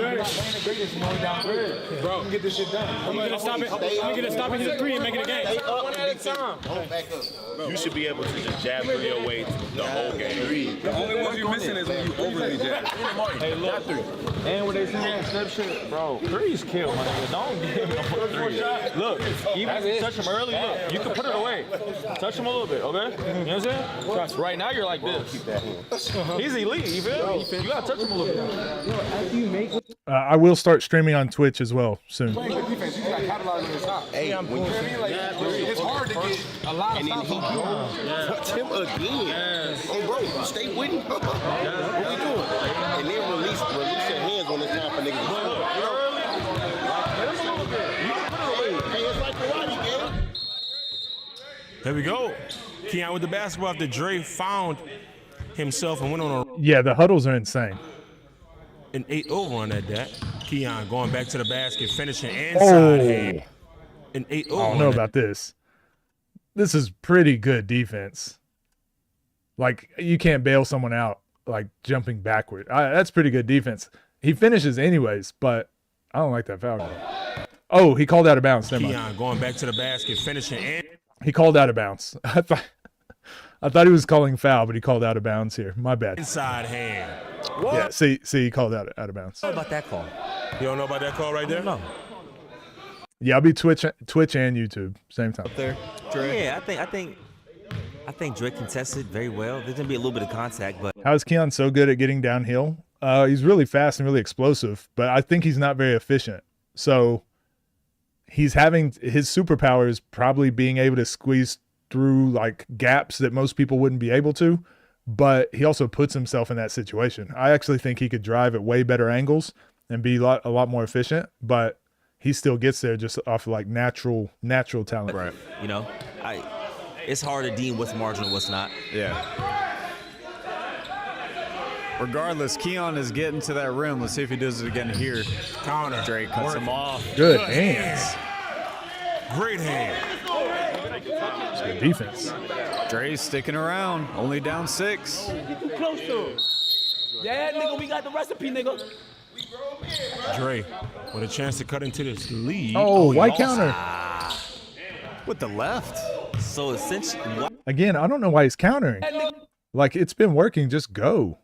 greatest and going down 3. Bro, you can get this shit done. I'm gonna stop it. I'm gonna stop it at 3 and make it a game. Stay up 1 at a time. Back up. You should be able to just jab through your way the whole game. The only ones you're missing is when you overly jab. Hey, look. And when they say that step shit, bro, 3's kill, my nigga. Don't give him no 3. Look, even touch him early, look, you can put it away. Touch him a little bit, okay? You know what I'm saying? Right now, you're like this. He's elite, you feel me? You gotta touch him a little bit. I will start streaming on Twitch as well soon. Playing good defense, you gotta capitalize on your shot. Hey, you know what I mean? Like, it's hard to get a lot of stops on him. Touch him again. Oh, bro, stay with him. What we doing? And then release your hands when it's time for niggas to score. Hey, it's like karate, man. Here we go. Keon with the basketball after Dre found himself and went on Yeah, the huddles are insane. an 8-over on that. Keon going back to the basket, finishing inside hand. An 8-over. I don't know about this. This is pretty good defense. Like, you can't bail someone out, like, jumping backward. That's pretty good defense. He finishes anyways, but I don't like that foul call. Oh, he called out of bounds. Never mind. Keon going back to the basket, finishing in. He called out of bounds. I thought he was calling foul, but he called out of bounds here. My bad. Inside hand. What? Yeah, see, he called out of bounds. What about that call? You don't know about that call right there? No. Yeah, I'll be Twitch and YouTube same time. Up there, Dre. Yeah, I think Dre contested very well. There's gonna be a little bit of contact, but How is Keon so good at getting downhill? He's really fast and really explosive, but I think he's not very efficient. So he's having his superpower is probably being able to squeeze through like gaps that most people wouldn't be able to, but he also puts himself in that situation. I actually think he could drive at way better angles and be a lot more efficient, but he still gets there just off of like natural talent. Right. You know, it's hard to deem what's marginal, what's not. Yeah. Regardless, Keon is getting to that rim. Let's see if he does it again here. Counter. Dre cuts him off. Good hands. Great hand. It's good defense. Dre's sticking around. Only down 6. Too close to him. Yeah, nigga, we got the recipe, nigga. Dre with a chance to cut into this lead. Oh, white counter. With the left. So essentially, Again, I don't know why he's countering. Like, it's been working. Just go.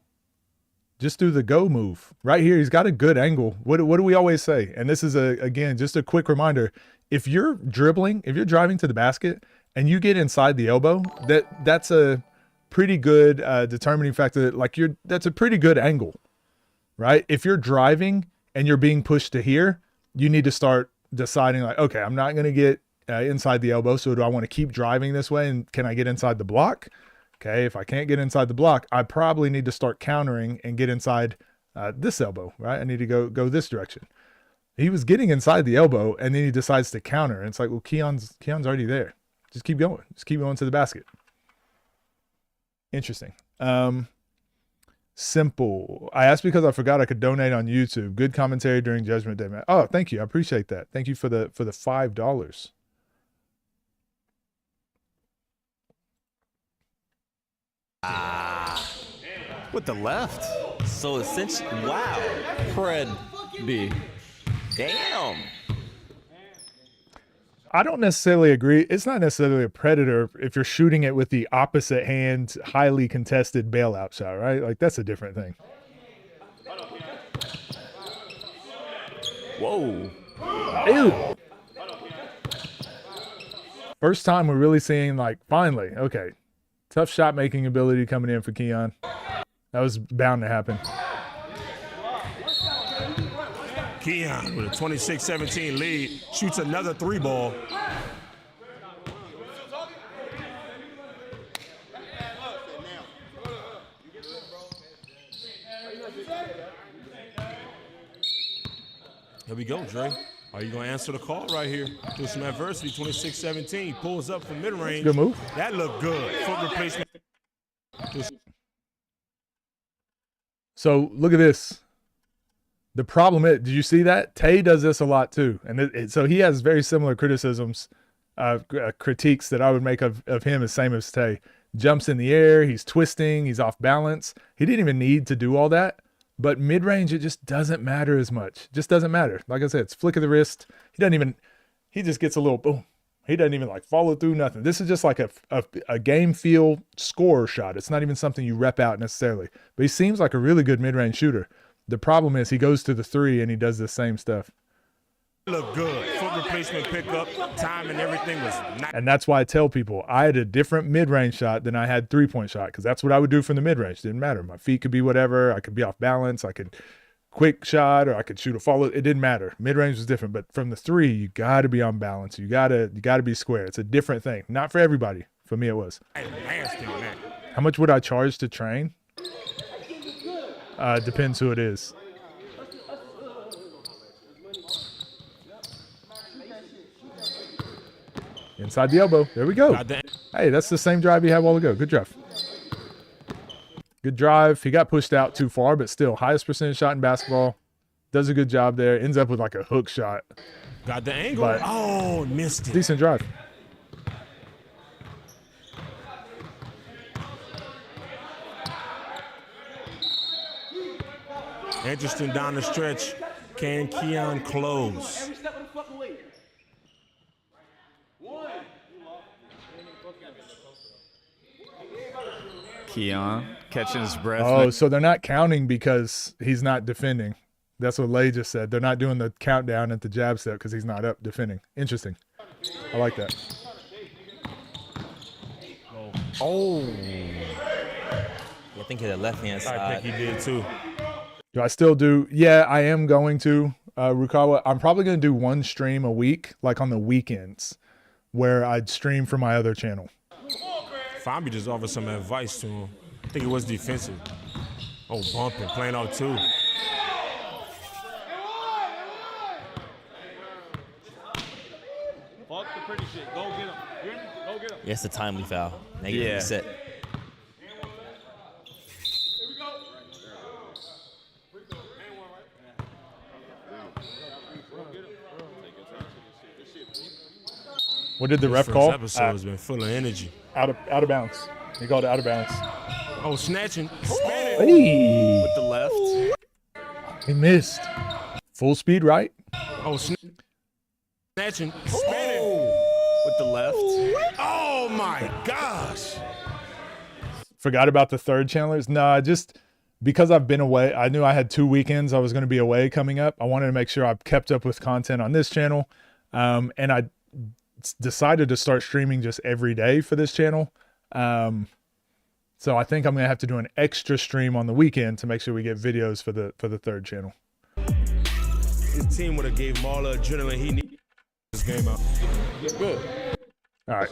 Just do the go move. Right here, he's got a good angle. What do we always say? And this is, again, just a quick reminder. If you're dribbling, if you're driving to the basket and you get inside the elbow, that's a pretty good determining factor. Like, that's a pretty good angle, right? If you're driving and you're being pushed to here, you need to start deciding like, okay, I'm not going to get inside the elbow. So do I want to keep driving this way? And can I get inside the block? Okay, if I can't get inside the block, I probably need to start countering and get inside this elbow, right? I need to go this direction. He was getting inside the elbow, and then he decides to counter. And it's like, well, Keon's already there. Just keep going. Just keep going to the basket. Interesting. Simple. I asked because I forgot I could donate on YouTube. Good commentary during Judgment Day, man. Oh, thank you. I appreciate that. Thank you for the $5. With the left. So essentially, wow. Fred B. Damn. I don't necessarily agree. It's not necessarily a predator if you're shooting it with the opposite hand, highly contested bailout shot, right? Like, that's a different thing. Whoa. Ew. First time we're really seeing, like, finally, okay, tough shot making ability coming in for Keon. That was bound to happen. Keon with a 26-17 lead shoots another 3-ball. Here we go, Dre. Are you going to answer the call right here? Do some adversity, 26-17. Pulls up from mid-range. Good move. That looked good. Foot replacement. So look at this. The problem is, did you see that? Tay does this a lot too. And so he has very similar criticisms, critiques that I would make of him as same as Tay. Jumps in the air, he's twisting, he's off balance. He didn't even need to do all that. But mid-range, it just doesn't matter as much. Just doesn't matter. Like I said, it's flick of the wrist. He just gets a little boom. He doesn't even like follow through, nothing. This is just like a game feel scorer shot. It's not even something you rep out necessarily. But he seems like a really good mid-range shooter. The problem is he goes to the 3 and he does the same stuff. Look good. Foot replacement pickup, time and everything was nice. And that's why I tell people I had a different mid-range shot than I had three-point shot, because that's what I would do from the mid-range. Didn't matter. My feet could be whatever. I could be off balance. I could quick shot, or I could shoot a follow. It didn't matter. Mid-range was different. But from the 3, you got to be on balance. You got to be square. It's a different thing. Not for everybody. For me, it was. How much would I charge to train? Depends who it is. Inside the elbow. There we go. Hey, that's the same drive he had a while ago. Good drive. Good drive. He got pushed out too far, but still, highest percentage shot in basketball. Does a good job there. Ends up with like a hook shot. Got the angle. But oh, missed it. Decent drive. Interesting down the stretch. Can Keon close? Keon catching his breath. Oh, so they're not counting because he's not defending. That's what Lay just said. They're not doing the countdown at the jab step because he's not up defending. Interesting. I like that. Oh. I think he had a left-hand side. I think he did too. Do I still do? Yeah, I am going to, Rukawa. I'm probably going to do one stream a week, like on the weekends, where I'd stream from my other channel. Fabi just offered some advice to him. I think it was defensive. Oh, bumping, playing out two. Fuck the pretty shit. Go get him. Go get him. Yes, the timely foul. Negative reset. What did the ref This call? first episode has been full of energy. Out of bounds. He called it out of bounds. Oh, snatching. Spinning. Hey. With the left. He missed. Full speed right. Oh, snatching. Spinning. With the left. Oh, my gosh. Forgot about the third channelers. No, just because I've been away. I knew I had 2 weekends I was going to be away coming up. I wanted to make sure I kept up with content on this channel. And I decided to start streaming just every day for this channel. So I think I'm going to have to do an extra stream on the weekend to make sure we get videos for the third channel. His team would have gave him all the adrenaline he needed this game out. Good. All right.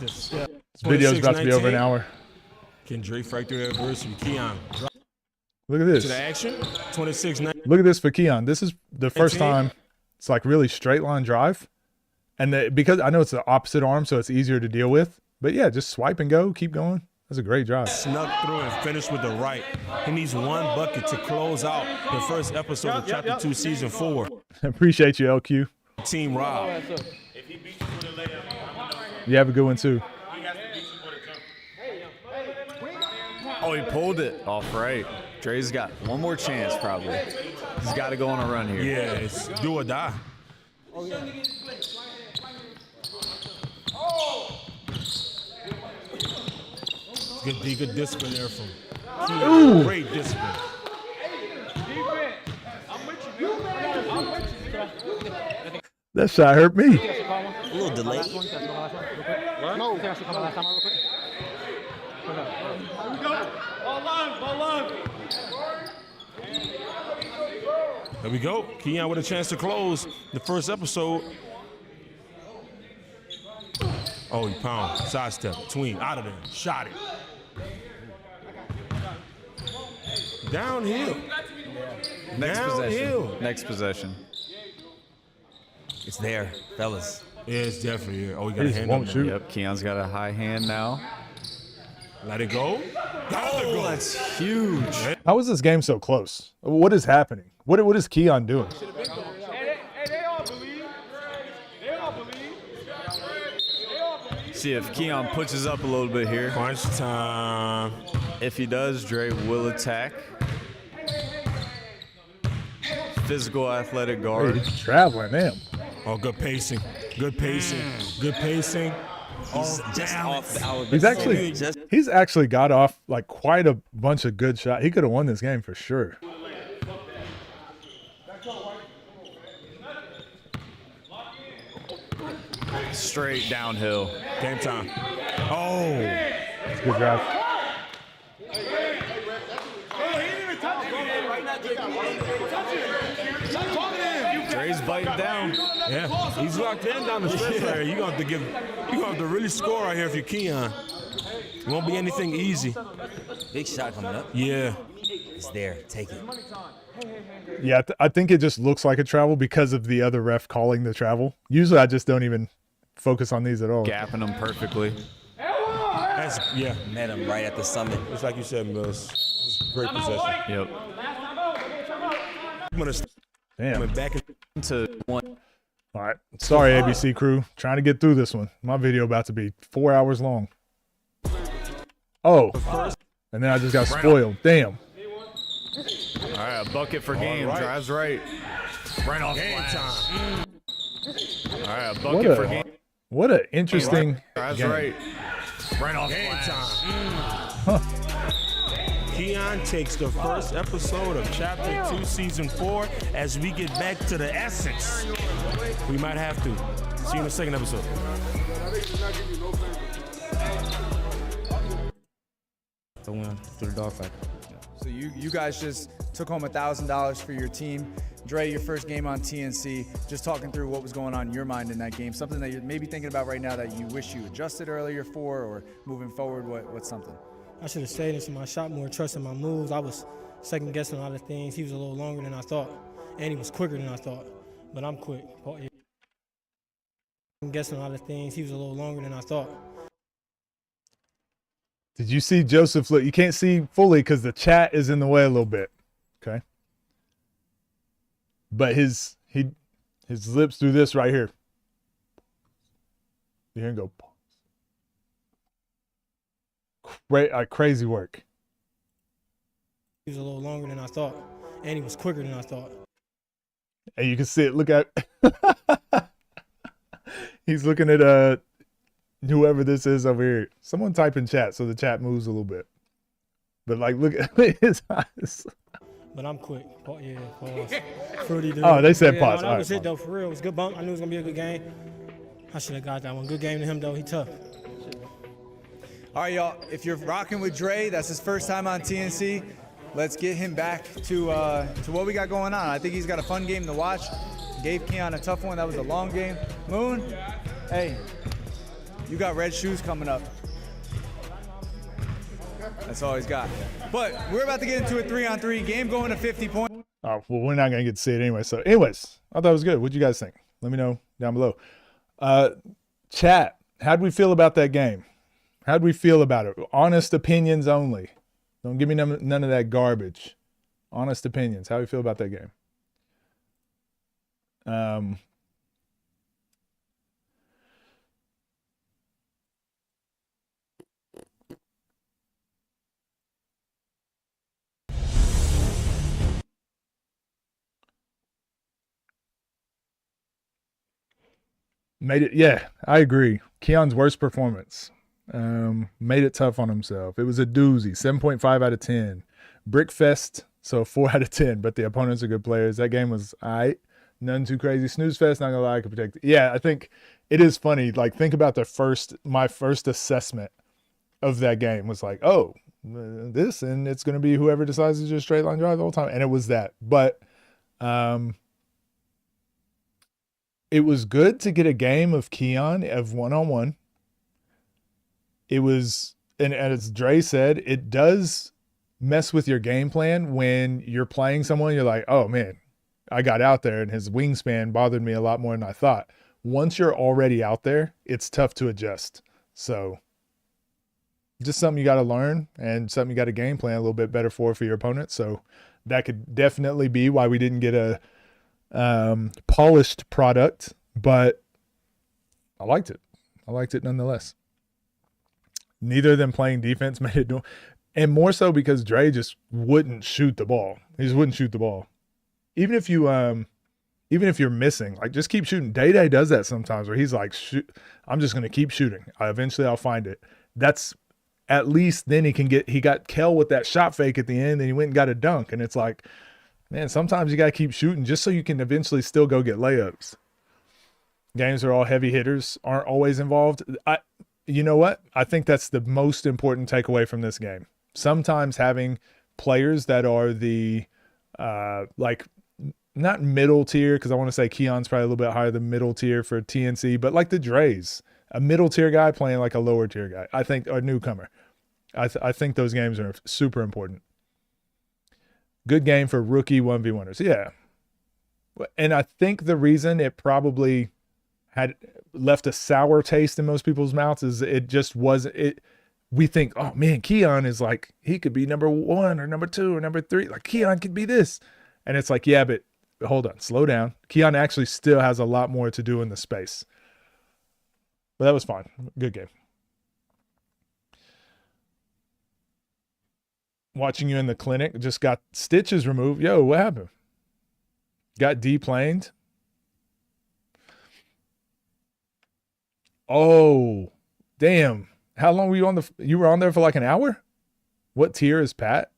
This video's about to be over an hour. Can Drake fracture the adversity? Keon. Look at this. To the action. 26-19. Look at this for Keon. This is the first time it's like really straight line drive. And because I know it's the opposite arm, so it's easier to deal with. But yeah, just swipe and go. Keep going. That's a great drive. Snuck through and finished with the right. He needs one bucket to close out the first episode of Chapter 2, Season 4. Appreciate you, LQ. Team Rob. You have a good one, too. Oh, he pulled it off right. Dre's got one more chance, probably. He's got to go on a run here. Yeah, it's do or die. Good discipline there from Keon. Great discipline. That shot hurt me. A little delay. No. There we go. Keon with a chance to close the first episode. Oh, he pound. Sidestep. Tween. Out of there. Shot it. Downhill. Next Downhill. possession. Next possession. It's there, fellas. Yeah, it's definitely here. Oh, he got a hand on there. Yep, Keon's got a high hand now. Let it go. Oh, that's huge. How is this game so close? What is happening? What is Keon doing? See if Keon pushes up a little bit here. Crunch time. If he does, Dre will attack. Physical athletic guard. He's traveling him. Oh, good pacing. Good pacing. Good pacing. He's just off the hour. He's actually got off like quite a bunch of good shots. He could have won this game for sure. Straight downhill. Game time. Oh. That's a good drive. Dre's biting down. Yeah, he's locked in down the stretch right here. You're gonna have to really score right here if you're Keon. It won't be anything easy. Big shot coming up. Yeah. It's there. Take it. Yeah, I think it just looks like a travel because of the other ref calling the travel. Usually I just don't even focus on these at all. Gapping them perfectly. Yeah. Met him right at the summit. Just like you said, Mills. Great possession. Yep. I'm gonna Damn. back into one. All right. Sorry, ABC crew. Trying to get through this one. My video about to be 4 hours long. Oh. And then I just got spoiled. Damn. All right, a bucket for game. right. Drives right. Right off Game glass. time. All right, a bucket for game. What an interesting Drives game. right. Right off Game glass. time. Keon takes the first episode of Chapter 2, Season 4, as we get back to the essence. We might have to. See you in the second episode. The win through the dog fight. So you guys just took home $1,000 for your team. Dre, your first game on TNC, just talking through what was going on in your mind in that game, something that you're maybe thinking about right now that you wish you adjusted earlier for, or moving forward, what's something? I should have stayed into my shot more, trusting my moves. I was second guessing a lot of things. He was a little longer than I thought, and he was quicker than I thought. But I'm quick. I'm guessing a lot of things. He was a little longer than I thought. Did you see Joseph look? You can't see fully because the chat is in the way a little bit. Okay. But his lips do this right here. You hear him go. Crazy work. He was a little longer than I thought, and he was quicker than I thought. And you can see it. Look at. He's looking at whoever this is over here. Someone type in chat so the chat moves a little bit. But like, look at his eyes. But I'm quick. Yeah, pause. Fruity dude. Oh, they said pause. No, All that was right, it though. For real, it was a good bump. I knew it was gonna be a good game. I should have got that one. Good game to him though. He tough. All right, y'all, if you're rocking with Dre, that's his first time on TNC. Let's get him back to what we got going on. I think he's got a fun game to watch. Gave Keon a tough one. That was a long game. Moon, hey, you got red shoes coming up. That's all he's got. But we're about to get into a 3-on-3 game going to 50 points. Oh, well, we're not going to get to see it anyway. So, anyways, I thought it was good. What'd you guys think? Let me know down below. Chat, how'd we feel about that game? How'd we feel about it? Honest opinions only. Don't give me none of that garbage. Honest opinions. How do you feel about that game? Made it, yeah, I agree. Keon's worst performance. Made it tough on himself. It was a doozy. 7.5 out of 10. Brickfest, so 4 out of 10, but the opponents are good players. That game was all right. None too crazy. Snooze fest, not gonna lie, I could protect it. Yeah, I think it is funny. Like, think about my first assessment of that game was like, oh, this, and it's gonna be whoever decides to just straight line drive the whole time. And it was that. But it was good to get a game of Keon of one-on-one. It was, and as Dre said, it does mess with your game plan when you're playing someone. You're like, oh man, I got out there and his wingspan bothered me a lot more than I thought. Once you're already out there, it's tough to adjust. So just something you got to learn and something you got to game plan a little bit better for your opponent. So that could definitely be why we didn't get a polished product, but I liked it. I liked it nonetheless. Neither of them playing defense made it, and more so because Dre just wouldn't shoot the ball. He just wouldn't shoot the ball. Even if you're missing, like, just keep shooting. Day does that sometimes where he's like, shoot, I'm just going to keep shooting. Eventually I'll find it. That's at least then he got Kel with that shot fake at the end, and he went and got a dunk. And it's like, man, sometimes you got to keep shooting just so you can eventually still go get layups. Games are all heavy hitters, aren't always involved. You know what? I think that's the most important takeaway from this game. Sometimes having players that are the, like, not middle tier, because I want to say Keon's probably a little bit higher than middle tier for TNC, but like the Dre's, a middle tier guy playing like a lower tier guy, I think, or a newcomer. I think those games are super important. Good game for rookie 1v1ers. Yeah. And I think the reason it probably had left a sour taste in most people's mouths is it just wasn't it. We think, oh man, Keon is like, he could be number 1 or number 2 or number 3. Like Keon could be this. And it's like, yeah, but hold on, slow down. Keon actually still has a lot more to do in the space. But that was fine. Good game. Watching you in the clinic, just got stitches removed. Yo, what happened? Got deplaned. Oh, damn. How long were you on you were on there for like an hour? What tier is Pat?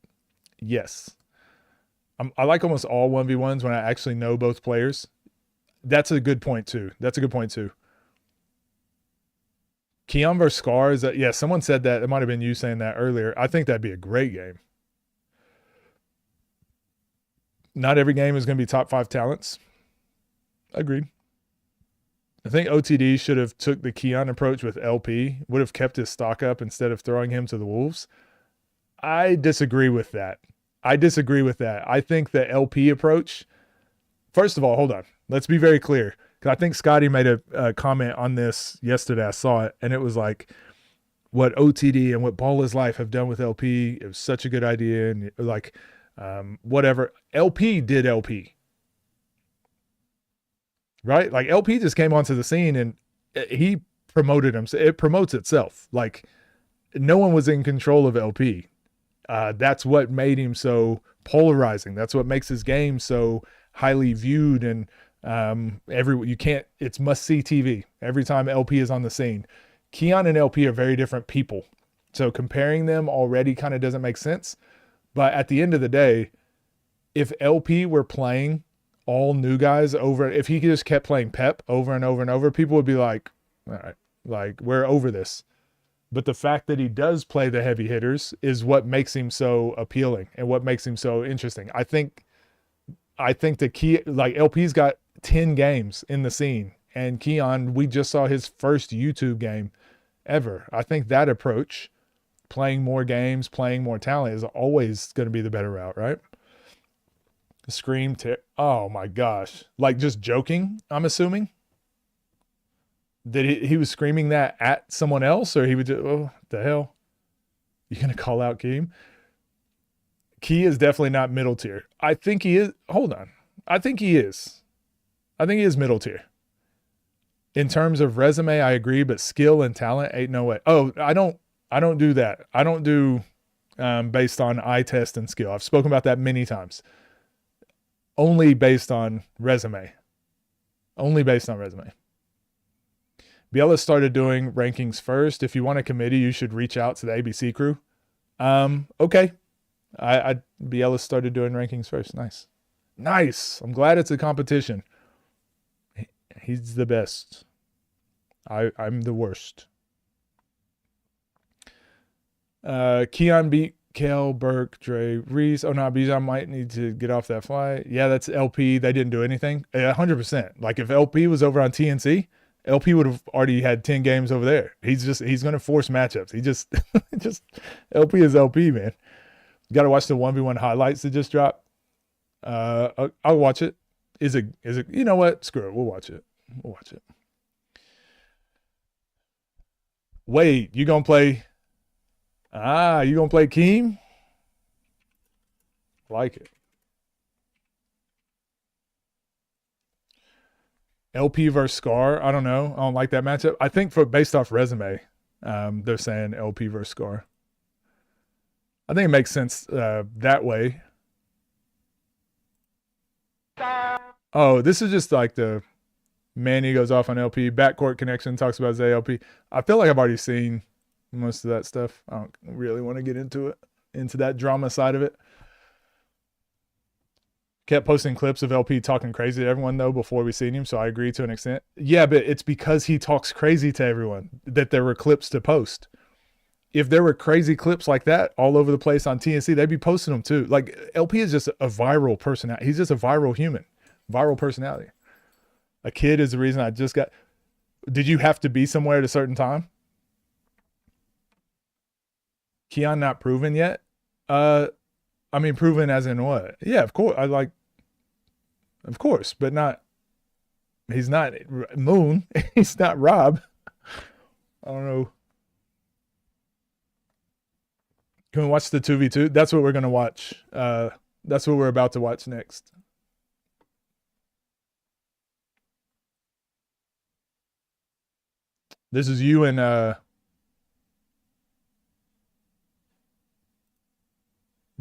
Yes. I like almost all 1v1s when I actually know both players. That's a good point too. Keon versus Scar is that, yeah, someone said that. It might have been you saying that earlier. I think that'd be a great game. Not every game is going to be top 5 talents. Agreed. I think OTD should have took the Keon approach with LP, would have kept his stock up instead of throwing him to the Wolves. I disagree with that. I think the LP approach, first of all, hold on. Let's be very clear. Because I think Scotty made a comment on this yesterday. I saw it, and it was like, what OTD and what Ball is Life have done with LP, it was such a good idea, and like, whatever. LP did LP. Right? Like LP just came onto the scene and he promoted himself. It promotes itself. Like no one was in control of LP. That's what made him so polarizing. That's what makes his game so highly viewed, and it's must see TV every time LP is on the scene. Keon and LP are very different people. So comparing them already kind of doesn't make sense. But at the end of the day, if LP were playing all new guys over, if he just kept playing Pep over and over and over, people would be like, all right, like we're over this. But the fact that he does play the heavy hitters is what makes him so appealing and what makes him so interesting. I think the key, like LP's got 10 games in the scene, and Keon, we just saw his first YouTube game ever. I think that approach, playing more games, playing more talent, is always going to be the better route, right? Oh my gosh. Like just joking, I'm assuming? That he was screaming that at someone else, or he would just, oh, the hell? You going to call out Keem? Key is definitely not middle tier. I think he is. Hold on. I think he is middle tier. In terms of resume, I agree, but skill and talent ain't no way. Oh, I don't do that. I don't do based on eye test and skill. I've spoken about that many times. Only based on resume. BIL has started doing rankings first. If you want a committee, you should reach out to the ABC crew. Okay. BIL has started doing rankings first. Nice. I'm glad it's a competition. He's the best. I'm the worst. Keon beat Kel, Burke, Dre, Reese. Oh, no, Bijan might need to get off that flight. Yeah, that's LP. They didn't do anything. 100%. Like if LP was over on TNC, LP would have already had 10 games over there. He's going to force matchups. He just LP is LP, man. You got to watch the 1v1 highlights that just dropped. I'll watch it. Is it, you know what? Screw it. We'll watch it. Wait, you going to play? You going to play Keem? Like it. LP versus Scar. I don't know. I don't like that matchup. I think based off resume, they're saying LP versus Scar. I think it makes sense that way. Oh, this is just like the Manny goes off on LP. Backcourt connection talks about Zay LP. I feel like I've already seen most of that stuff. I don't really want to get into that drama side of it. Kept posting clips of LP talking crazy to everyone, though, before we seen him, so I agree to an extent. Yeah, but it's because he talks crazy to everyone that there were clips to post. If there were crazy clips like that all over the place on TNC, they'd be posting them too. Like, LP is just a viral personality. He's just a viral human. Viral personality. A kid is the reason I just got... Did you have to be somewhere at a certain time? Keon not proven yet? I mean, proven as in what? Yeah, of course. Of course, but not He's not Moon. He's not Rob. I don't know. Can we watch the 2v2? That's what we're going to watch. That's what we're about to watch next. This is you and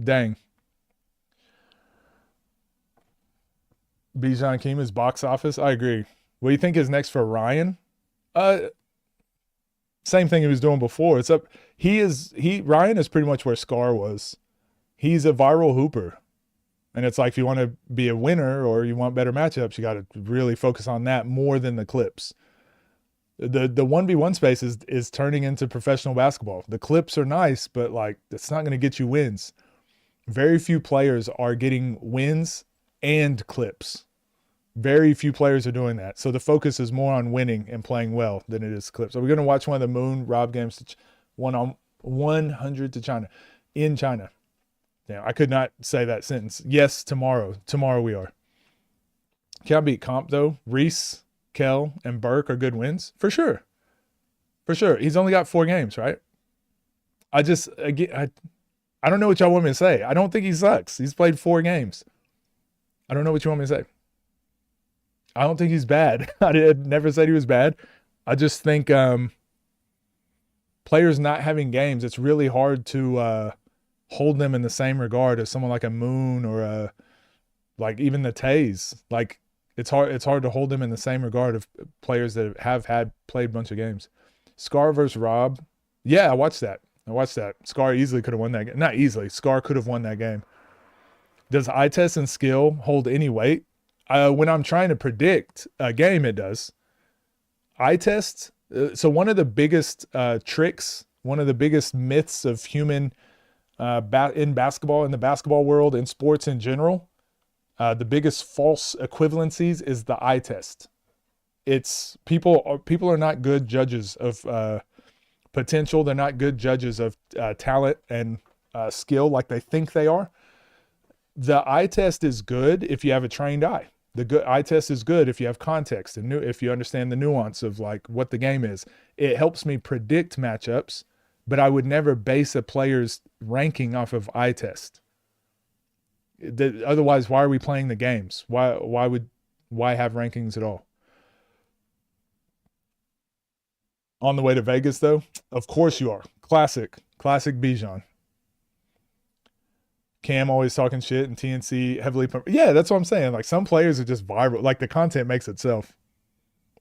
dang. Bijan Kima's box office. I agree. What do you think is next for Ryan? Same thing he was doing before. It's up. Ryan is pretty much where Scar was. He's a viral hooper. And it's like, if you want to be a winner or you want better matchups, you got to really focus on that more than the clips. The 1v1 space is turning into professional basketball. The clips are nice, but like, it's not going to get you wins. Very few players are getting wins and clips. Very few players are doing that. So the focus is more on winning and playing well than it is clips. So we're going to watch one of the Moon Rob games, 100 to China, in China. Yeah, I could not say that sentence. Yes, tomorrow. Tomorrow we are. Can I beat comp though? Reese, Kel, and Burke are good wins? For sure. For sure. He's only got 4 games, right? I don't know what y'all want me to say. I don't think he sucks. He's played 4 games. I don't know what you want me to say. I don't think he's bad. I never said he was bad. I just think players not having games, it's really hard to hold them in the same regard as someone like a Moon or like even the Tays. Like it's hard to hold them in the same regard of players that have played a bunch of games. Scar versus Rob. Yeah, I watched that. Scar easily could have won that game. Not easily. Scar could have won that game. Does eye test and skill hold any weight? When I'm trying to predict a game, it does. Eye test. So one of the biggest tricks, one of the biggest myths of human in basketball, in the basketball world, in sports in general, the biggest false equivalencies is the eye test. It's people are not good judges of potential. They're not good judges of talent and skill like they think they are. The eye test is good if you have a trained eye. The good eye test is good if you have context and if you understand the nuance of like what the game is. It helps me predict matchups, but I would never base a player's ranking off of eye test. Otherwise, why are we playing the games? Why have rankings at all? On the way to Vegas, though, of course you are. Classic Bijan. Cam always talking shit and TNC heavily. Yeah, that's what I'm saying. Like some players are just viral. Like the content makes itself.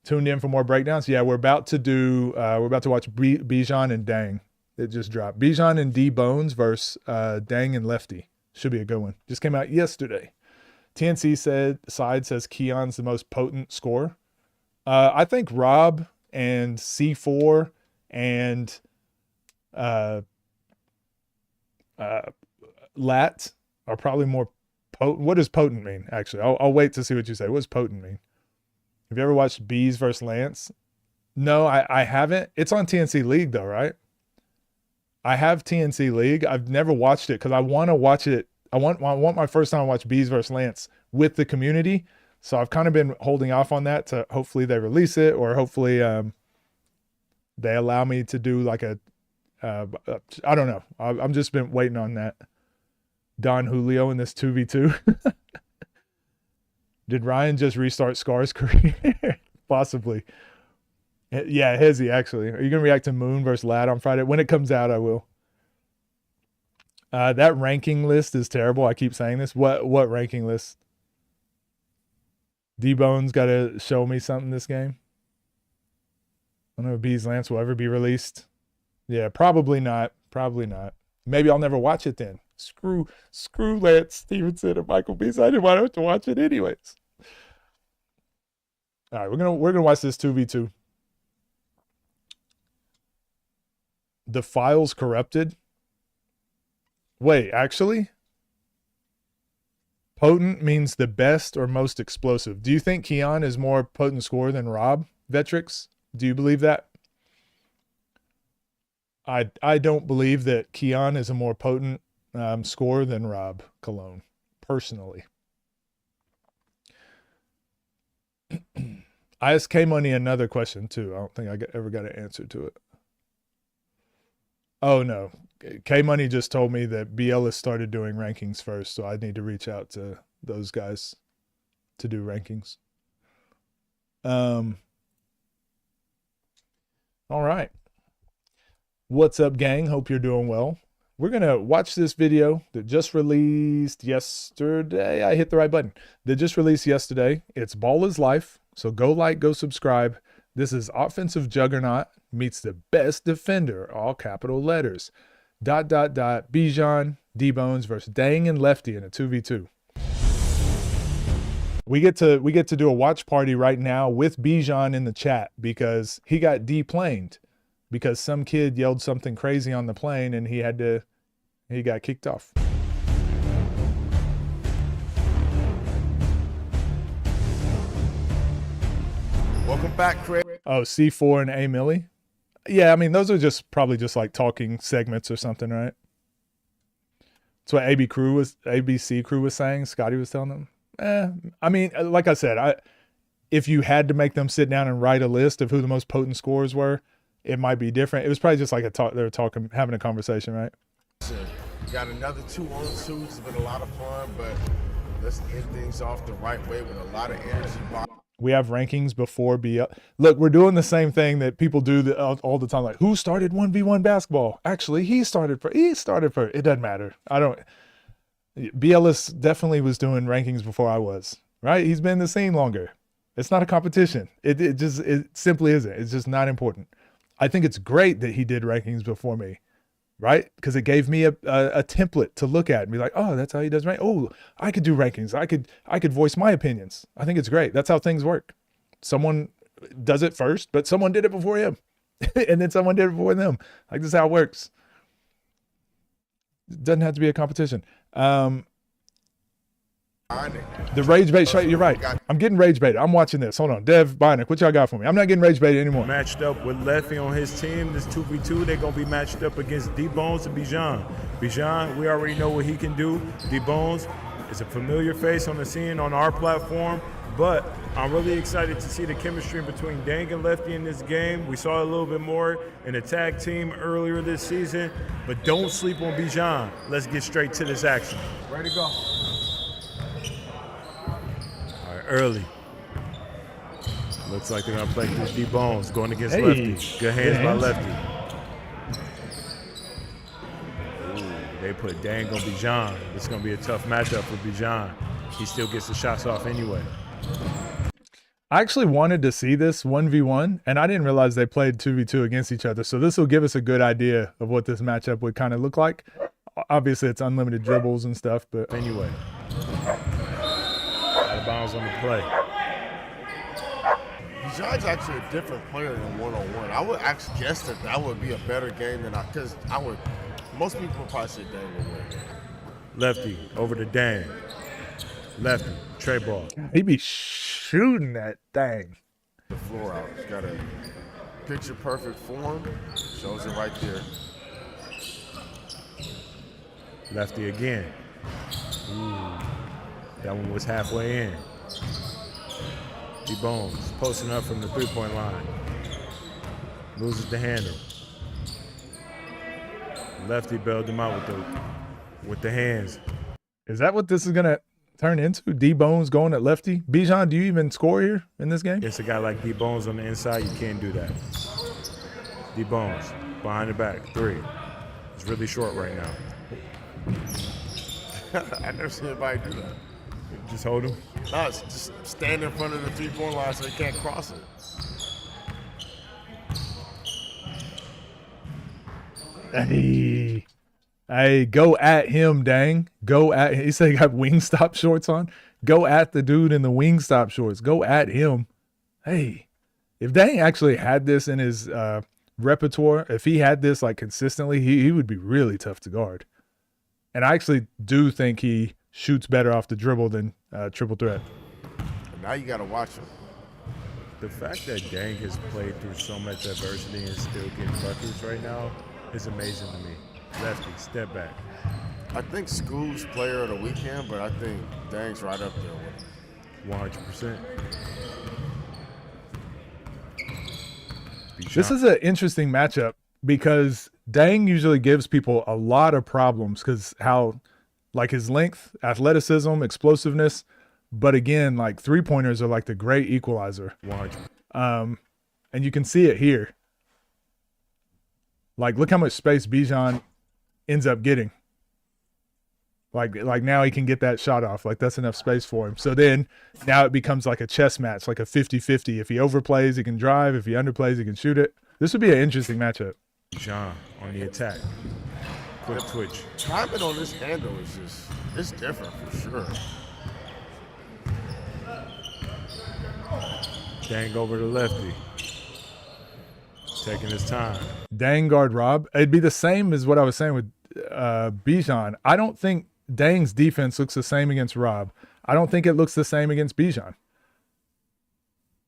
Tuned in for more breakdowns. Yeah, we're about to watch Bijan and Dang. It just dropped. Bijan and D Bones versus Dang and Lefty. Should be a good one. Just came out yesterday. TNC says Keon's the most potent scorer. I think Rob and C4 and Lat are probably more potent. What does potent mean, actually? I'll wait to see what you say. What does potent mean? Have you ever watched Bees versus Lance? No, I haven't. It's on TNC League, though, right? I have TNC League. I've never watched it because I want to watch it. I want my first time to watch Bees versus Lance with the community. So I've kind of been holding off on that to hopefully they release it or hopefully they allow me to do like I don't know. I've just been waiting on that. Don Julio in this 2v2. Did Ryan just restart Scar's career? Possibly. Yeah, Hezzy, actually. Are you going to react to Moon versus Lad on Friday? When it comes out, I will. That ranking list is terrible. I keep saying this. What ranking list? D-Bone's got to show me something this game. I don't know if Bees Lance will ever be released. Yeah, probably not. Probably not. Maybe I'll never watch it then. Screw Lance Stevenson and Michael Bees. I didn't want to watch it anyways. All right, we're gonna watch this 2v2. The file's corrupted. Wait, actually? Potent means the best or most explosive. Do you think Keon is more potent scorer than Rob Vetrix? Do you believe that? I don't believe that Keon is a more potent scorer than Rob Cologne, personally. I asked K-Money another question, too. I don't think I ever got an answer to it. Oh, no. K-Money just told me that BL has started doing rankings first, so I need to reach out to those guys to do rankings. All right. What's up, gang? Hope you're doing well. We're going to watch this video that just released yesterday. I hit the right button. That just released yesterday. It's Ball is Life. So go like, go subscribe. This is offensive juggernaut meets the best defender, all capital letters. ... Bijan, D-Bones versus Dang and Lefty in a 2v2. We get to do a watch party right now with Bijan in the chat because he got deplaned because some kid yelled something crazy on the plane and he got kicked off. Welcome back, Craig. Oh, C4 and A Millie? Yeah, I mean, those are probably just like talking segments or something, right? That's what ABC crew was saying. Scotty was telling them. I mean, like I said, if you had to make them sit down and write a list of who the most potent scorers were, it might be different. It was probably just like they were talking, having a conversation, right? Got another 2-on-2. It's been a lot of fun, but let's end things off the right way with a lot of energy. We have rankings before BL. Look, we're doing the same thing that people do all the time. Like, who started 1v1 basketball? Actually, he started for. It doesn't matter. BLS definitely was doing rankings before I was, right? He's been in the scene longer. It's not a competition. It simply isn't. It's just not important. I think it's great that he did rankings before me, right? Because it gave me a template to look at and be like, oh, that's how he does rank. Oh, I could do rankings. I could voice my opinions. I think it's great. That's how things work. Someone does it first, but someone did it before him. And then someone did it before them. Like, this is how it works. It doesn't have to be a competition. The rage bait shot, you're right. I'm getting rage baited. I'm watching this. Hold on. Dev, Bionic, what y'all got for me? I'm not getting rage baited anymore. Matched up with Leffy on his team. This 2v2, they're going to be matched up against D-Bones and Bijan. Bijan, we already know what he can do. D-Bones is a familiar face on the scene on our platform, but I'm really excited to see the chemistry between Dang and Lefty in this game. We saw a little bit more in the tag team earlier this season, but don't sleep on Bijan. Let's get straight to this action. Ready to go. Early. Looks like they're going to play through D-Bones going against Lefty. Good hands by Lefty. Ooh, they put Dang on Bijan. This is going to be a tough matchup for Bijan. He still gets the shots off anyway. I actually wanted to see this 1v1, and I didn't realize they played 2v2 against each other. So this will give us a good idea of what this matchup would kind of look like. Obviously, it's unlimited dribbles and stuff, but anyway. Bounds on the play. Bijan's actually a different player than one-on-one. I would actually guess that would be a better game than most people would probably say Dang would win. Lefty over to Dang. Lefty, tray ball. He be shooting that thing. The floor out. He's got a picture perfect form. Shows it right there. Lefty again. Ooh. That one was halfway in. D-Bones posting up from the three-point line. Loses the handle. Lefty bailed him out with the hands. Is that what this is going to turn into? D-Bones going at Lefty? Bijan, do you even score here in this game? It's a guy like D-Bones on the inside. You can't do that. D-Bones behind the back. 3. It's really short right now. I never seen anybody do that. Just hold him? No, it's just stand in front of the three-point line so he can't cross it. Hey, go at him, Dang. Go at him. He said he got Wingstop shorts on. Go at the dude in the Wingstop shorts. Go at him. Hey, if Dang actually had this in his repertoire, if he had this like consistently, he would be really tough to guard. And I actually do think he shoots better off the dribble than triple threat. Now you got to watch him. The fact that Dang has played through so much adversity and still getting buckets right now is amazing to me. Lefty, step back. I think Scoob's player of the weekend, but I think Dang's right up there with him. 100%. This is an interesting matchup because Dang usually gives people a lot of problems because how, like his length, athleticism, explosiveness, but again, like three-pointers are like the great equalizer. And you can see it here. Like, look how much space Bijan ends up getting. Like now he can get that shot off. Like, that's enough space for him. So then now it becomes like a chess match, like a 50-50. If he overplays, he can drive. If he underplays, he can shoot it. This would be an interesting matchup. Bijan on the attack. Quick twitch. Timing on this handle is just, it's different for sure. Dang over the lefty. Taking his time. Dang guard Rob. It'd be the same as what I was saying with Bijan. I don't think Dang's defense looks the same against Rob. I don't think it looks the same against Bijan.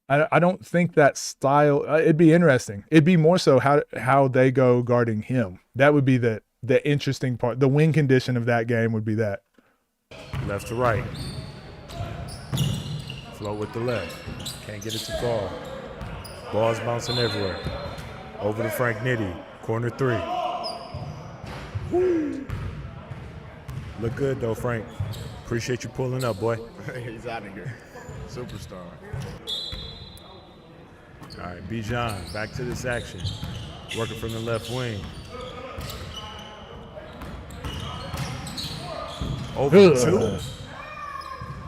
I don't think that style. It'd be interesting. It'd be more so how they go guarding him. That would be the interesting part. The win condition of that game would be that. Left to right. Float with the left. Can't get it to fall. Ball's bouncing everywhere. Over to Frank Nitty. Corner three. Woo. Look good though, Frank. Appreciate you pulling up, boy. He's out of here. Superstar. All right, Bijan, back to this action. Working from the left wing. Over two.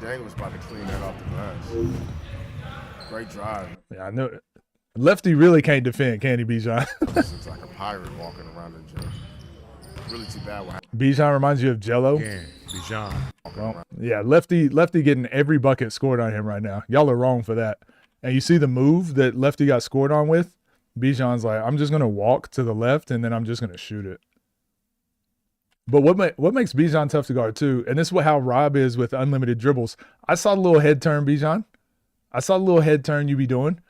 Dang was about to clean that off the glass. Great drive. Yeah, I know it. Lefty really can't defend, can he, Bijan? Looks like a pirate walking around the gym. Really too bad what happened. Bijan reminds you of Jello. Again, Bijan. Well, yeah, lefty getting every bucket scored on him right now. Y'all are wrong for that. And you see the move that Lefty got scored on with? Bijan's like, I'm just going to walk to the left, and then I'm just going to shoot it. But what makes Bijan tough to guard, too, and this is how Rob is with unlimited dribbles. I saw the little head turn, Bijan. I saw the little head turn you be doing.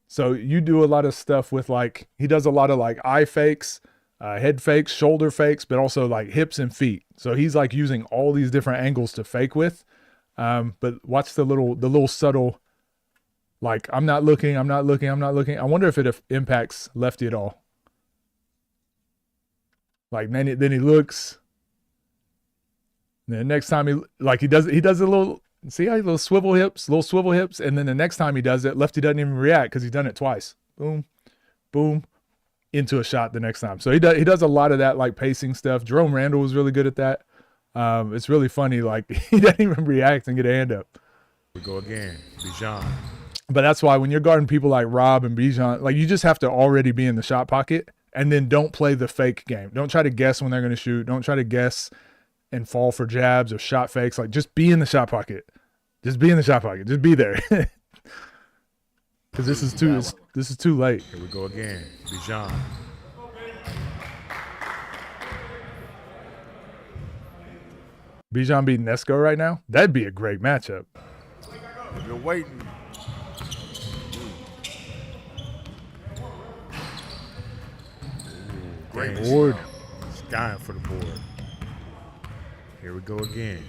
So you do a lot of stuff with, like, he does a lot of, like, eye fakes, head fakes, shoulder fakes, but also, like, hips and feet. So he's, like, using all these different angles to fake with. But watch the little subtle, like, I'm not looking. I wonder if it impacts Lefty at all. Like, then he looks. And then next time he does a little, see how he little swivel hips, and then the next time he does it, Lefty doesn't even react because he's done it twice. Boom, boom, into a shot the next time. So he does a lot of that, like, pacing stuff. Jerome Randall was really good at that. It's really funny, like, he doesn't even react and get a hand up. We go again, Bijan. But that's why when you're guarding people like Rob and Bijan, like, you just have to already be in the shot pocket, and then don't play the fake game. Don't try to guess when they're going to shoot. Don't try to guess and fall for jabs or shot fakes. Like, just be in the shot pocket. Just be in the shot pocket. Just be there. Because this is too late. Here we go again, Bijan. Bijan beating Nesco right now? That'd be a great matchup. You're waiting. Great board. Skying for the board. Here we go again.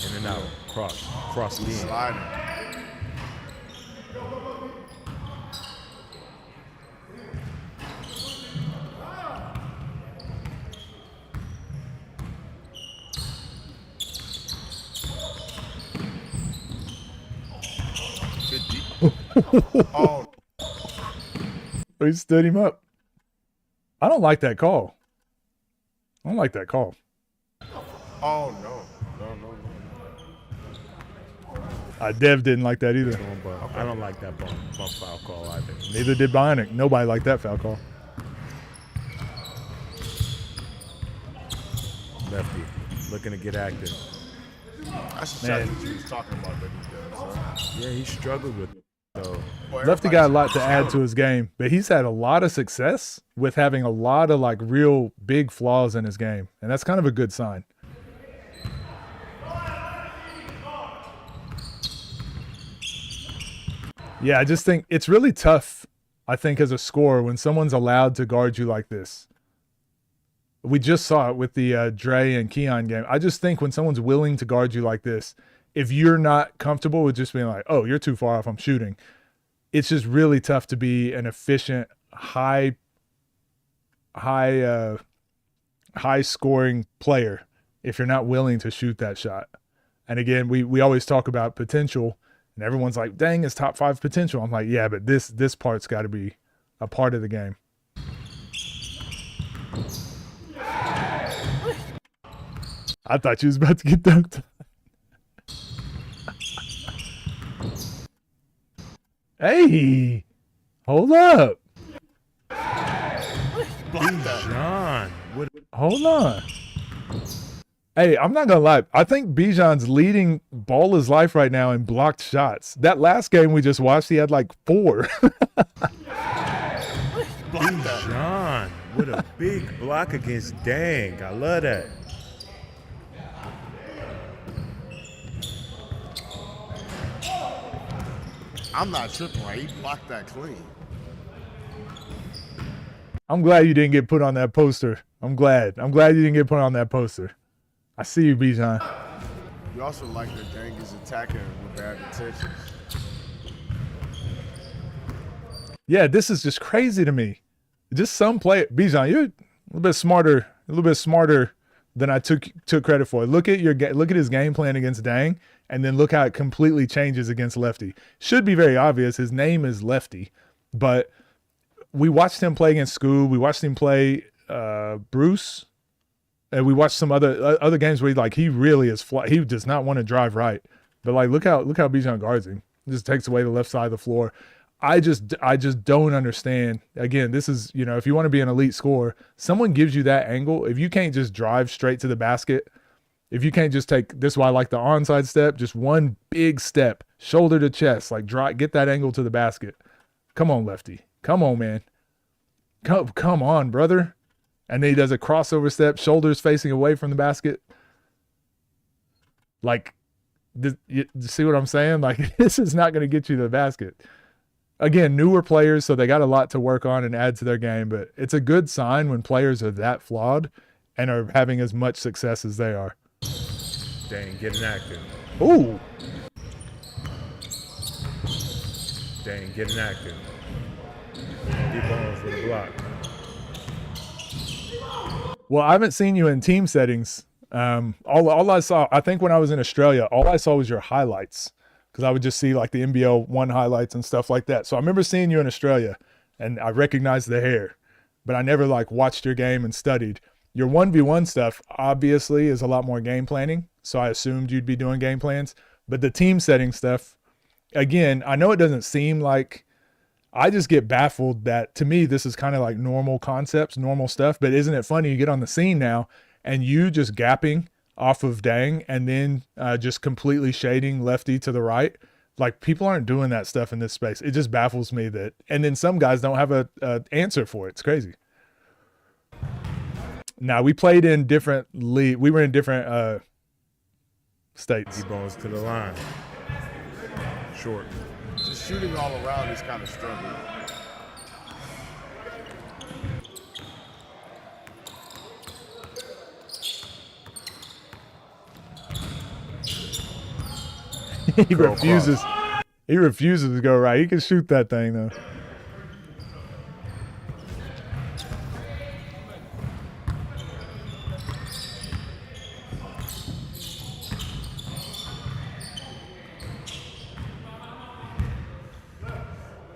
In and out. Cross again. Sliding. Oh. He stood him up. I don't like that call. Oh, no. Dev didn't like that either. I don't like that bump foul call either. Neither did Bionic. Nobody liked that foul call. Lefty looking to get active. That's the shot that you was talking about that he does. Yeah, he struggled with it, though. Lefty got a lot to add to his game, but he's had a lot of success with having a lot of, like, real big flaws in his game, and that's kind of a good sign. Yeah, I just think it's really tough, I think, as a scorer when someone's allowed to guard you like this. We just saw it with the Dre and Keon game. I just think when someone's willing to guard you like this, if you're not comfortable with just being like, oh, you're too far off, I'm shooting, it's just really tough to be an efficient, high scoring player if you're not willing to shoot that shot. And again, we always talk about potential, and everyone's like, dang, it's top 5 potential. I'm like, yeah, but this part's got to be a part of the game. I thought you was about to get dunked. Hey, hold up. Bijan. Hold on. Hey, I'm not gonna lie. I think Bijan's leading ball his life right now in blocked shots. That last game we just watched, he had like 4. Bijan with a big block against Dang. I love that. I'm not tripping. Right? He blocked that clean. I'm glad you didn't get put on that poster. I'm glad you didn't get put on that poster. I see you, Bijan. You also like that Dang is attacking with bad intentions. Yeah, this is just crazy to me. Just some play. Bijan, you're a little bit smarter than I took credit for. Look at his game plan against Dang, and then look how it completely changes against Lefty. Should be very obvious. His name is Lefty, but we watched him play against Scoob. We watched him play Bruce, and we watched some other games where he really is fly. He does not want to drive right, but like look how Bijan guards him. Just takes away the left side of the floor. I just don't understand. Again, this is, if you want to be an elite scorer, someone gives you that angle. If you can't just drive straight to the basket, if you can't just take, this is why I like the onside step, just one big step, shoulder to chest, like get that angle to the basket. Come on, Lefty. Come on, man. Come on, brother. And then he does a crossover step, shoulders facing away from the basket. Like, you see what I'm saying? Like, this is not going to get you to the basket. Again, newer players, so they got a lot to work on and add to their game, but it's a good sign when players are that flawed and are having as much success as they are. Dang, getting active. Ooh. Dang, getting active. Deep balls for the block. Well, I haven't seen you in team settings. All I saw, I think when I was in Australia, all I saw was your highlights, because I would just see like the NBL 1 highlights and stuff like that. So I remember seeing you in Australia, and I recognized the hair, but I never watched your game and studied. Your 1v1 stuff obviously is a lot more game planning, so I assumed you'd be doing game plans. But the team setting stuff, again, I know it doesn't seem like, I just get baffled that, to me, this is kind of like normal concepts, normal stuff. But isn't it funny, you get on the scene now and you just gapping off of Dang and then just completely shading Lefty to the right. Like, people aren't doing that stuff in this space. It just baffles me that, and then some guys don't have a answer for it. It's crazy. Now, we played in different we were in different states. He balls to the line. Short. Just shooting all around is kind of struggling. He refuses to go right. He can shoot that thing though.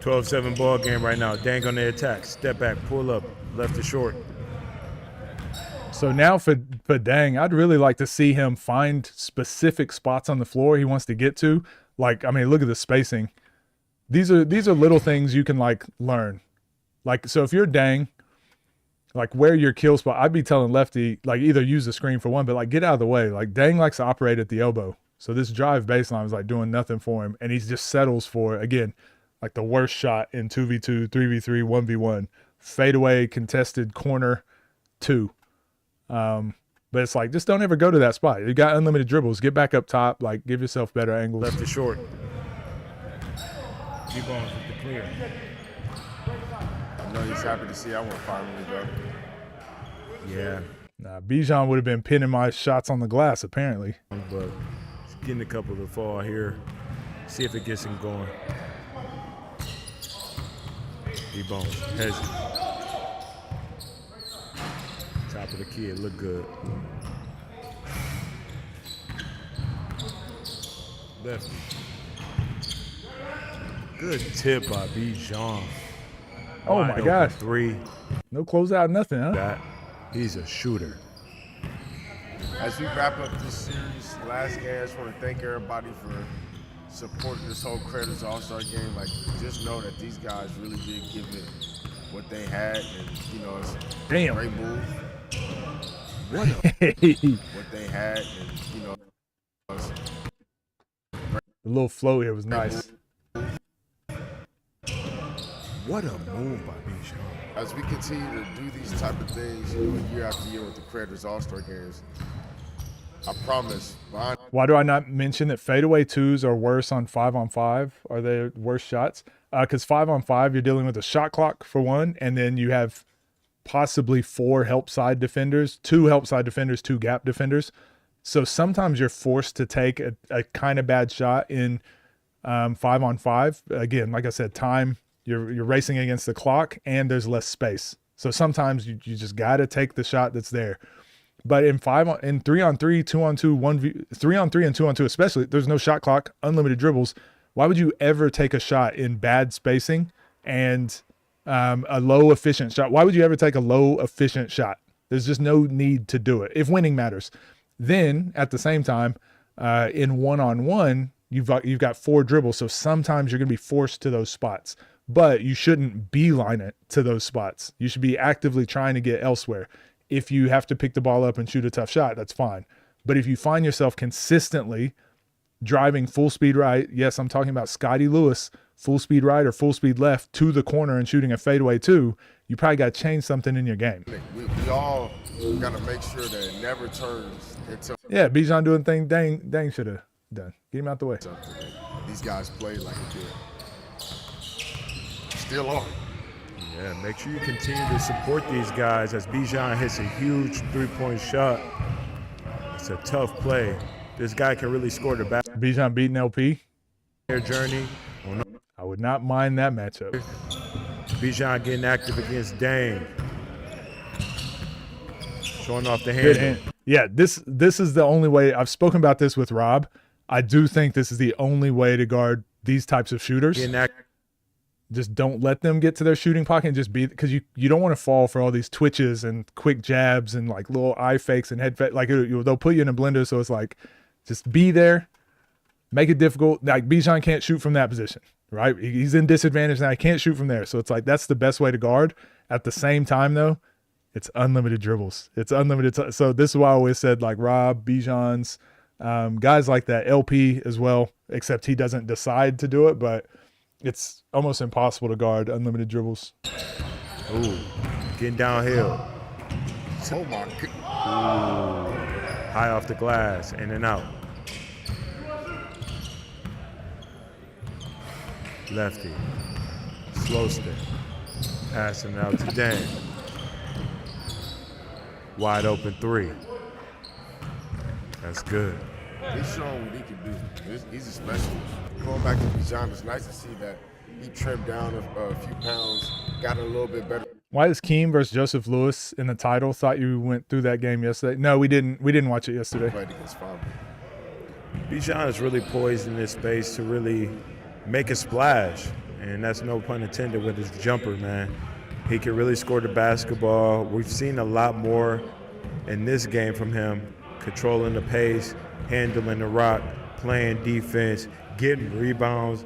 (12-7) ball game right now. Dang on the attack. Step back, pull up, left to short. So now for Dang, I'd really like to see him find specific spots on the floor he wants to get to. Like, I mean, look at the spacing. These are little things you can learn. Like, so if you're Dang, like where your kill spot, I'd be telling Lefty, either use the screen for one, but get out of the way. Like, Dang likes to operate at the elbow. So this drive baseline was doing nothing for him. And he just settles for, again, the worst shot in 2v2, 3v3, 1v1, fadeaway, contested corner 2. But it's just don't ever go to that spot. You got unlimited dribbles. Get back up top. Give yourself better angles. Left to short. Keep on with the clear. I know he's happy to see I went finally, bro. Yeah. Nah, Bijan would have been pinning my shots on the glass, apparently. But getting a couple to fall here. See if it gets him going. D-Bones, hezzy. Top of the key, it look good. Lefty. Good tip by Bijan. Oh Wide my open gosh. 3. No closeout, nothing, huh? That he's a shooter. As we wrap up this series, last game, I just want to thank everybody for supporting this whole Credits All-Star game. Like, just know that these guys really did give it what they had, and it's a great move. What what they had, and the little flow here was nice. What a move by Bijan. As we continue to do these type of things, year after year with the Credits All-Star games, I promise. Why do I not mention that fadeaway twos are worse on 5-on-5? Are they worse shots? Because 5-on-5, you're dealing with a shot clock for one, and then you have possibly 4 help side defenders, 2 help side defenders, 2 gap defenders. So sometimes you're forced to take a kind of bad shot in 5-on-5. Again, like I said, time, you're racing against the clock, and there's less space. So sometimes you just got to take the shot that's there. But in 3-on-3, 2-on-2, 1v, 3-on-3 and 2-on-2 especially, there's no shot clock, unlimited dribbles. Why would you ever take a shot in bad spacing and a low efficient shot? Why would you ever take a low efficient shot? There's just no need to do it if winning matters. Then at the same time, in 1-on-1, you've got 4 dribbles. So sometimes you're going to be forced to those spots, but you shouldn't beeline it to those spots. You should be actively trying to get elsewhere. If you have to pick the ball up and shoot a tough shot, that's fine. But if you find yourself consistently driving full speed right, yes, I'm talking about Scotty Lewis, full speed right or full speed left to the corner and shooting a fadeaway too, you probably got to change something in your game. We all got to make sure that it never turns into. Yeah, Bijan doing thing Dang should have done. Get him out the way. These guys play like it did. Still on. Yeah, make sure you continue to support these guys as Bijan hits a huge 3-point shot. It's a tough play. This guy can really score the back. Bijan beating LP. Their journey. I would not mind that matchup. Bijan getting active against Dang. Showing off the Good hand. hand. Yeah, this is the only way. I've spoken about this with Rob. I do think this is the only way to guard these types of shooters. Just don't let them get to their shooting pocket and just be, because you don't want to fall for all these twitches and quick jabs and like little eye fakes and head fakes. Like they'll put you in a blender, so it's like just be there, make it difficult. Like Bijan can't shoot from that position, right? He's in disadvantage now. He can't shoot from there, so it's like that's the best way to guard. At the same time, though, it's unlimited dribbles. It's unlimited. So this is why I always said like Rob, Bijan's, guys like that, LP as well. Except he doesn't decide to do it, but it's almost impossible to guard unlimited dribbles. Ooh, getting downhill. Oh my God. Ooh, high off the glass, in and out. Lefty, slow step, passing it out to Dang. Wide open 3. That's good. He's showing what he can do. He's a specialist. Going back to Bijan, it's nice to see that he trimmed down a few pounds, got a little bit better. Why is Keem versus Joseph Lewis in the title? Thought you went through that game yesterday. No, we didn't. We didn't watch it yesterday. Played against Fabio. Bijan is really poised in this space to really make a splash, and that's no pun intended with his jumper, man. He can really score the basketball. We've seen a lot more in this game from him, controlling the pace, handling the rock, playing defense, getting rebounds.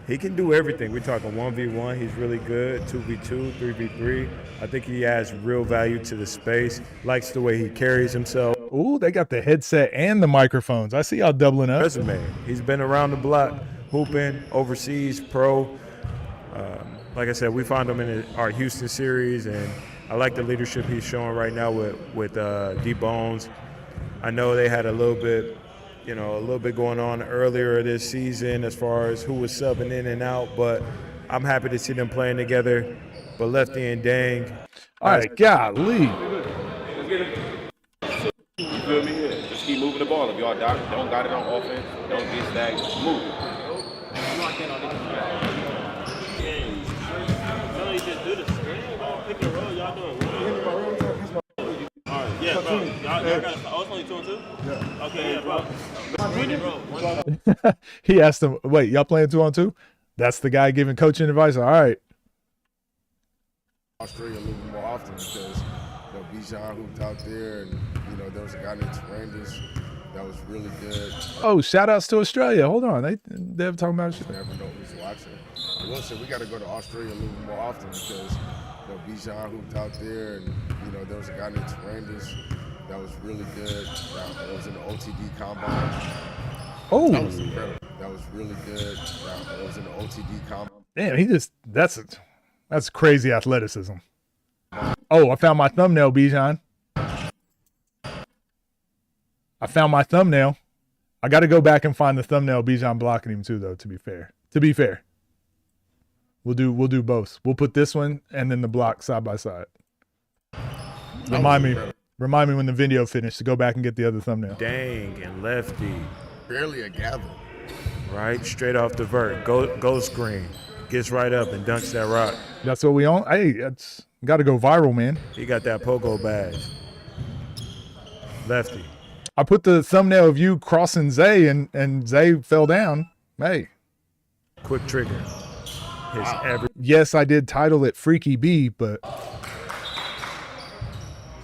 He can do everything. We're talking 1v1, he's really good, 2v2, 3v3. I think he adds real value to the space, likes the way he carries himself. Ooh, they got the headset and the microphones. I see y'all doubling up. Resume. He's been around the block, hooping, overseas, pro. Like I said, we found him in our Houston series, and I like the leadership he's showing right now with D-Bones. I know they had a little bit going on earlier this season as far as who was subbing in and out, but I'm happy to see them playing together. But Lefty and Dang. All right, golly. Let's get it. You feel me? Yeah. Just keep moving the ball. If y'all don't got it on offense, don't get stagnant. Move. it's only 2 and 2? Yeah. Okay, yeah, bro. He asked him, wait, y'all playing 2-on-2? That's the guy giving coaching advice? All right. Australia a little bit more often because Bijan hooped out there, and there was a guy named Tarandis that was really good. Oh, shout outs to Australia. Hold on. They're talking about shit. Never know who's watching. I will say we got to go to Australia a little bit more often because Bijan hooped out there, and there was a guy named Tarandis that was really good. That was in the OTD combine. Oh, that was incredible. That was really good. That was in the OTD combine. Damn, that's crazy athleticism. Oh, I found my thumbnail, Bijan. I found my thumbnail. I got to go back and find the thumbnail of Bijan blocking him too, though, to be fair. We'll do both. We'll put this one and then the block side by side. Remind me when the video finished to go back and get the other thumbnail. Dang, and lefty. Barely a gather. Right, straight off the vert. Go screen. Gets right up and dunks that rock. That's what we on. Hey, that's got to go viral, man. He got that pogo badge. Lefty. I put the thumbnail of you crossing Zay and Zay fell down. Hey. Quick trigger. Yes, I did title it Freaky B, but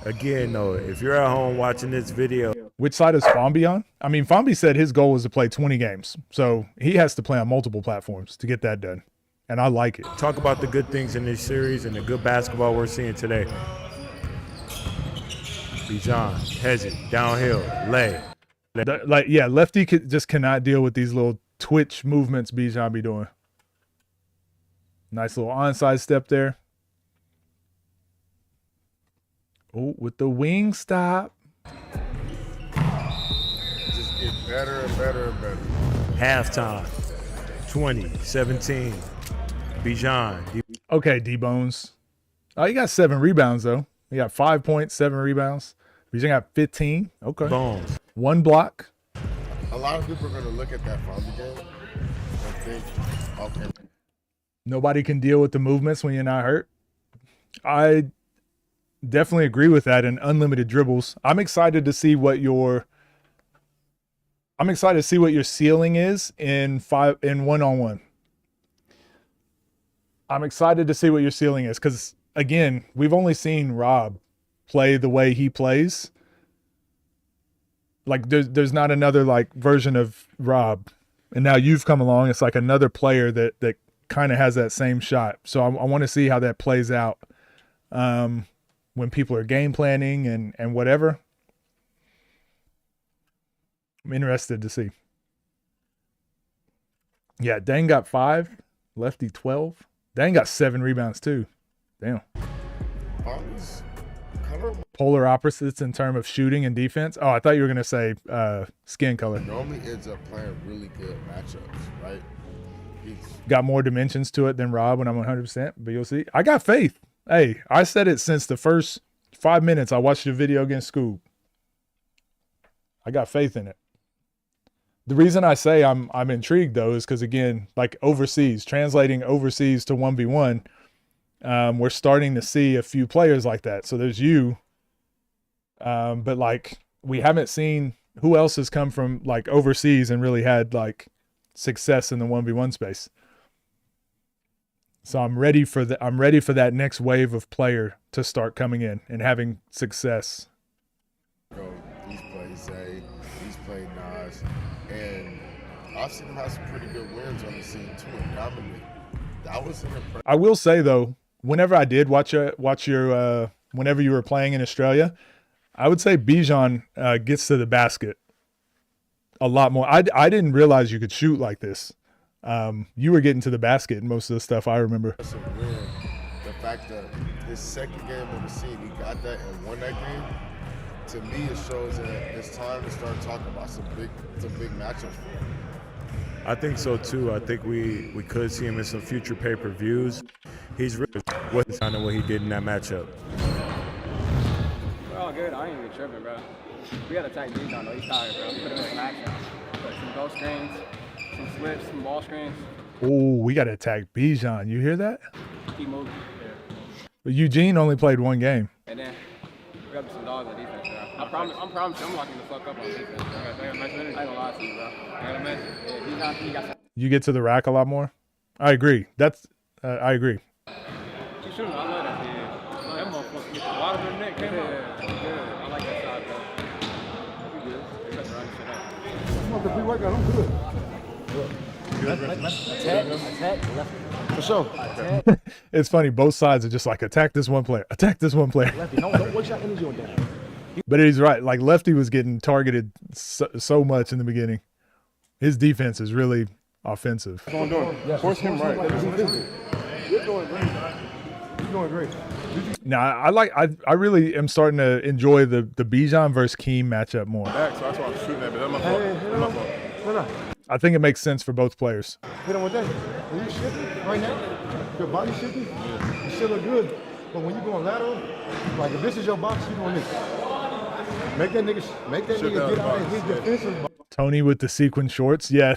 again, though, if you're at home watching this video. Which side is Fambi on? I mean, Fambi said his goal was to play 20 games. So he has to play on multiple platforms to get that done. And I like it. Talk about the good things in this series and the good basketball we're seeing today. Bijan, hedge it, downhill, lay. Lefty just cannot deal with these little twitch movements Bijan be doing. Nice little onside step there. Oh, with the wing stop. Just get better and better and better. Halftime, 20-17. Bijan. Okay, D-Bones. Oh, he got 7 rebounds, though. He got 5 points, 7 rebounds. Bijan got 15. Okay. Bones. 1 block. A lot of people are going to look at that Fambi game and think, okay. Nobody can deal with the movements when you're not hurt. I definitely agree with that in unlimited dribbles. I'm excited to see what your ceiling is in 1-on-1. I'm excited to see what your ceiling is because, again, we've only seen Rob play the way he plays. Like there's not another version of Rob, and now you've come along. It's like another player that kind of has that same shot. So I want to see how that plays out when people are game planning and whatever. I'm interested to see. Yeah, Dane got 5, Lefty 12. Dane got 7 rebounds too. Damn. Polar opposites in terms of shooting and defense. Oh, I thought you were gonna say skin color. Normally ends up playing really good matchups, right? Got more dimensions to it than Rob when I'm 100%, but you'll see. I got faith. Hey, I said it since the first 5 minutes I watched the video against Scoob. I got faith in it. The reason I say I'm intrigued though is because, again, overseas, translating overseas to 1v1, we're starting to see a few players like that. So there's you, but we haven't seen who else has come from overseas and really had success in the 1v1 space. So I'm ready for that next wave of player to start coming in and having success. He's played Zay, he's played Nas, and I've seen him have some pretty good wins on the scene too and dominate. That was an impressive. I will say though, whenever I did watch your whenever you were playing in Australia, I would say Bijan gets to the basket a lot more. I didn't realize you could shoot like this. You were getting to the basket in most of the stuff I remember. The fact that his second game on the scene, he got that and won that game, to me it shows that it's time to start talking about some big matchups for him. I think so too. I think we could see him in some future pay-per-views. He's really wasn't kind of what he did in that matchup. We're all good. I ain't even tripping, bro. We got to attack Bijan though. He's tired, bro. Put him in some action. Put some ghost screens, some slips, some ball screens. Oh, we got to attack Bijan. You hear that? Keep moving. Yeah. But Eugene only played 1 game. And then we got to be some dogs on defense, bro. I'm promising I'm locking the fuck up on defense. They got nice energy. I ain't gonna lie to you, bro. I got a message. Yeah, he got some. You get to the rack a lot more. I agree. I agree. Keep shooting. I love that. Yeah. That motherfucker get the water in the neck. Came out. Yeah. I like that shot, bro. You good? They better run this shit out. I'm about to pre-workout. I'm good. Attack, left. For sure. It's funny. Both sides are just like, attack this one player. Attack this one player. Lefty, don't waste your energy on that. But he's right. Like, Lefty was getting targeted so much in the beginning. His defense is really offensive. Force him right. You're doing great. You're doing great. Now, I really am starting to enjoy the Bijan versus Keem matchup more. So that's why I'm shooting at, but that's my fault. That's my fault. No. I think it makes sense for both players. Hit him with that. When you shifting right now, your body shifting, you still look good. But when you going lateral, like if this is your box, you doing this. Make that nigga get out of his defensive box. Tony with the sequin shorts. Yeah,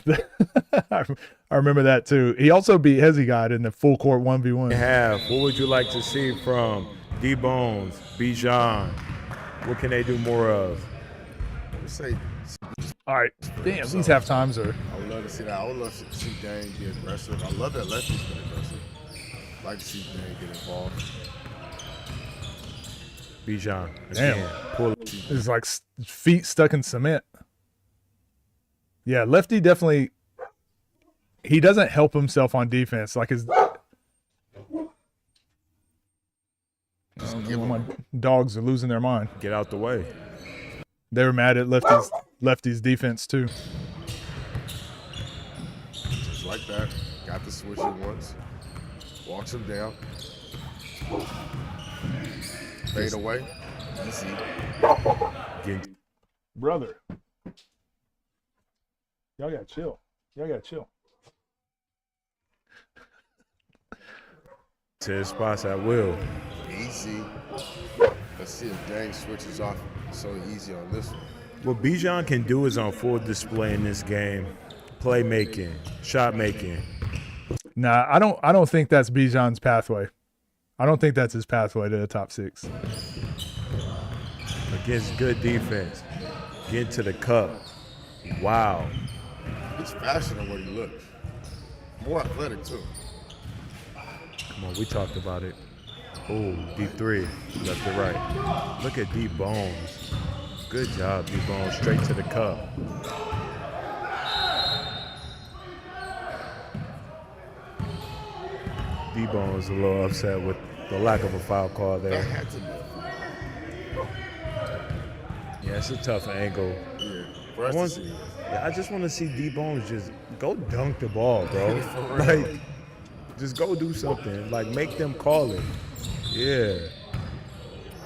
I remember that too. He also beat Hezzy God in the full court 1v1. What would you like to see from D-Bones, Bijan? What can they do more of? All right. Damn, these half times are. I would love to see that. I would love to see Dane get aggressive. I love that Lefty's been aggressive. I'd like to see Dane get involved. Bijan. Damn. Pull. It's like feet stuck in cement. Yeah, Lefty definitely. He doesn't help himself on defense. Like his. My dogs are losing their mind. Get out the way. They were mad at Lefty's defense too. Just like that. Got the switch in once. Walks him down. Fade away. Easy. Brother. Y'all gotta chill. To his spots at will. Easy. Let's see if Dane switches off so easy on this one. What Bijan can do is on full display in this game. Playmaking, shot making. Nah, I don't think that's Bijan's pathway. I don't think that's his pathway to the top 6. Against good defense. Get to the cup. Wow. He's faster than what he looks. More athletic too. Come on, we talked about it. Oh, deep 3, left to right. Look at D-Bones. Good job, D-Bones. Straight to the cup. D-Bones a little upset with the lack of a foul call there. That had to be. Yeah, it's a tough angle. Yeah, I just want to see D-Bones just go dunk the ball, bro. Like, just go do something. Like, make them call it. Yeah.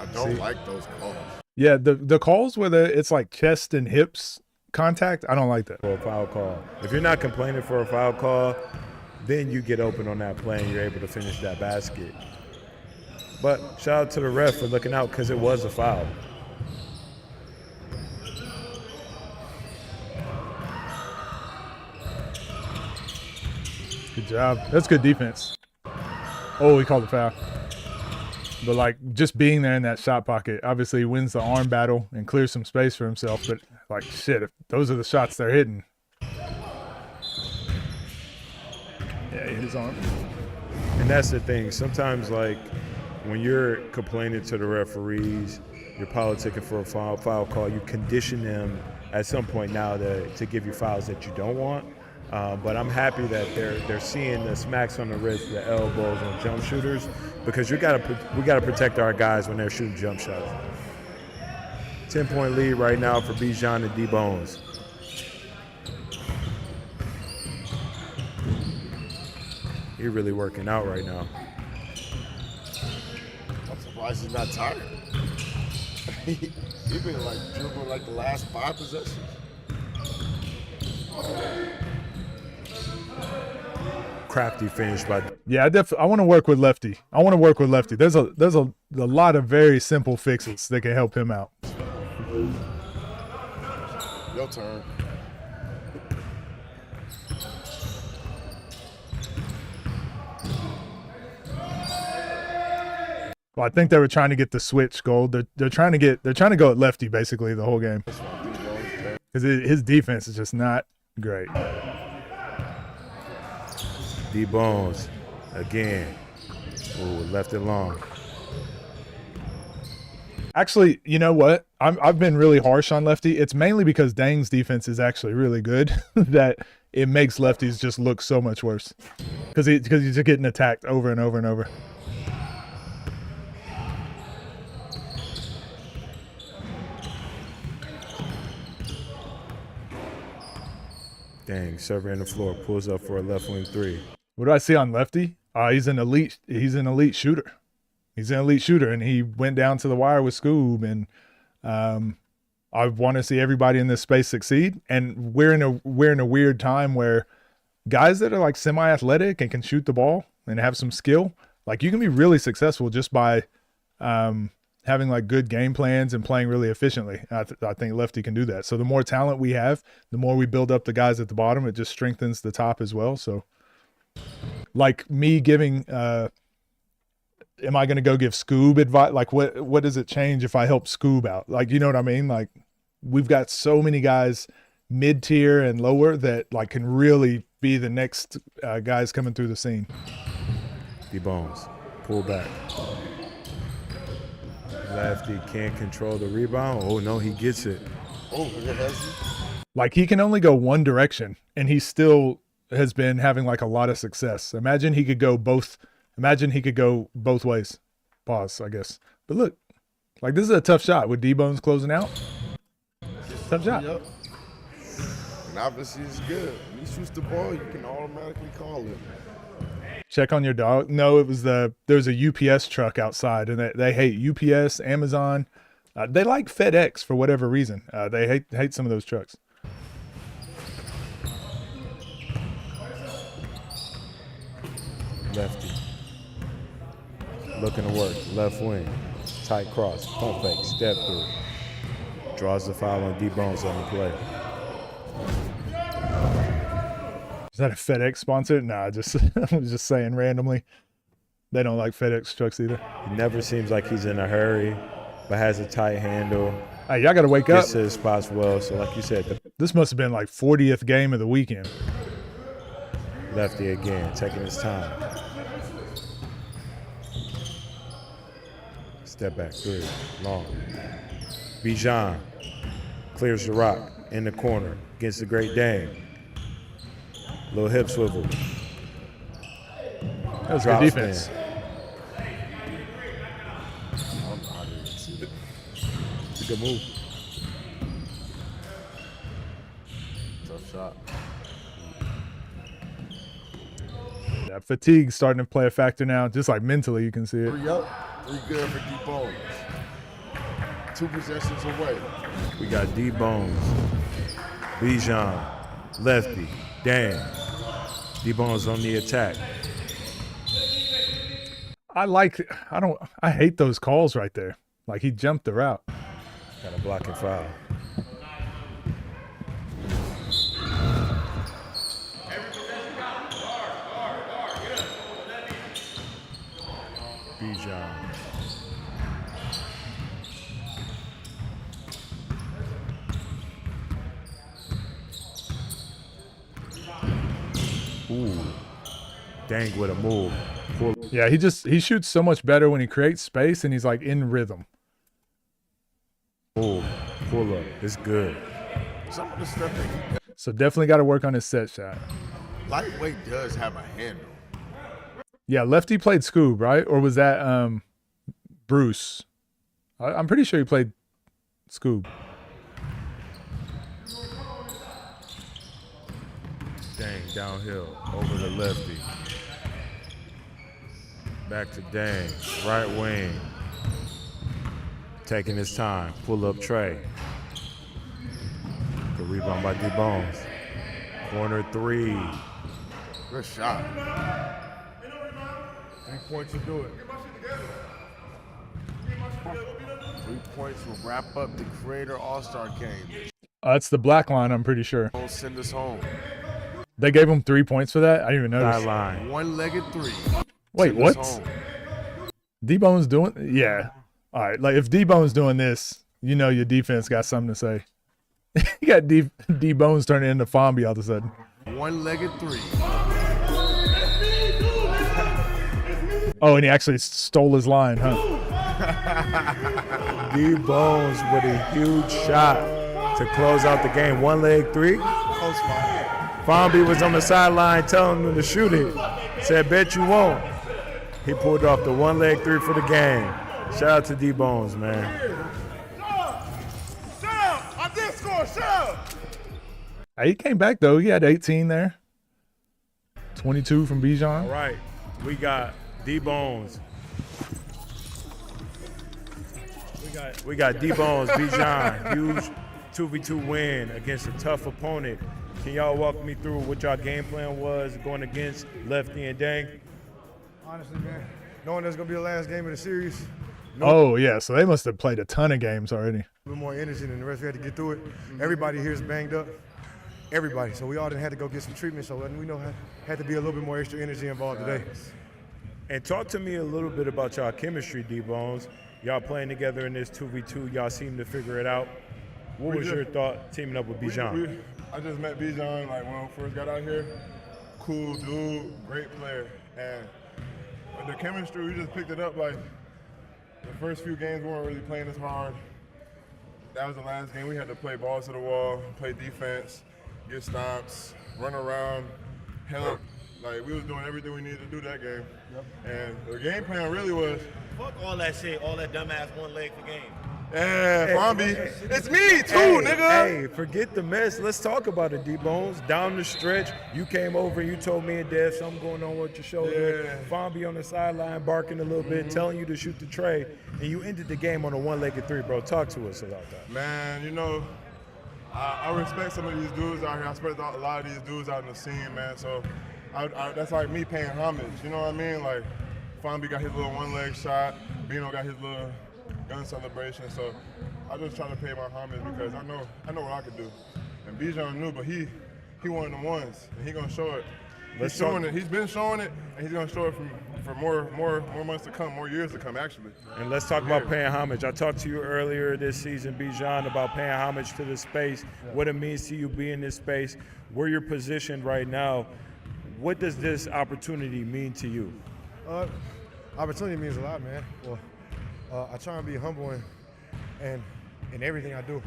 I don't like those calls. Yeah, the calls where it's like chest and hips contact, I don't like that. For a foul call. If you're not complaining for a foul call, then you get open on that play and you're able to finish that basket. But shout out to the ref for looking out because it was a foul. Good job. That's good defense. Oh, he called the foul. But, like, just being there in that shot pocket, obviously he wins the arm battle and clears some space for himself. But, like, shit, if those are the shots they're hitting. Yeah, he hit his arm. And that's the thing. Sometimes, like, when you're complaining to the referees, you're politicking for a foul call, you condition them at some point now to give you fouls that you don't want. But I'm happy that they're seeing the smacks on the wrist, the elbows on jump shooters, because we gotta protect our guys when they're shooting jump shots. 10-point lead right now for Bijan and D-Bones. He's really working out right now. I'm surprised he's not tired. He's been like dribbling like the last 5 possessions. Crafty finish by. Yeah, I want to work with Lefty. There's a lot of very simple fixes that can help him out. Your turn. Well, I think they were trying to get the switch goal. They're trying to go at lefty basically the whole game because his defense is just not great. D-Bones again. Ooh, left it long. Actually, you know what? I've been really harsh on lefty. It's mainly because Dang's defense is actually really good that it makes lefties just look so much worse because he's just getting attacked over and over and over. Dang, server in the floor, pulls up for a left wing 3. What do I see on lefty? He's an elite shooter. He's an elite shooter, and he went down to the wire with Scoob, and I want to see everybody in this space succeed. And we're in a weird time where guys that are like semi-athletic and can shoot the ball and have some skill, like you can be really successful just by having like good game plans and playing really efficiently. I think lefty can do that. So the more talent we have, the more we build up the guys at the bottom. It just strengthens the top as well. So like me giving, am I going to go give Scoob advice? Like what does it change if I help Scoob out? Like, you know what I mean? Like we've got so many guys mid-tier and lower that like can really be the next guys coming through the scene. D-Bones, pull back. Lefty can't control the rebound. Oh, no, he gets it. Oh, like he can only go one direction, and he still has been having like a lot of success. Imagine he could go both ways. Pause, I guess. But look, like this is a tough shot with D-Bones closing out. Tough shot. Yep. And obviously it's good. When he shoots the ball, you can automatically call it. Check on your dog. No, there's a UPS truck outside, and they hate UPS, Amazon. They like FedEx for whatever reason. They hate some of those trucks. Lefty. Looking to work. Left wing. Tight cross. Pump fake. Step through. Draws the foul on D-Bones on the play. Is that a FedEx sponsor? Nah, I was just saying randomly. They don't like FedEx trucks either. He never seems like he's in a hurry, but has a tight handle. Hey, y'all got to wake up. Gets to his spots well. So like you said, this must have been like 40th game of the weekend. Lefty again, taking his time. Step back, 3, long. Bijan clears the rock in the corner against the Great Dane. Little hip swivel. That was good defense. It's a good move. Tough shot. That fatigue's starting to play a factor now. Just like mentally, you can see it. 3 up, 3 good for D-Bones. 2 possessions away. We got D-Bones, Bijan, lefty, Dan. D-Bones on the attack. I hate those calls right there. Like he jumped the route. Got a blocking foul. Bijan. Ooh. Dang with a move. Yeah, he shoots so much better when he creates space and he's like in rhythm. Ooh, pull up. It's good. Some of the stuff that So definitely got to work on his set shot. lightweight does have a handle. Yeah, lefty played Scoob, right? Or was that Bruce? I'm pretty sure he played Scoob. Dang, downhill, over the lefty. Back to Dang, right wing. Taking his time, pull up Trey. Good rebound by D-Bones. Corner 3. Good shot. 3 points will do it. 3 points will wrap up the Creator All-Star game. That's the black line, I'm pretty sure. Don't send us home. They gave him 3 points for that? I didn't even notice. Line. One-legged 3. Wait, Send what? us home. D-Bone's doing, yeah. All right, like if D-Bone's doing this, you know your defense got something to say. You got D-Bone's turning into Fomby all of a sudden. One-legged three. Oh, and he actually stole his line, huh? D-Bones with a huge shot to close out the game. One leg three. Fomby was on the sideline telling him to shoot it. Said, bet you won't. He pulled off the one leg three for the game. Shout out to D-Bones, man. Shut up! I did score. Shut up! He came back, though. He had 18 there. 22 from Bijan. All right, we got D-Bones. We got D-Bones, Bijan. Huge 2v2 win against a tough opponent. Can y'all walk me through what y'all game plan was going against Lefty and Dang? Honestly, man, knowing that's going to be the last game of the series. Oh, yeah, so they must have played a ton of games already. A little more energy than the rest. We had to get through it. Everybody here is banged up. Everybody. So we all didn't have to go get some treatment. So we know had to be a little bit more extra energy involved today. And talk to me a little bit about y'all chemistry, D-Bones. Y'all playing together in this 2v2. Y'all seem to figure it out. What was your thought teaming up with Bijan? I just met Bijan like when I first got out here. Cool dude, great player. And the chemistry, we just picked it up like the first few games we weren't really playing as hard. That was the last game. We had to play balls to the wall, play defense, get stops, run around, help. Like we was doing everything we needed to do that game. And the game plan really was. Fuck all that shit, all that dumbass one leg for game. Yeah, Fomby. It's me too, Hey, nigga. hey, forget the mess. Let's talk about it, D-Bones. Down the stretch, you came over and you told me and Dev something going on with your shoulder. Yeah. Fomby on the sideline barking a little bit, telling you to shoot the tray, and you ended the game on a one-legged three, bro. Talk to us about that. Man, you know, I respect some of these dudes out here. I respect a lot of these dudes out in the scene, man. So that's like me paying homage. You know what I mean? Like, Fomby got his little one-leg shot. Bino got his little gun celebration. So I just try to pay my homage because I know what I could do. And Bijan knew, but he one of the ones, and he gonna show it. He's showing it. He's been showing it, and he's gonna show it for more months to come, more years to come, actually. And let's talk about paying homage. I talked to you earlier this season, Bijan, about paying homage to the space, what it means to you be in this space, where you're positioned right now. What does this opportunity mean to you? Opportunity means a lot, man. Well, I try and be humble and in everything I do.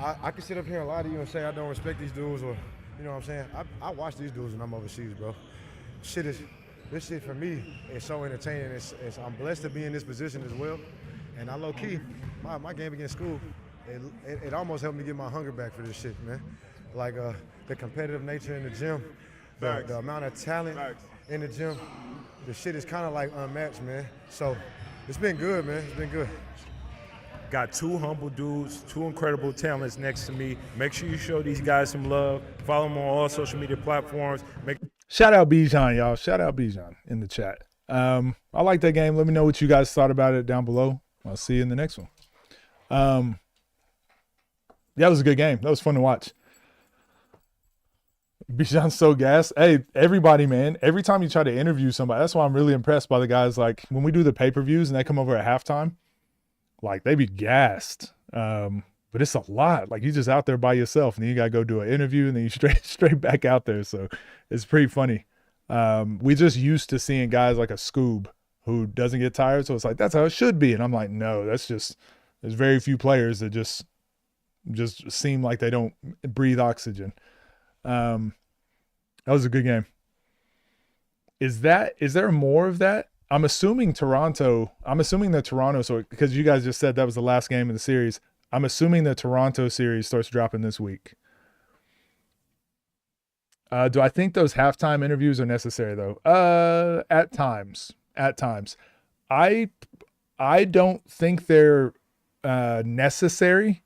I can sit up here and lie to you and say I don't respect these dudes, or you know what I'm saying. I watch these dudes when I'm overseas, bro. This shit for me is so entertaining. I'm blessed to be in this position as well. And I low key, my game against school, it almost helped me get my hunger back for this shit, man. Like the competitive nature in the gym, the amount of talent in the gym, the shit is kind of like unmatched, man. So it's been good, man. It's been good. Got two humble dudes, two incredible talents next to me. Make sure you show these guys some love. Follow them on all social media platforms. Shout out Bijan, y'all. Shout out Bijan in the chat. I like that game. Let me know what you guys thought about it down below. I'll see you in the next one. That was a good game. That was fun to watch. Bijan's so gassed. Hey, everybody, man. Every time you try to interview somebody, that's why I'm really impressed by the guys. Like when we do the pay-per-views and they come over at halftime, like they be gassed. But it's a lot. Like you just out there by yourself, and then you gotta go do an interview, and then you straight back out there. So it's pretty funny. We just used to seeing guys like a Scoob who doesn't get tired. So it's like that's how it should be. And I'm like, no, that's just there's very few players that just seem like they don't breathe oxygen. That was a good game. Is there more of that? I'm assuming that Toronto, so because you guys just said that was the last game of the series, I'm assuming the Toronto series starts dropping this week. Do I think those halftime interviews are necessary though? At times. I don't think they're necessary,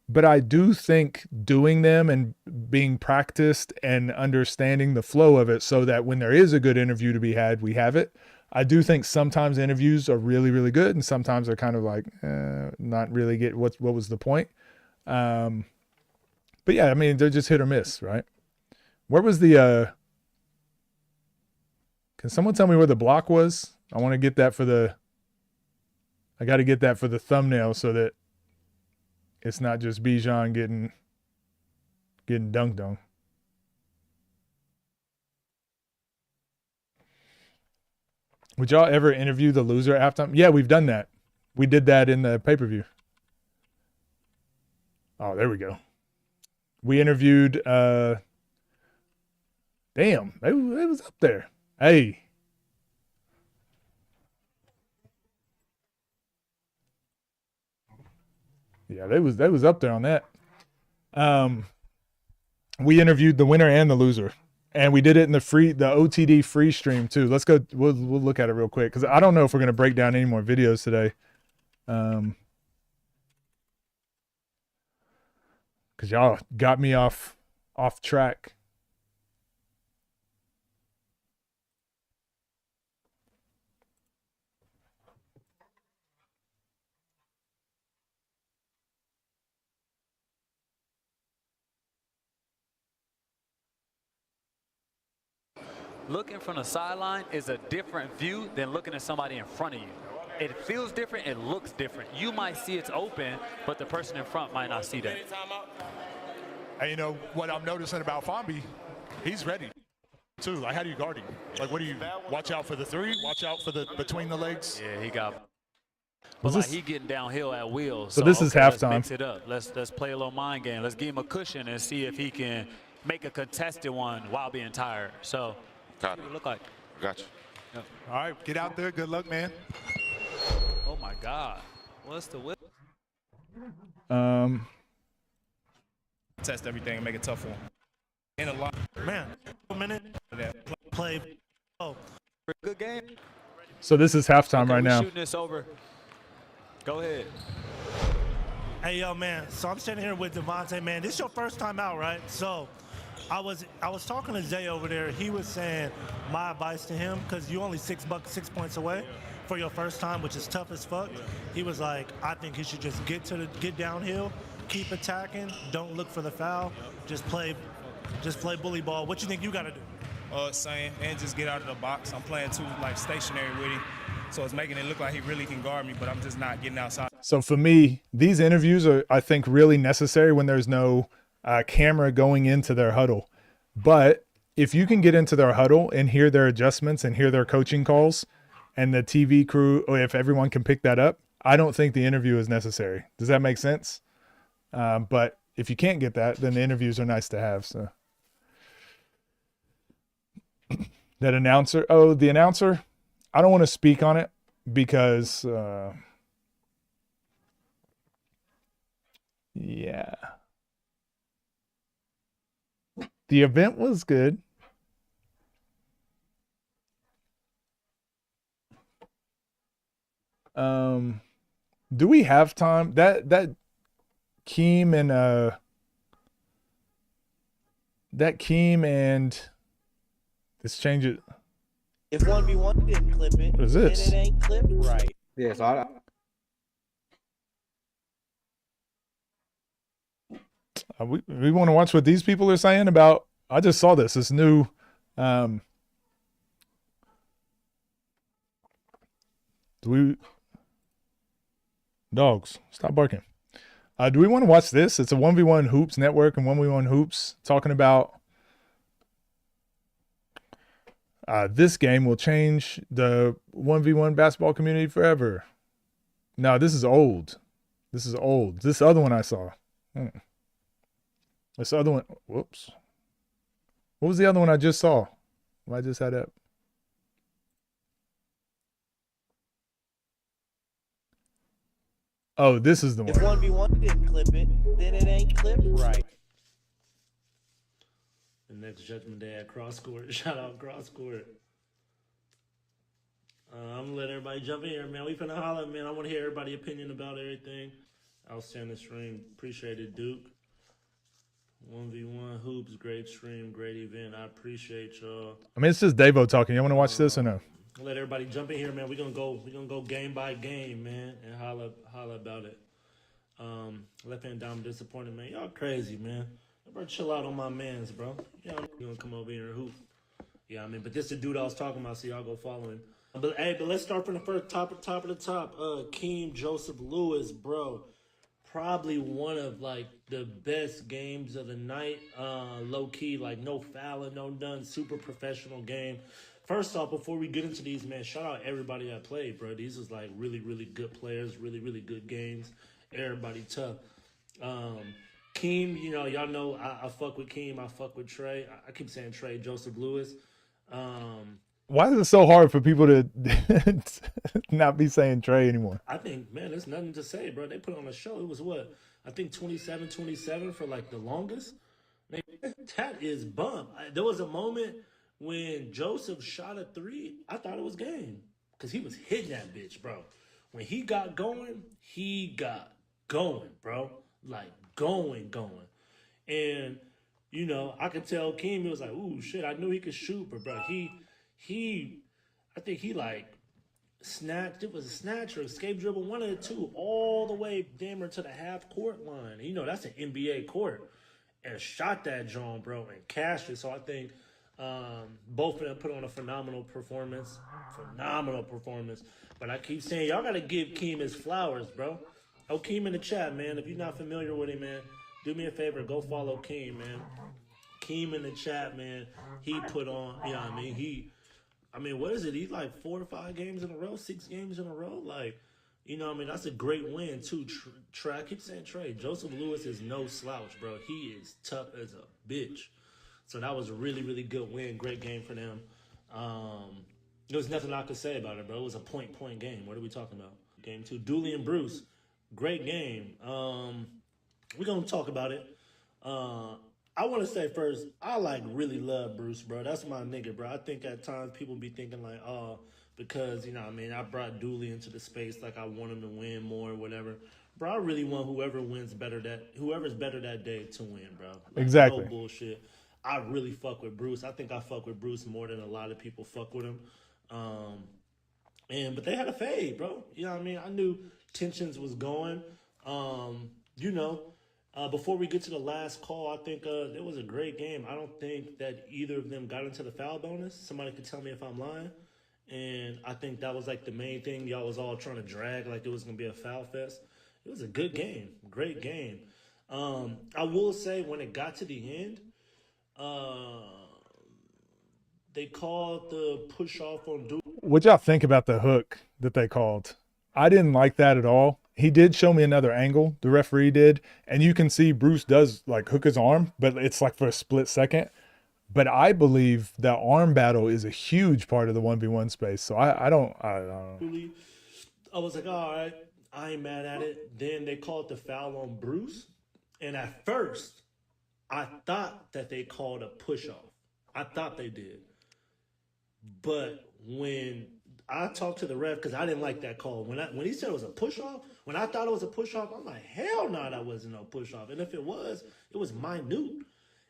but I do think doing them and being practiced and understanding the flow of it so that when there is a good interview to be had, we have it. I do think sometimes interviews are really, really good, and sometimes they're kind of like not really get what was the point. But yeah, I mean, they're just hit or miss, right? Where was the can someone tell me where the block was? I want to get that for the I got to get that for the thumbnail so that it's not just Bijan getting dunked on. Would y'all ever interview the loser at halftime? Yeah, we've done that. We did that in the pay-per-view. Oh, there we go. We interviewed damn, it was up there. Hey. Yeah, they was up there on that. We interviewed the winner and the loser. And we did it in the OTD free stream too. Let's go. We'll look at it real quick because I don't know if we're gonna break down any more videos today. Because y'all got me off track. Looking from the sideline is a different view than looking at somebody in front of you. It feels different, it looks different. You might see it's open, but the person in front might not see that. And you know what I'm noticing about Fambi, he's ready too. Like, how do you guard him? Like, what do you watch out for the three? Watch out for the between the legs? Yeah, he got. But like he getting downhill at will. So this is halftime. Let's mix it up. Let's play a little mind game. Let's give him a cushion and see if he can make a contested one while being tired. So. Got it. What it look like? Got you. Yep. All right, get out there. Good luck, man. Oh my God. What's the whip? Test everything and make it tough for him. In a lot. Man, a minute. Play. Oh. Good game. So this is halftime right now. Shooting this over. Go ahead. Hey, yo, man. So I'm sitting here with Devontae, man. This is your first time out, right? So I was talking to Jay over there. He was saying my advice to him, because you only 6 points away for your first time, which is tough as fuck. He was like, I think he should just get downhill, keep attacking, don't look for the foul, just play bully ball. What you think you got to do? Same, and just get out of the box. I'm playing too stationary with him, so it's making it look like he really can guard me, but I'm just not getting outside. So for me, these interviews are, I think, really necessary when there's no camera going into their huddle. But if you can get into their huddle and hear their adjustments and hear their coaching calls and the TV crew, or if everyone can pick that up, I don't think the interview is necessary. Does that make sense? But if you can't get that, then the interviews are nice to have. So that announcer, the announcer, I don't want to speak on it because yeah. The event was good. Do we have time? That Keem and let's change it. If 1v1 didn't clip it, what is this? then it ain't clipped right. Yeah, so we want to watch what these people are saying about. I just saw this new dogs, stop barking. Do we want to watch this? It's a 1v1 Hoops Network and 1v1 Hoops talking about this game will change the 1v1 basketball community forever. No, this is old. This other one I saw. This other one, whoops. What was the other one I just saw? I just had up. Oh, this is the one. If 1v1 didn't clip it, then it ain't clipped right. The next Judgment Day at Cross Court. Shout out Cross Court. I'm gonna let everybody jump in here, man. We finna holler, man. I want to hear everybody's opinion about everything. Outstanding stream. Appreciate it, Duke. 1v1 Hoops, great stream, great event. I appreciate y'all. I mean, it's just Davo talking. You want to watch this or no? Let everybody jump in here, man. We're gonna go game by game, man, and holla about it. Left hand down, disappointed, man. Y'all crazy, man. Everybody chill out on my mans, bro. Y'all gonna come over here and hoop. Yeah, I mean, but this is the dude I was talking about, so y'all go follow him. But hey, let's start from the first top of the top. Keem Joseph Lewis, bro. Probably one of like the best games of the night. Low key, like no fouling, no none, super professional game. First off, before we get into these, man, shout out everybody that played, bro. These was like really, really good players, really, really good games. Everybody tough. Keem, you know, y'all know I fuck with Keem. I fuck with Trey. I keep saying Trey, Joseph Lewis. Why is it so hard for people to not be saying Trey anymore? I think, man, there's nothing to say, bro. They put on a show. It was what? I think 27-27 for like the longest. Man, that is bump. There was a moment when Joseph shot a 3. I thought it was game because he was hitting that bitch, bro. When he got going, bro. Like going. And, you know, I could tell Keem, he was like, ooh, shit, I knew he could shoot, but, bro, I think he, like, snatched, it was a snatch or escape dribble, one of the two, all the way damn near to the half-court line. You know, that's an NBA court. And shot that John, bro, and cashed it. So I think both of them put on a phenomenal performance. But I keep saying, y'all got to give Keem his flowers, bro. Oh, Keem in the chat, man. If you're not familiar with him, man, do me a favor. Go follow Keem, man. Keem in the chat, man. He put on, you know what I mean? What is it? He's like 4 or 5 games in a row, 6 games in a row. Like, you know what I mean? That's a great win, too. I keep saying Trey. Joseph Lewis is no slouch, bro. He is tough as a bitch. So that was a really, really good win. Great game for them. There was nothing I could say about it, bro. It was a point game. What are we talking about? Game 2. Dooley and Bruce. Great game. We're going to talk about it. I want to say first, I like really love Bruce, bro. That's my nigga, bro. I think at times people be thinking like, oh, because, you know what I mean, I brought Dooley into the space like I want him to win more or whatever. Bro, I really want whoever's better that day to win, bro. Like, exactly. No bullshit. I really fuck with Bruce. I think I fuck with Bruce more than a lot of people fuck with him. But they had a fade, bro. You know what I mean? I knew tensions was going. Before we get to the last call, I think it was a great game. I don't think that either of them got into the foul bonus. Somebody could tell me if I'm lying. And I think that was like the main thing. Y'all was all trying to drag like it was going to be a foul fest. It was a good game. Great game. I will say when it got to the end, they called the push off on Duke. What y'all think about the hook that they called? I didn't like that at all. He did show me another angle, the referee did, and you can see Bruce does like hook his arm, but it's like for a split second. But I believe that arm battle is a huge part of the 1v1 space. So I don't know. I was like, all right, I ain't mad at it. Then they called the foul on Bruce. And at first, I thought that they called a push off. I thought they did. But when I talked to the ref, because I didn't like that call. When he said it was a push off, when I thought it was a push off, I'm like, hell no, that wasn't no push off. And if it was minute.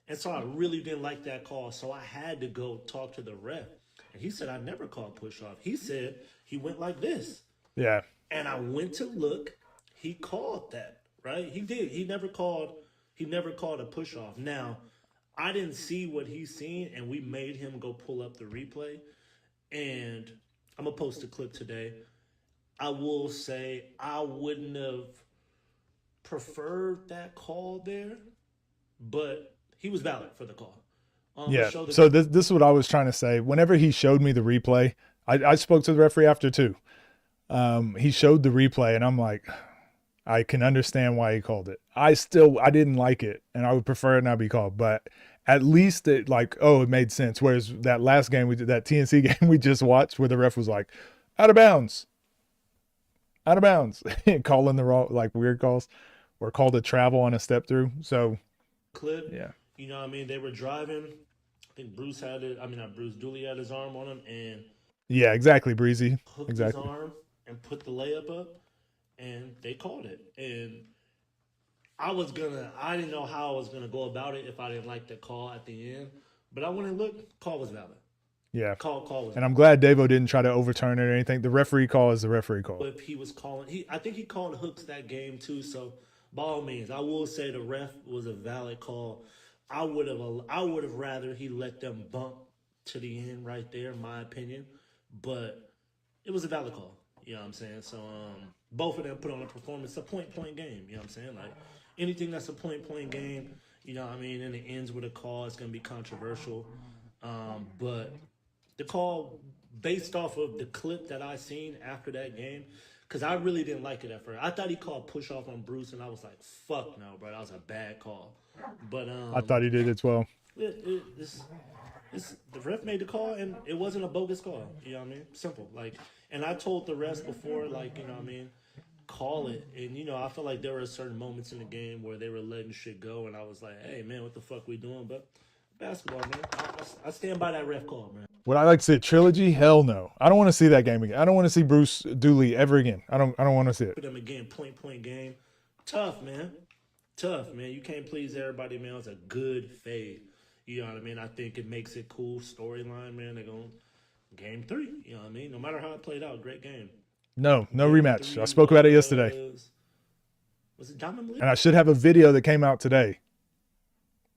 And so I really didn't like that call. So I had to go talk to the ref. And he said, I never called push off. He said he went like this. Yeah. And I went to look. He called that, right? He did. He never called a push off. Now, I didn't see what he's seen, and we made him go pull up the replay. And I'm going to post a clip today. I will say I wouldn't have preferred that call there, but he was valid for the call. Yeah, so this is what I was trying to say. Whenever he showed me the replay, I spoke to the referee after too. He showed the replay, and I'm like, I can understand why he called it. I didn't like it, and I would prefer it not be called. But at least it made sense. Whereas that last game we did, that TNC game we just watched, where the ref was like, out of bounds, and calling the wrong weird calls, or called a travel on a step through. So clip, yeah, you know what I mean. They were driving. I think Bruce had it. I mean, not Bruce. Dooley had his arm on him, and yeah, exactly, Breezy, hooked exactly. his arm and put the layup up, and they called it. And I didn't know how I was gonna go about it if I didn't like the call at the end. But I went and looked. Call was valid. Yeah. Call was. And I'm glad Davo didn't try to overturn it or anything. The referee call is the referee call. If he was calling, I think he called hooks that game too. So by all means, I will say the ref was a valid call. I would have rather he let them bump to the end right there, in my opinion. But it was a valid call. You know what I'm saying? So both of them put on a performance, a point game. You know what I'm saying? Like anything that's a point game, you know what I mean, and it ends with a call, it's gonna be controversial. But the call based off of the clip that I seen after that game, because I really didn't like it at first. I thought he called push off on Bruce, and I was like, fuck no, bro, that was a bad call. But I thought he did as well. The ref made the call, and it wasn't a bogus call. You know what I mean? Simple. Like, and I told the refs before, like, you know what I mean, call it. And, you know, I feel like there were certain moments in the game where they were letting shit go, and I was like, hey, man, what the fuck we doing? But basketball, man, I stand by that ref call, man. Would I like to see a trilogy? Hell no. I don't want to see that game again. I don't want to see Bruce Dooley ever again. I don't want to see it. Put them again, point game. Tough, man. Tough, man. You can't please everybody, man. It's a good fade. You know what I mean? I think it makes it cool storyline, man. They're going game 3. You know what I mean? No matter how it played out, great game. No rematch. I spoke about it yesterday. Was it Diamond League? And I should have a video that came out today.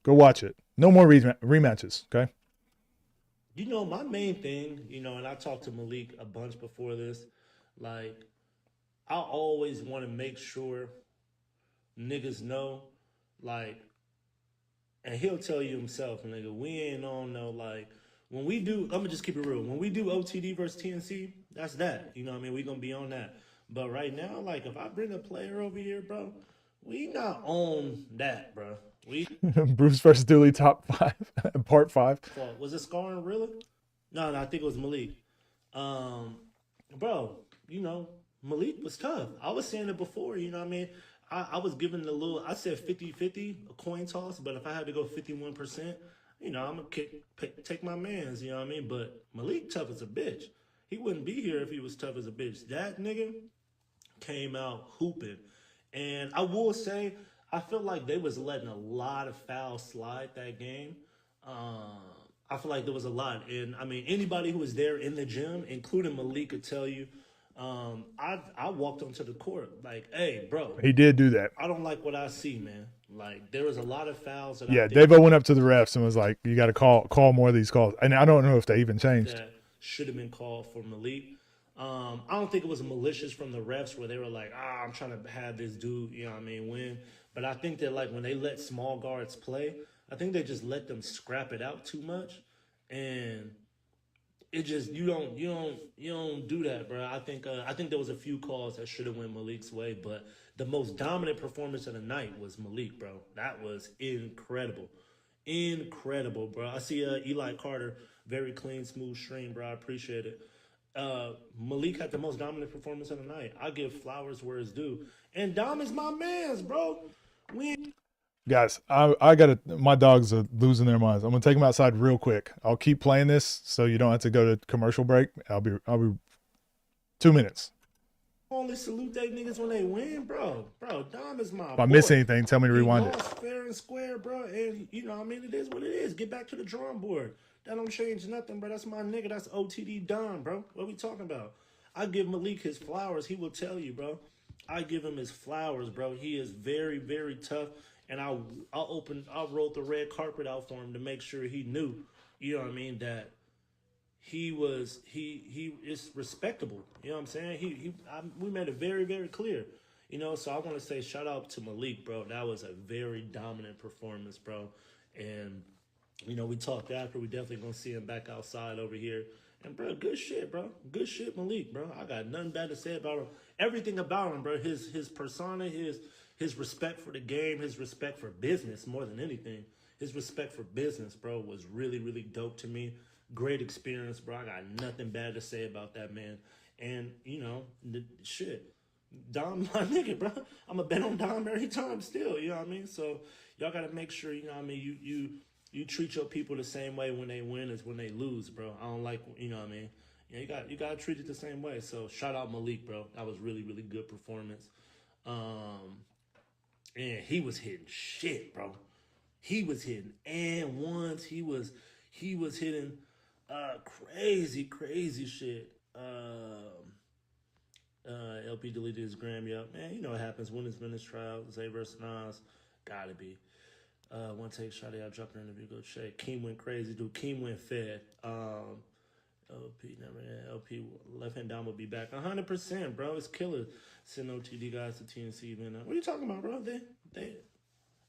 Go watch it. No more rematches, okay? You know, my main thing, you know, and I talked to Malik a bunch before this, like, I always want to make sure niggas know, like, and he'll tell you himself, nigga, we ain't on no, like, when we do, I'm gonna just keep it real. When we do OTD versus TNC, that's that. You know what I mean? We gonna be on that. But right now, like, if I bring a player over here, bro, we not on that, bro. Bruce versus Dooley top 5, part 5. Was it scarring really? No, I think it was Malik. Bro, you know, Malik was tough. I was saying it before, you know what I mean? I was giving a little, I said 50-50, a coin toss, but if I had to go 51%, you know, I'm going to take my mans, you know what I mean? But Malik tough as a bitch. He wouldn't be here if he was tough as a bitch. That nigga came out hooping. And I will say, I feel like they was letting a lot of fouls slide that game. I feel like there was a lot. And, I mean, anybody who was there in the gym, including Malik, could tell you, I walked onto the court like, hey, bro. He did do that. I don't like what I see, man. Like, there was a lot of fouls. That Devo went up to the refs and was like, you got to call more of these calls. And I don't know if they even changed. That should have been called for Malik. I don't think it was malicious from the refs where they were like, I'm trying to have this dude, you know what I mean, win. But I think that, like, when they let small guards play, I think they just let them scrap it out too much. And it just, you don't do that, bro. I think there was a few calls that should have went Malik's way, but the most dominant performance of the night was Malik, bro. That was incredible. Incredible, bro. I see Eli Carter, very clean, smooth stream, bro. I appreciate it. Malik had the most dominant performance of the night. I give flowers where it's due. And Dom is my man's, bro. Guys, I gotta. My dogs are losing their minds. I'm gonna take them outside real quick. I'll keep playing this so you don't have to go to commercial break. I'll be 2 minutes. Only salute they niggas when they win, bro. Bro, Dom is my If I miss anything, tell me to rewind it. Fair and square, bro. And you know, I mean, it is what it is. Get back to the drawing board. That don't change nothing, bro. That's my nigga. That's OTD Dom, bro. What we talking about? I give Malik his flowers. He will tell you, bro. I give him his flowers, bro. He is very, very tough. And I rolled the red carpet out for him to make sure he knew, you know what I mean, that he is respectable. You know what I'm saying? We made it very, very clear. You know, so I want to say shout out to Malik, bro. That was a very dominant performance, bro. And, you know, we talked after. We definitely going to see him back outside over here. And, bro, good shit, bro. Good shit, Malik, bro. I got nothing bad to say about him. Everything about him, bro. His persona, his respect for the game, his respect for business more than anything. His respect for business, bro, was really, really dope to me. Great experience, bro. I got nothing bad to say about that, man. And, you know, shit. Dom, my nigga, bro. I'm a bet on Dom every time still, you know what I mean? So y'all got to make sure, you know what I mean, you treat your people the same way when they win as when they lose, bro. I don't like, you know what I mean? Yeah, you got to treat it the same way. So shout out Malik, bro. That was really, really good performance. And he was hitting shit, bro. He was hitting and ones. He was hitting crazy shit. LP deleted his gram, yeah. Man, you know what happens when it's been his trial. Zay versus Nas, gotta be. One take shot, y'all dropped an interview. Go check. Keem went crazy, dude. Keem went fed. LP never. LP left hand down will be back 100%, bro. It's killer. Send OTD guys to TNC, man. What are you talking about, bro?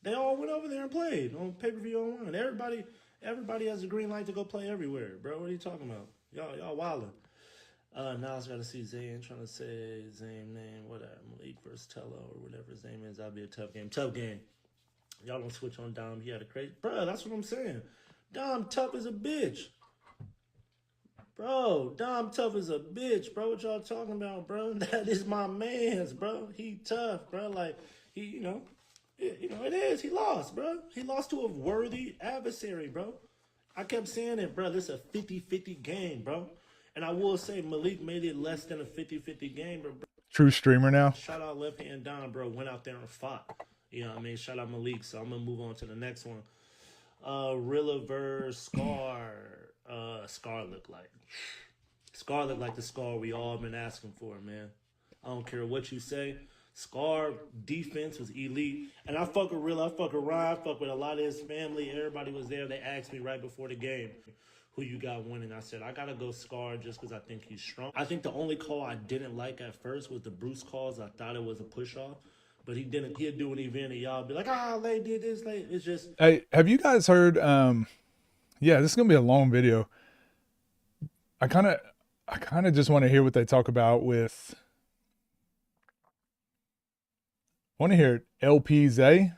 They all went over there and played on pay-per-view online. Everybody has a green light to go play everywhere, bro. What are you talking about? Y'all wildin'. Now I just gotta see Zayn trying to say Zayn name, whatever. Malik versus Tello or whatever his name is. That'll be a tough game. Tough game. Y'all don't switch on Dom. He had a crazy, bro. That's what I'm saying. Dom tough as a bitch, bro. Dom tough as a bitch, bro. What y'all talking about, bro? That is my man's, bro. He tough, bro. Like he, it is. He lost, bro. He lost to a worthy adversary, bro. I kept saying it, bro. This is a 50-50 game, bro. And I will say Malik made it less than a 50-50 game, bro. True streamer now. Shout out Left Hand Don, bro. Went out there and fought. You know what I mean? Shout out Malik. So I'm going to move on to the next one. Rilla versus Scar. Scar looked like the Scar we all been asking for, man. I don't care what you say. Scar defense was elite. And I fuck with Rilla. I fuck with Ryan. I fuck with a lot of his family. Everybody was there. They asked me right before the game, who you got winning? I said, I got to go Scar just because I think he's strong. I think the only call I didn't like at first was the Bruce calls. I thought it was a push-off. But he didn't. He'd do an event and y'all be like, they did this. It's just. Hey, have you guys heard? Yeah, this is gonna be a long video. I kind of just want to hear what they talk about with. I want to hear LPZ,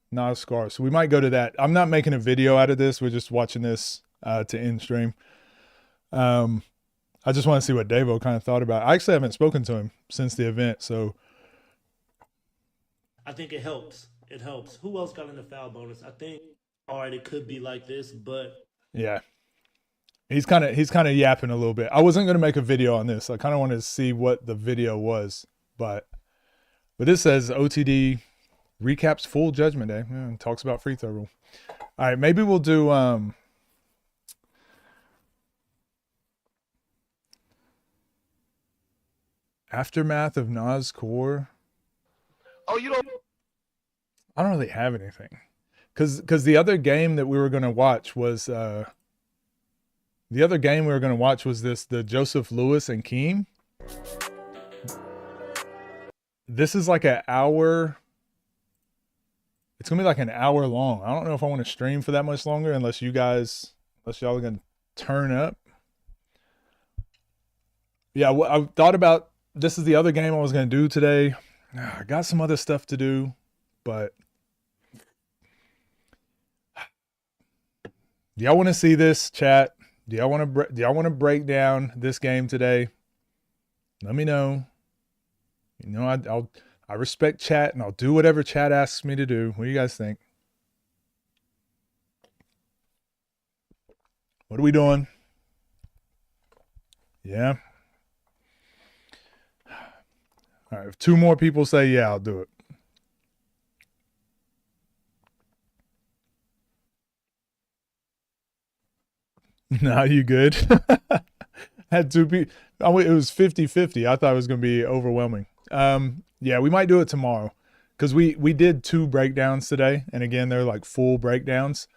not Scar. So we might go to that. I'm not making a video out of this. We're just watching this to end stream. I just want to see what Davo kind of thought about it. I actually haven't spoken to him since the event, so. I think it helps. It helps. Who else got in the foul bonus? I think, all right, it could be like this, but Yeah. He's kind of yapping a little bit. I wasn't going to make a video on this. I kind of wanted to see what the video was, but this says OTD recaps full Judgment Day. Yeah, and talks about free throw rule. All right, maybe we'll do aftermath of Nas Core. Oh, you don't. I don't really have anything, because the other game that we were going to watch was the Joseph Lewis and Keem. This is like an hour. It's gonna be like an hour long. I don't know if I want to stream for that much longer, unless y'all are gonna turn up. Yeah, I thought about this is the other game I was gonna do today. I got some other stuff to do, but do y'all want to see this, chat? Do y'all want to break down this game today? Let me know. You know, I respect chat, and I'll do whatever chat asks me to do. What do you guys think? What are we doing? Yeah. All right, if 2 more people say yeah, I'll do it. Nah, you good? Had 2 people. Oh, it was 50-50. I thought it was going to be overwhelming. Yeah, we might do it tomorrow, because we did 2 breakdowns today, and again, they're like full breakdowns.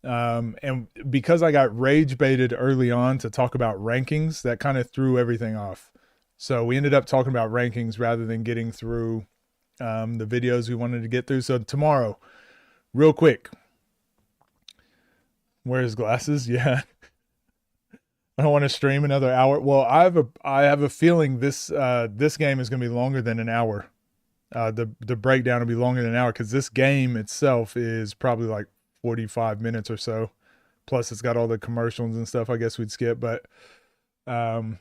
And because I got rage baited early on to talk about rankings, that kind of threw everything off. So we ended up talking about rankings rather than getting through the videos we wanted to get through. So tomorrow, real quick. Wear his glasses? Yeah. I don't want to stream another hour. Well, I have a feeling this game is going to be longer than an hour. The breakdown will be longer than an hour, because this game itself is probably like 45 minutes or so. Plus, it's got all the commercials and stuff I guess we'd skip. But yeah,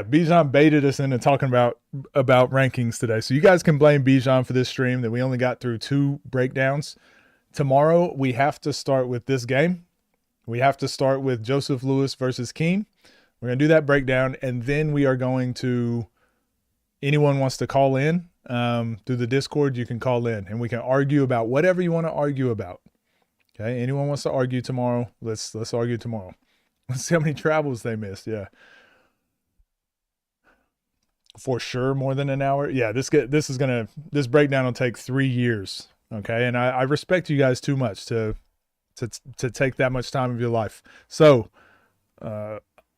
Bijan baited us into talking about rankings today. So you guys can blame Bijan for this stream that we only got through 2 breakdowns. Tomorrow, we have to start with this game. We have to start with Joseph Lewis versus Keem. We're going to do that breakdown, and then we are going to, anyone wants to call in through the Discord, you can call in, and we can argue about whatever you want to argue about. Okay, anyone wants to argue tomorrow, let's argue tomorrow. Let's see how many travels they missed. Yeah. For sure, more than an hour. Yeah, this breakdown will take 3 years Okay. And I respect you guys too much to take that much time of your life. So,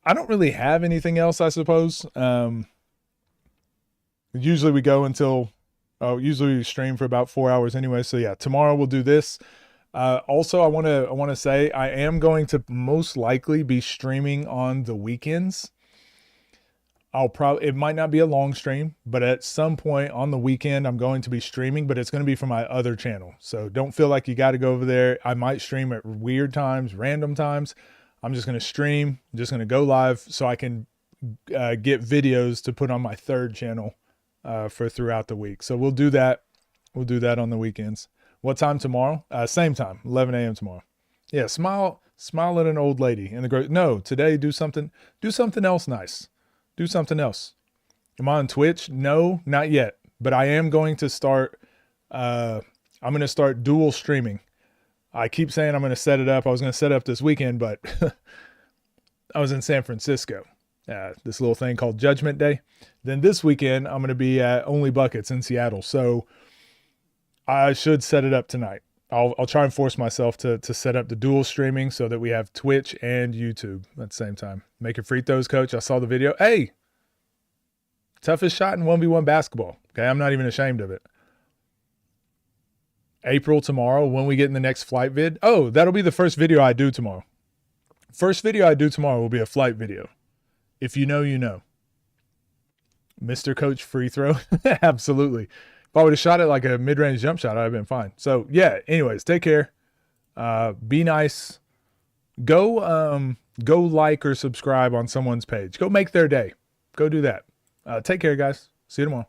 I don't really have anything else, I suppose. Usually we go until, usually we stream for about 4 hours anyway. So yeah, tomorrow we'll do this. Also, I want to say I am going to most likely be streaming on the weekends. It might not be a long stream, but at some point on the weekend, I'm going to be streaming, but it's going to be from my other channel. So don't feel like you got to go over there. I might stream at weird times, random times. I'm just going to stream, just going to go live so I can get videos to put on my third channel for throughout the week. So we'll do that. We'll do that on the weekends. What time tomorrow? Same time, 11 a.m. tomorrow. Yeah, smile at an old lady in the no, today do something else nice. Do something else. Am I on Twitch? No, not yet. But I am going to start, I'm going to start dual streaming. I keep saying I'm going to set it up. I was going to set it up this weekend, but I was in San Francisco. This little thing called Judgment Day. Then this weekend, I'm going to be at Only Buckets in Seattle. So I should set it up tonight. I'll try and force myself to set up the dual streaming so that we have Twitch and YouTube at the same time. Making free throws, coach. I saw the video. Hey, toughest shot in 1v1 basketball. Okay, I'm not even ashamed of it. April tomorrow, when we get in the next flight vid. Oh, that'll be the first video I do tomorrow. First video I do tomorrow will be a flight video. If you know, you know. Mr. Coach free throw. Absolutely. If I would have shot it like a mid-range jump shot, I'd have been fine. So yeah, anyways, take care. Be nice. Go like or subscribe on someone's page. Go make their day. Go do that. Take care, guys. See you tomorrow.